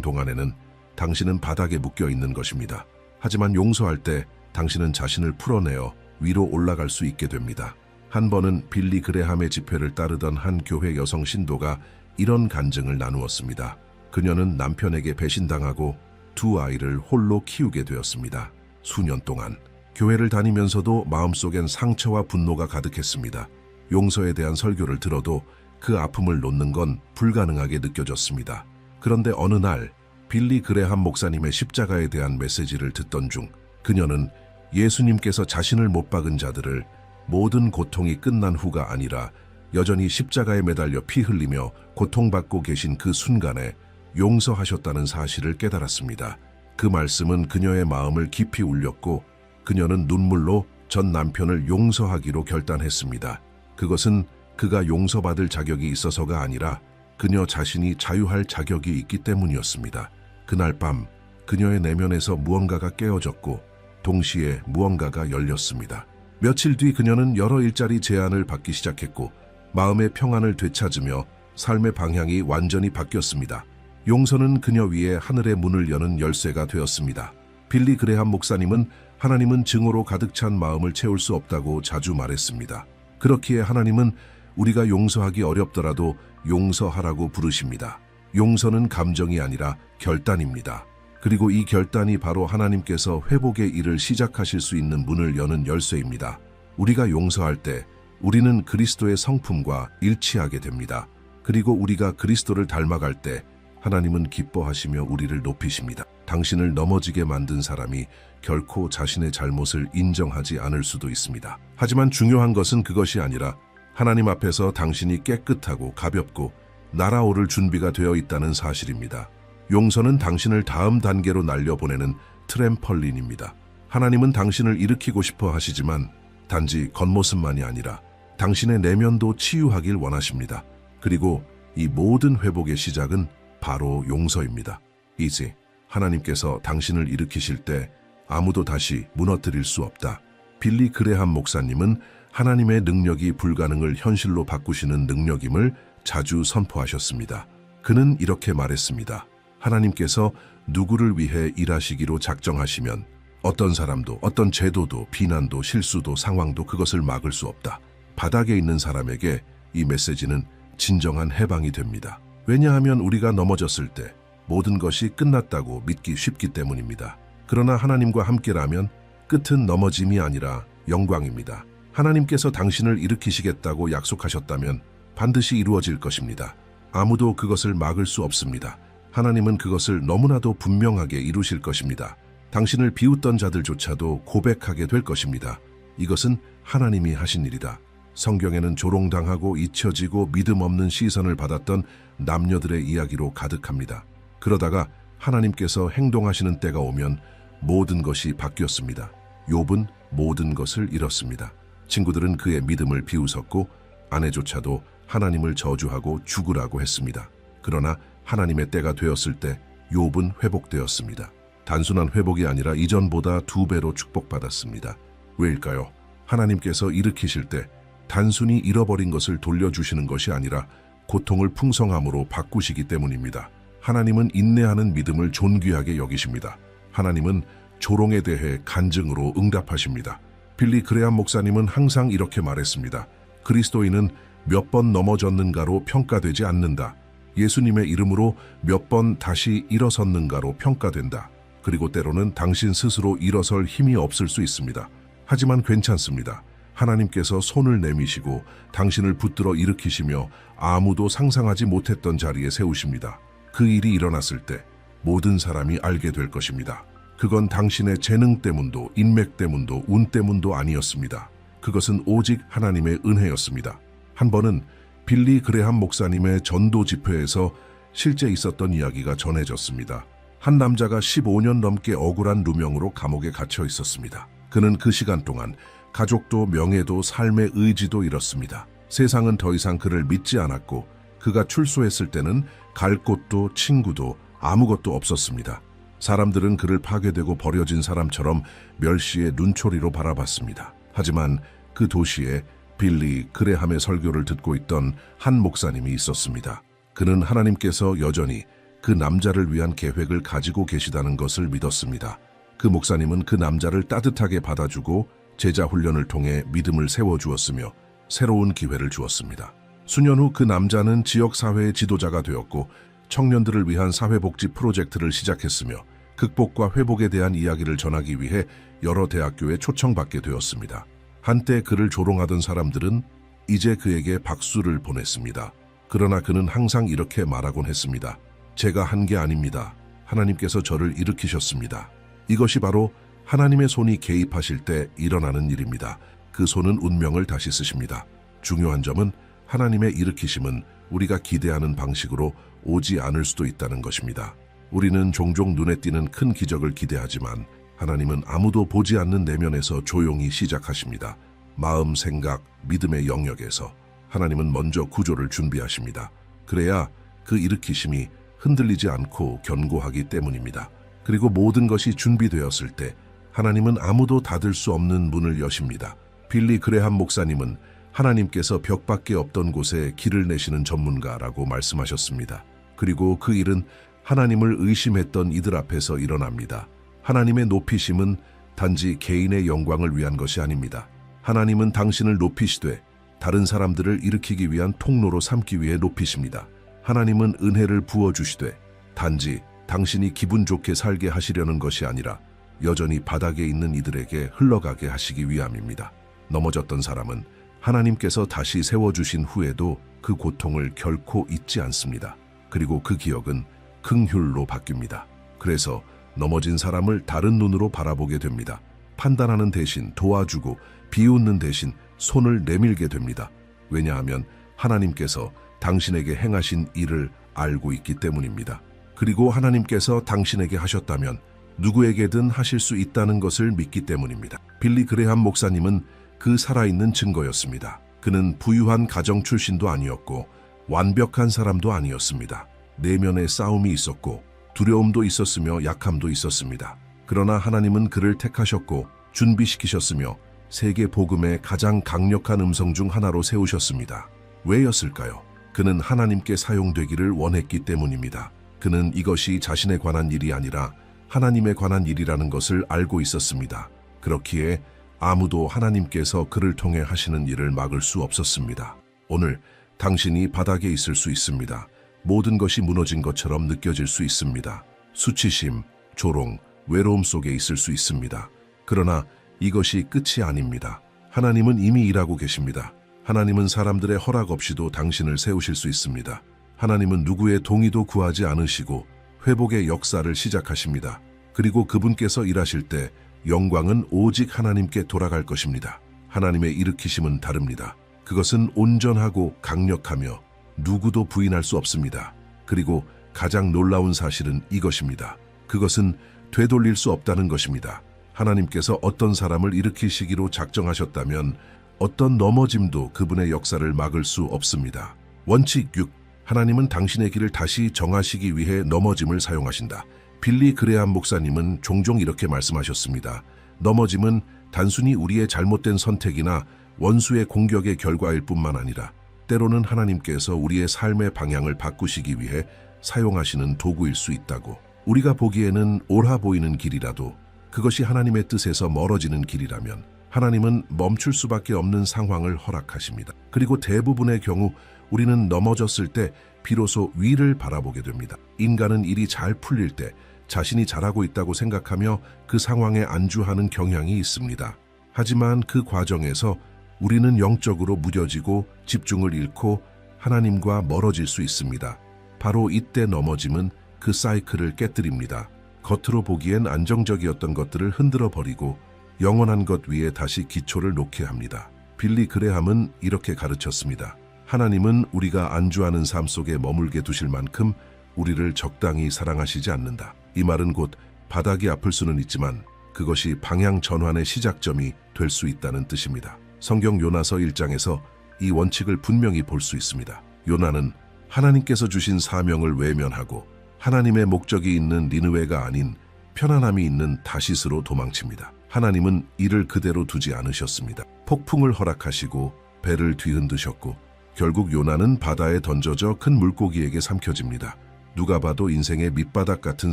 동안에는 당신은 바닥에 묶여있는 것입니다. 하지만 용서할 때 당신은 자신을 풀어내어 위로 올라갈 수 있게 됩니다. 한 번은 빌리 그레함의 집회를 따르던 한 교회 여성 신도가 이런 간증을 나누었습니다. 그녀는 남편에게 배신당하고 두 아이를 홀로 키우게 되었습니다. 수년 동안 교회를 다니면서도 마음속엔 상처와 분노가 가득했습니다. 용서에 대한 설교를 들어도 그 아픔을 놓는 건 불가능하게 느껴졌습니다. 그런데 어느 날 빌리 그레함 목사님의 십자가에 대한 메시지를 듣던 중 그녀는 예수님께서 자신을 못 박은 자들을 모든 고통이 끝난 후가 아니라 여전히 십자가에 매달려 피 흘리며 고통받고 계신 그 순간에 용서하셨다는 사실을 깨달았습니다. 그 말씀은 그녀의 마음을 깊이 울렸고 그녀는 눈물로 전 남편을 용서하기로 결단했습니다. 그것은 그가 용서받을 자격이 있어서가 아니라 그녀 자신이 자유할 자격이 있기 때문이었습니다. 그날 밤 그녀의 내면에서 무언가가 깨어졌고 동시에 무언가가 열렸습니다. 며칠 뒤 그녀는 여러 일자리 제안을 받기 시작했고 마음의 평안을 되찾으며 삶의 방향이 완전히 바뀌었습니다. 용서는 그녀 위에 하늘의 문을 여는 열쇠가 되었습니다. 빌리 그레함 목사님은 하나님은 증오로 가득 찬 마음을 채울 수 없다고 자주 말했습니다. 그렇기에 하나님은 우리가 용서하기 어렵더라도 용서하라고 부르십니다. 용서는 감정이 아니라 결단입니다. 그리고 이 결단이 바로 하나님께서 회복의 일을 시작하실 수 있는 문을 여는 열쇠입니다. 우리가 용서할 때 우리는 그리스도의 성품과 일치하게 됩니다. 그리고 우리가 그리스도를 닮아갈 때 하나님은 기뻐하시며 우리를 높이십니다. 당신을 넘어지게 만든 사람이 결코 자신의 잘못을 인정하지 않을 수도 있습니다. 하지만 중요한 것은 그것이 아니라 하나님 앞에서 당신이 깨끗하고 가볍고 날아오를 준비가 되어 있다는 사실입니다. 용서는 당신을 다음 단계로 날려보내는 트램펄린입니다. 하나님은 당신을 일으키고 싶어 하시지만 단지 겉모습만이 아니라 당신의 내면도 치유하길 원하십니다. 그리고 이 모든 회복의 시작은 바로 용서입니다. 이제 하나님께서 당신을 일으키실 때 아무도 다시 무너뜨릴 수 없다. 빌리 그레함 목사님은 하나님의 능력이 불가능을 현실로 바꾸시는 능력임을 자주 선포하셨습니다. 그는 이렇게 말했습니다. 하나님께서 누구를 위해 일하시기로 작정하시면 어떤 사람도, 어떤 제도도, 비난도, 실수도, 상황도 그것을 막을 수 없다. 바닥에 있는 사람에게 이 메시지는 진정한 해방이 됩니다. 왜냐하면 우리가 넘어졌을 때 모든 것이 끝났다고 믿기 쉽기 때문입니다. 그러나 하나님과 함께라면 끝은 넘어짐이 아니라 영광입니다. 하나님께서 당신을 일으키시겠다고 약속하셨다면 반드시 이루어질 것입니다. 아무도 그것을 막을 수 없습니다. 하나님은 그것을 너무나도 분명하게 이루실 것입니다. 당신을 비웃던 자들조차도 고백하게 될 것입니다. 이것은 하나님이 하신 일이다. 성경에는 조롱당하고 잊혀지고 믿음 없는 시선을 받았던 남녀들의 이야기로 가득합니다. 그러다가 하나님께서 행동하시는 때가 오면 모든 것이 바뀌었습니다. 욥은 모든 것을 잃었습니다. 친구들은 그의 믿음을 비웃었고 아내조차도 하나님을 저주하고 죽으라고 했습니다. 그러나 하나님의 때가 되었을 때 욥은 회복되었습니다. 단순한 회복이 아니라 이전보다 2배로 축복받았습니다. 왜일까요? 하나님께서 일으키실 때 단순히 잃어버린 것을 돌려주시는 것이 아니라 고통을 풍성함으로 바꾸시기 때문입니다. 하나님은 인내하는 믿음을 존귀하게 여기십니다. 하나님은 조롱에 대해 간증으로 응답하십니다. 빌리 그레함 목사님은 항상 이렇게 말했습니다. 그리스도인은 몇 번 넘어졌는가로 평가되지 않는다. 예수님의 이름으로 몇 번 다시 일어섰는가로 평가된다. 그리고 때로는 당신 스스로 일어설 힘이 없을 수 있습니다. 하지만 괜찮습니다. 하나님께서 손을 내미시고 당신을 붙들어 일으키시며 아무도 상상하지 못했던 자리에 세우십니다. 그 일이 일어났을 때 모든 사람이 알게 될 것입니다. 그건 당신의 재능 때문도 인맥 때문도 운 때문도 아니었습니다. 그것은 오직 하나님의 은혜였습니다. 한 번은 빌리 그레함 목사님의 전도 집회에서 실제 있었던 이야기가 전해졌습니다. 한 남자가 15년 넘게 억울한 누명으로 감옥에 갇혀 있었습니다. 그는 그 시간 동안 가족도 명예도 삶의 의지도 잃었습니다. 세상은 더 이상 그를 믿지 않았고 그가 출소했을 때는 갈 곳도 친구도 아무것도 없었습니다. 사람들은 그를 파괴되고 버려진 사람처럼 멸시의 눈초리로 바라봤습니다. 하지만 그 도시에 빌리 그레함의 설교를 듣고 있던 한 목사님이 있었습니다. 그는 하나님께서 여전히 그 남자를 위한 계획을 가지고 계시다는 것을 믿었습니다. 그 목사님은 그 남자를 따뜻하게 받아주고 제자 훈련을 통해 믿음을 세워주었으며 새로운 기회를 주었습니다. 수년 후 그 남자는 지역사회의 지도자가 되었고 청년들을 위한 사회복지 프로젝트를 시작했으며 극복과 회복에 대한 이야기를 전하기 위해 여러 대학교에 초청받게 되었습니다. 한때 그를 조롱하던 사람들은 이제 그에게 박수를 보냈습니다. 그러나 그는 항상 이렇게 말하곤 했습니다. 제가 한 게 아닙니다. 하나님께서 저를 일으키셨습니다. 이것이 바로 하나님의 손이 개입하실 때 일어나는 일입니다. 그 손은 운명을 다시 쓰십니다. 중요한 점은 하나님의 일으키심은 우리가 기대하는 방식으로 오지 않을 수도 있다는 것입니다. 우리는 종종 눈에 띄는 큰 기적을 기대하지만 하나님은 아무도 보지 않는 내면에서 조용히 시작하십니다. 마음, 생각, 믿음의 영역에서 하나님은 먼저 구조를 준비하십니다. 그래야 그 일으키심이 흔들리지 않고 견고하기 때문입니다. 그리고 모든 것이 준비되었을 때 하나님은 아무도 닫을 수 없는 문을 여십니다. 빌리 그레함 목사님은 하나님께서 벽밖에 없던 곳에 길을 내시는 전문가라고 말씀하셨습니다. 그리고 그 일은 하나님을 의심했던 이들 앞에서 일어납니다. 하나님의 높이심은 단지 개인의 영광을 위한 것이 아닙니다. 하나님은 당신을 높이시되 다른 사람들을 일으키기 위한 통로로 삼기 위해 높이십니다. 하나님은 은혜를 부어주시되 단지 당신이 기분 좋게 살게 하시려는 것이 아니라 여전히 바닥에 있는 이들에게 흘러가게 하시기 위함입니다. 넘어졌던 사람은 하나님께서 다시 세워주신 후에도 그 고통을 결코 잊지 않습니다. 그리고 그 기억은 긍휼로 바뀝니다. 그래서 넘어진 사람을 다른 눈으로 바라보게 됩니다. 판단하는 대신 도와주고 비웃는 대신 손을 내밀게 됩니다. 왜냐하면 하나님께서 당신에게 행하신 일을 알고 있기 때문입니다. 그리고 하나님께서 당신에게 하셨다면 누구에게든 하실 수 있다는 것을 믿기 때문입니다. 빌리 그레함 목사님은 그 살아있는 증거였습니다. 그는 부유한 가정 출신도 아니었고 완벽한 사람도 아니었습니다. 내면에 싸움이 있었고 두려움도 있었으며 약함도 있었습니다. 그러나 하나님은 그를 택하셨고 준비시키셨으며 세계 복음의 가장 강력한 음성 중 하나로 세우셨습니다. 왜였을까요? 그는 하나님께 사용되기를 원했기 때문입니다. 그는 이것이 자신에 관한 일이 아니라 하나님에 관한 일이라는 것을 알고 있었습니다. 그렇기에 아무도 하나님께서 그를 통해 하시는 일을 막을 수 없었습니다. 오늘 당신이 바닥에 있을 수 있습니다. 모든 것이 무너진 것처럼 느껴질 수 있습니다. 수치심, 조롱, 외로움 속에 있을 수 있습니다. 그러나 이것이 끝이 아닙니다. 하나님은 이미 일하고 계십니다. 하나님은 사람들의 허락 없이도 당신을 세우실 수 있습니다. 하나님은 누구의 동의도 구하지 않으시고 회복의 역사를 시작하십니다. 그리고 그분께서 일하실 때 영광은 오직 하나님께 돌아갈 것입니다. 하나님의 일으키심은 다릅니다. 그것은 온전하고 강력하며 누구도 부인할 수 없습니다. 그리고 가장 놀라운 사실은 이것입니다. 그것은 되돌릴 수 없다는 것입니다. 하나님께서 어떤 사람을 일으키시기로 작정하셨다면 어떤 넘어짐도 그분의 역사를 막을 수 없습니다. 원칙 6. 하나님은 당신의 길을 다시 정하시기 위해 넘어짐을 사용하신다. 빌리 그레함 목사님은 종종 이렇게 말씀하셨습니다. 넘어짐은 단순히 우리의 잘못된 선택이나 원수의 공격의 결과일 뿐만 아니라 때로는 하나님께서 우리의 삶의 방향을 바꾸시기 위해 사용하시는 도구일 수 있다고. 우리가 보기에는 옳아 보이는 길이라도 그것이 하나님의 뜻에서 멀어지는 길이라면 하나님은 멈출 수밖에 없는 상황을 허락하십니다. 그리고 대부분의 경우 우리는 넘어졌을 때 비로소 위를 바라보게 됩니다. 인간은 일이 잘 풀릴 때 자신이 잘하고 있다고 생각하며 그 상황에 안주하는 경향이 있습니다. 하지만 그 과정에서 우리는 영적으로 무뎌지고 집중을 잃고 하나님과 멀어질 수 있습니다. 바로 이때 넘어짐은 그 사이클을 깨뜨립니다. 겉으로 보기엔 안정적이었던 것들을 흔들어 버리고 영원한 것 위에 다시 기초를 놓게 합니다. 빌리 그레함은 이렇게 가르쳤습니다. 하나님은 우리가 안주하는 삶 속에 머물게 두실 만큼 우리를 적당히 사랑하시지 않는다. 이 말은 곧 바닥이 아플 수는 있지만 그것이 방향 전환의 시작점이 될 수 있다는 뜻입니다. 성경 요나서 1장에서 이 원칙을 분명히 볼 수 있습니다. 요나는 하나님께서 주신 사명을 외면하고 하나님의 목적이 있는 니느웨가 아닌 편안함이 있는 다시스로 도망칩니다. 하나님은 이를 그대로 두지 않으셨습니다. 폭풍을 허락하시고 배를 뒤흔드셨고 결국 요나는 바다에 던져져 큰 물고기에게 삼켜집니다. 누가 봐도 인생의 밑바닥 같은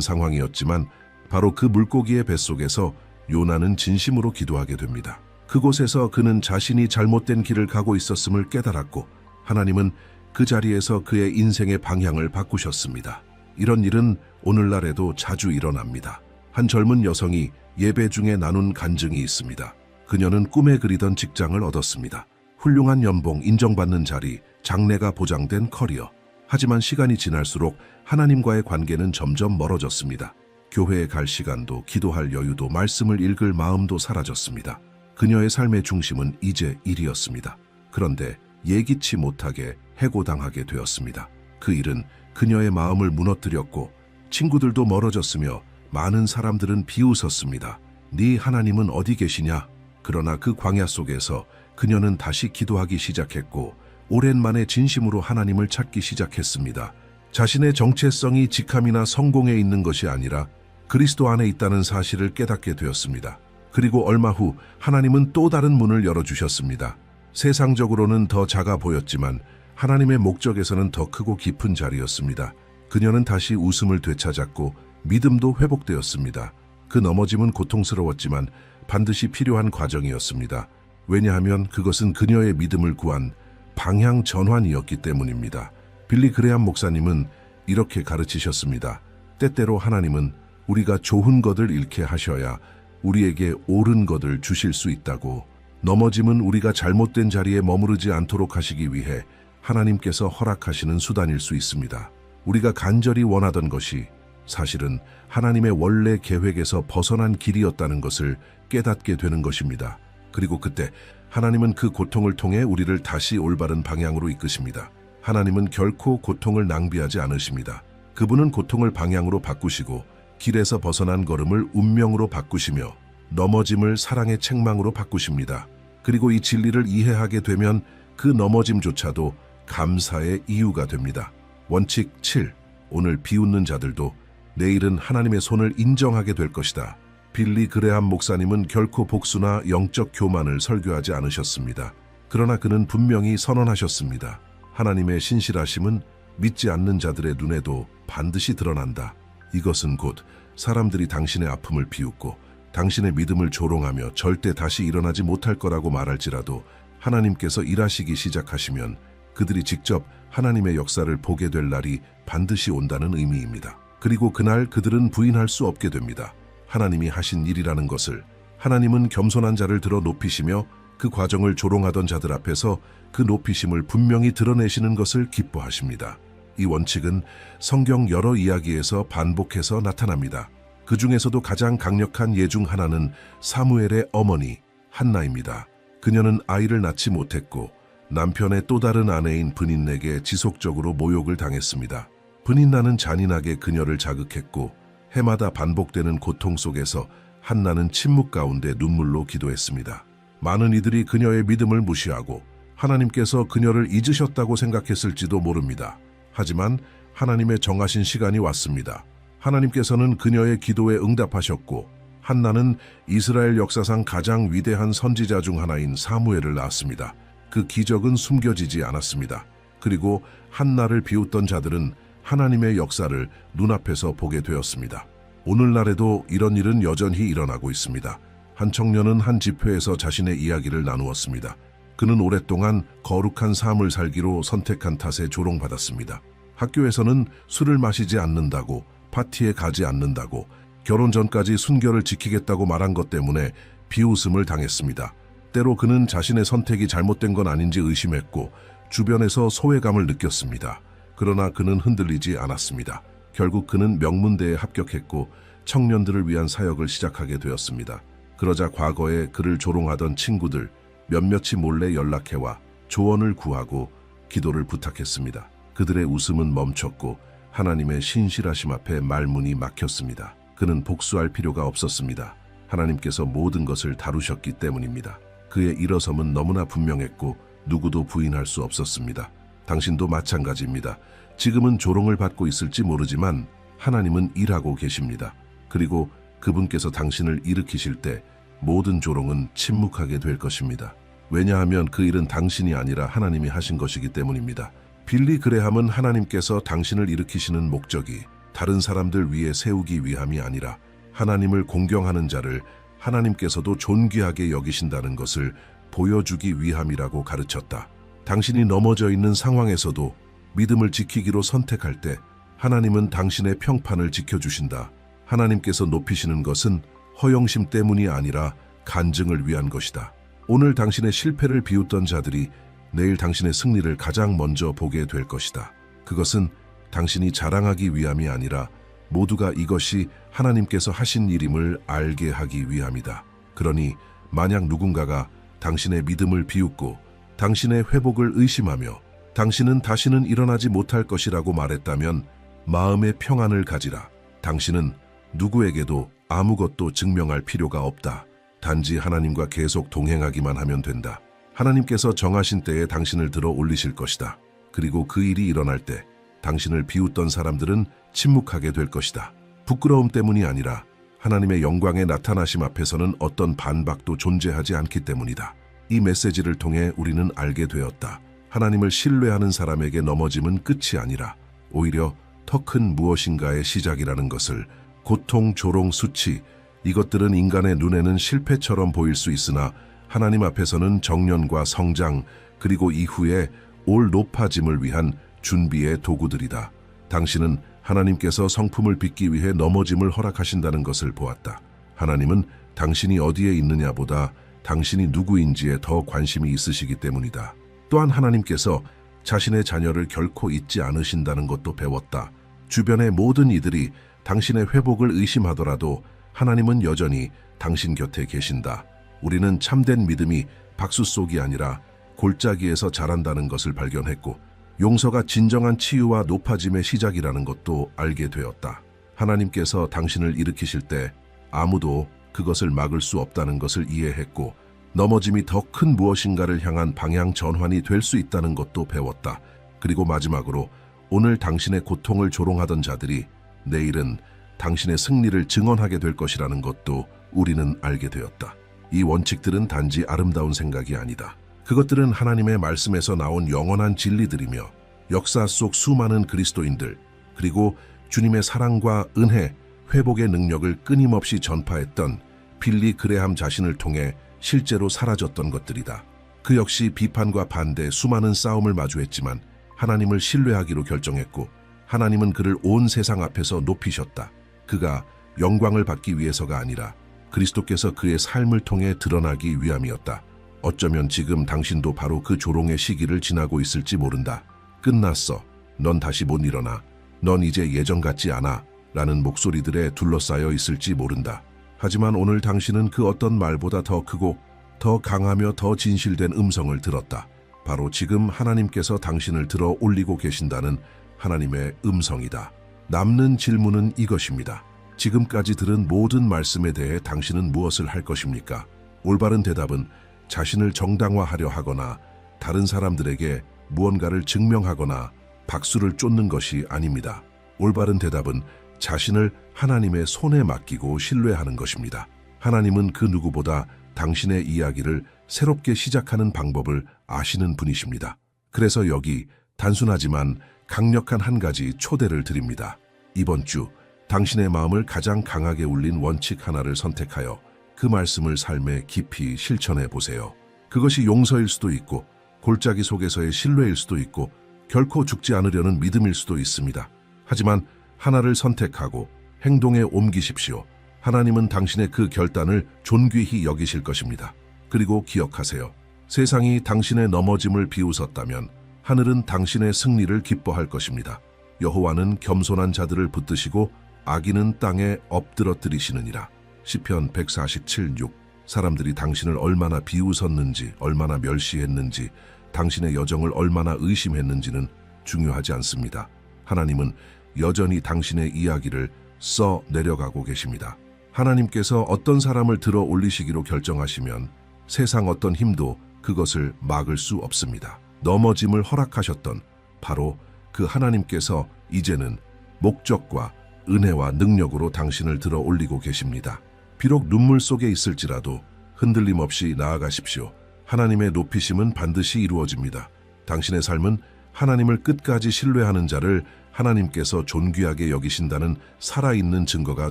상황이었지만 바로 그 물고기의 뱃속에서 요나는 진심으로 기도하게 됩니다. 그곳에서 그는 자신이 잘못된 길을 가고 있었음을 깨달았고 하나님은 그 자리에서 그의 인생의 방향을 바꾸셨습니다. 이런 일은 오늘날에도 자주 일어납니다. 한 젊은 여성이 예배 중에 나눈 간증이 있습니다. 그녀는 꿈에 그리던 직장을 얻었습니다. 훌륭한 연봉, 인정받는 자리, 장래가 보장된 커리어. 하지만 시간이 지날수록 하나님과의 관계는 점점 멀어졌습니다. 교회에 갈 시간도, 기도할 여유도, 말씀을 읽을 마음도 사라졌습니다. 그녀의 삶의 중심은 이제 일이었습니다. 그런데 예기치 못하게 해고당하게 되었습니다. 그 일은 그녀의 마음을 무너뜨렸고 친구들도 멀어졌으며 많은 사람들은 비웃었습니다. 네 하나님은 어디 계시냐? 그러나 그 광야 속에서 그녀는 다시 기도하기 시작했고 오랜만에 진심으로 하나님을 찾기 시작했습니다. 자신의 정체성이 직함이나 성공에 있는 것이 아니라 그리스도 안에 있다는 사실을 깨닫게 되었습니다. 그리고 얼마 후 하나님은 또 다른 문을 열어주셨습니다. 세상적으로는 더 작아 보였지만 하나님의 목적에서는 더 크고 깊은 자리였습니다. 그녀는 다시 웃음을 되찾았고 믿음도 회복되었습니다. 그 넘어짐은 고통스러웠지만 반드시 필요한 과정이었습니다. 왜냐하면 그것은 그녀의 믿음을 구한 방향 전환이었기 때문입니다. 빌리 그레함 목사님은 이렇게 가르치셨습니다. 때때로 하나님은 우리가 좋은 것을 잃게 하셔야 우리에게 옳은 것을 주실 수 있다고. 넘어짐은 우리가 잘못된 자리에 머무르지 않도록 하시기 위해 하나님께서 허락하시는 수단일 수 있습니다. 우리가 간절히 원하던 것이 사실은 하나님의 원래 계획에서 벗어난 길이었다는 것을 깨닫게 되는 것입니다. 그리고 그때 하나님은 그 고통을 통해 우리를 다시 올바른 방향으로 이끄십니다. 하나님은 결코 고통을 낭비하지 않으십니다. 그분은 고통을 방향으로 바꾸시고 길에서 벗어난 걸음을 운명으로 바꾸시며 넘어짐을 사랑의 책망으로 바꾸십니다. 그리고 이 진리를 이해하게 되면 그 넘어짐조차도 감사의 이유가 됩니다. 원칙 7. 오늘 비웃는 자들도 내일은 하나님의 손을 인정하게 될 것이다. 빌리 그레함 목사님은 결코 복수나 영적 교만을 설교하지 않으셨습니다. 그러나 그는 분명히 선언하셨습니다. 하나님의 신실하심은 믿지 않는 자들의 눈에도 반드시 드러난다. 이것은 곧 사람들이 당신의 아픔을 비웃고 당신의 믿음을 조롱하며 절대 다시 일어나지 못할 거라고 말할지라도 하나님께서 일하시기 시작하시면 그들이 직접 하나님의 역사를 보게 될 날이 반드시 온다는 의미입니다. 그리고 그날 그들은 부인할 수 없게 됩니다. 하나님이 하신 일이라는 것을. 하나님은 겸손한 자를 들어 높이시며 그 과정을 조롱하던 자들 앞에서 그 높이심을 분명히 드러내시는 것을 기뻐하십니다. 이 원칙은 성경 여러 이야기에서 반복해서 나타납니다. 그 중에서도 가장 강력한 예 중 하나는 사무엘의 어머니 한나입니다. 그녀는 아이를 낳지 못했고 남편의 또 다른 아내인 브닌에게 지속적으로 모욕을 당했습니다. 브닌나는 잔인하게 그녀를 자극했고 해마다 반복되는 고통 속에서 한나는 침묵 가운데 눈물로 기도했습니다. 많은 이들이 그녀의 믿음을 무시하고 하나님께서 그녀를 잊으셨다고 생각했을지도 모릅니다. 하지만 하나님의 정하신 시간이 왔습니다. 하나님께서는 그녀의 기도에 응답하셨고 한나는 이스라엘 역사상 가장 위대한 선지자 중 하나인 사무엘을 낳았습니다. 그 기적은 숨겨지지 않았습니다. 그리고 한나를 비웃던 자들은 하나님의 역사를 눈앞에서 보게 되었습니다. 오늘날에도 이런 일은 여전히 일어나고 있습니다. 한 청년은 한 집회에서 자신의 이야기를 나누었습니다. 그는 오랫동안 거룩한 삶을 살기로 선택한 탓에 조롱받았습니다. 학교에서는 술을 마시지 않는다고, 파티에 가지 않는다고, 결혼 전까지 순결을 지키겠다고 말한 것 때문에 비웃음을 당했습니다. 때로 그는 자신의 선택이 잘못된 건 아닌지 의심했고 주변에서 소외감을 느꼈습니다. 그러나 그는 흔들리지 않았습니다. 결국 그는 명문대에 합격했고 청년들을 위한 사역을 시작하게 되었습니다. 그러자 과거에 그를 조롱하던 친구들 몇몇이 몰래 연락해와 조언을 구하고 기도를 부탁했습니다. 그들의 웃음은 멈췄고 하나님의 신실하심 앞에 말문이 막혔습니다. 그는 복수할 필요가 없었습니다. 하나님께서 모든 것을 다루셨기 때문입니다. 그의 일어섬은 너무나 분명했고 누구도 부인할 수 없었습니다. 당신도 마찬가지입니다. 지금은 조롱을 받고 있을지 모르지만 하나님은 일하고 계십니다. 그리고 그분께서 당신을 일으키실 때 모든 조롱은 침묵하게 될 것입니다. 왜냐하면 그 일은 당신이 아니라 하나님이 하신 것이기 때문입니다. 빌리 그레함은 하나님께서 당신을 일으키시는 목적이 다른 사람들 위에 세우기 위함이 아니라 하나님을 공경하는 자를 하나님께서도 존귀하게 여기신다는 것을 보여주기 위함이라고 가르쳤다. 당신이 넘어져 있는 상황에서도 믿음을 지키기로 선택할 때 하나님은 당신의 평판을 지켜주신다. 하나님께서 높이시는 것은 허영심 때문이 아니라 간증을 위한 것이다. 오늘 당신의 실패를 비웃던 자들이 내일 당신의 승리를 가장 먼저 보게 될 것이다. 그것은 당신이 자랑하기 위함이 아니라 모두가 이것이 하나님께서 하신 일임을 알게 하기 위함이다. 그러니 만약 누군가가 당신의 믿음을 비웃고 당신의 회복을 의심하며 당신은 다시는 일어나지 못할 것이라고 말했다면 마음의 평안을 가지라. 당신은 누구에게도 아무것도 증명할 필요가 없다. 단지 하나님과 계속 동행하기만 하면 된다. 하나님께서 정하신 때에 당신을 들어 올리실 것이다. 그리고 그 일이 일어날 때 당신을 비웃던 사람들은 침묵하게 될 것이다. 부끄러움 때문이 아니라 하나님의 영광의 나타나심 앞에서는 어떤 반박도 존재하지 않기 때문이다. 이 메시지를 통해 우리는 알게 되었다. 하나님을 신뢰하는 사람에게 넘어짐은 끝이 아니라 오히려 더 큰 무엇인가의 시작이라는 것을. 고통, 조롱, 수치, 이것들은 인간의 눈에는 실패처럼 보일 수 있으나 하나님 앞에서는 정련과 성장, 그리고 이후에 올 높아짐을 위한 준비의 도구들이다. 당신은 하나님께서 성품을 빚기 위해 넘어짐을 허락하신다는 것을 보았다. 하나님은 당신이 어디에 있느냐보다 당신이 누구인지에 더 관심이 있으시기 때문이다. 또한 하나님께서 자신의 자녀를 결코 잊지 않으신다는 것도 배웠다. 주변의 모든 이들이 당신의 회복을 의심하더라도 하나님은 여전히 당신 곁에 계신다. 우리는 참된 믿음이 박수 속이 아니라 골짜기에서 자란다는 것을 발견했고 용서가 진정한 치유와 높아짐의 시작이라는 것도 알게 되었다. 하나님께서 당신을 일으키실 때 아무도 그것을 막을 수 없다는 것을 이해했고 넘어짐이 더 큰 무엇인가를 향한 방향 전환이 될 수 있다는 것도 배웠다. 그리고 마지막으로 오늘 당신의 고통을 조롱하던 자들이 내일은 당신의 승리를 증언하게 될 것이라는 것도 우리는 알게 되었다. 이 원칙들은 단지 아름다운 생각이 아니다. 그것들은 하나님의 말씀에서 나온 영원한 진리들이며 역사 속 수많은 그리스도인들 그리고 주님의 사랑과 은혜, 회복의 능력을 끊임없이 전파했던 빌리 그레함 자신을 통해 실제로 사라졌던 것들이다. 그 역시 비판과 반대, 수많은 싸움을 마주했지만 하나님을 신뢰하기로 결정했고 하나님은 그를 온 세상 앞에서 높이셨다. 그가 영광을 받기 위해서가 아니라 그리스도께서 그의 삶을 통해 드러나기 위함이었다. 어쩌면 지금 당신도 바로 그 조롱의 시기를 지나고 있을지 모른다. 끝났어. 넌 다시 못 일어나. 넌 이제 예전 같지 않아. 라는 목소리들에 둘러싸여 있을지 모른다. 하지만 오늘 당신은 그 어떤 말보다 더 크고 더 강하며 더 진실된 음성을 들었다. 바로 지금 하나님께서 당신을 들어 올리고 계신다는 하나님의 음성이다. 남는 질문은 이것입니다. 지금까지 들은 모든 말씀에 대해 당신은 무엇을 할 것입니까? 올바른 대답은 자신을 정당화하려 하거나 다른 사람들에게 무언가를 증명하거나 박수를 쫓는 것이 아닙니다. 올바른 대답은 자신을 하나님의 손에 맡기고 신뢰하는 것입니다. 하나님은 그 누구보다 당신의 이야기를 새롭게 시작하는 방법을 아시는 분이십니다. 그래서 여기 단순하지만 강력한 한 가지 초대를 드립니다. 이번 주 당신의 마음을 가장 강하게 울린 원칙 하나를 선택하여 그 말씀을 삶에 깊이 실천해 보세요. 그것이 용서일 수도 있고 골짜기 속에서의 신뢰일 수도 있고 결코 죽지 않으려는 믿음일 수도 있습니다. 하지만 하나를 선택하고 행동에 옮기십시오. 하나님은 당신의 그 결단을 존귀히 여기실 것입니다. 그리고 기억하세요. 세상이 당신의 넘어짐을 비웃었다면 하늘은 당신의 승리를 기뻐할 것입니다. 여호와는 겸손한 자들을 붙드시고 악인은 땅에 엎드러뜨리시느니라. 시편 147:6. 사람들이 당신을 얼마나 비웃었는지, 얼마나 멸시했는지, 당신의 여정을 얼마나 의심했는지는 중요하지 않습니다. 하나님은 여전히 당신의 이야기를 써 내려가고 계십니다. 하나님께서 어떤 사람을 들어 올리시기로 결정하시면 세상 어떤 힘도 그것을 막을 수 없습니다. 넘어짐을 허락하셨던 바로 그 하나님께서 이제는 목적과 은혜와 능력으로 당신을 들어 올리고 계십니다. 비록 눈물 속에 있을지라도 흔들림 없이 나아가십시오. 하나님의 높이심은 반드시 이루어집니다. 당신의 삶은 하나님을 끝까지 신뢰하는 자를 하나님께서 존귀하게 여기신다는 살아있는 증거가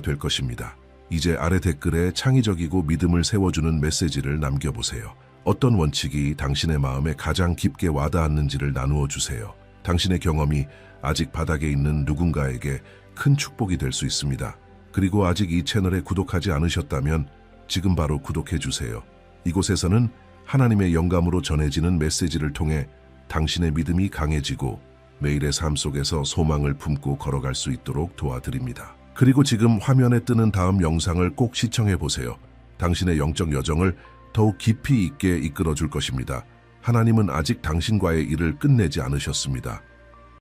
될 것입니다. 이제 아래 댓글에 창의적이고 믿음을 세워주는 메시지를 남겨보세요. 어떤 원칙이 당신의 마음에 가장 깊게 와닿았는지를 나누어 주세요. 당신의 경험이 아직 바닥에 있는 누군가에게 큰 축복이 될 수 있습니다. 그리고 아직 이 채널에 구독하지 않으셨다면 지금 바로 구독해 주세요. 이곳에서는 하나님의 영감으로 전해지는 메시지를 통해 당신의 믿음이 강해지고 매일의 삶 속에서 소망을 품고 걸어갈 수 있도록 도와드립니다. 그리고 지금 화면에 뜨는 다음 영상을 꼭 시청해 보세요. 당신의 영적 여정을 더욱 깊이 있게 이끌어 줄 것입니다. 하나님은 아직 당신과의 일을 끝내지 않으셨습니다.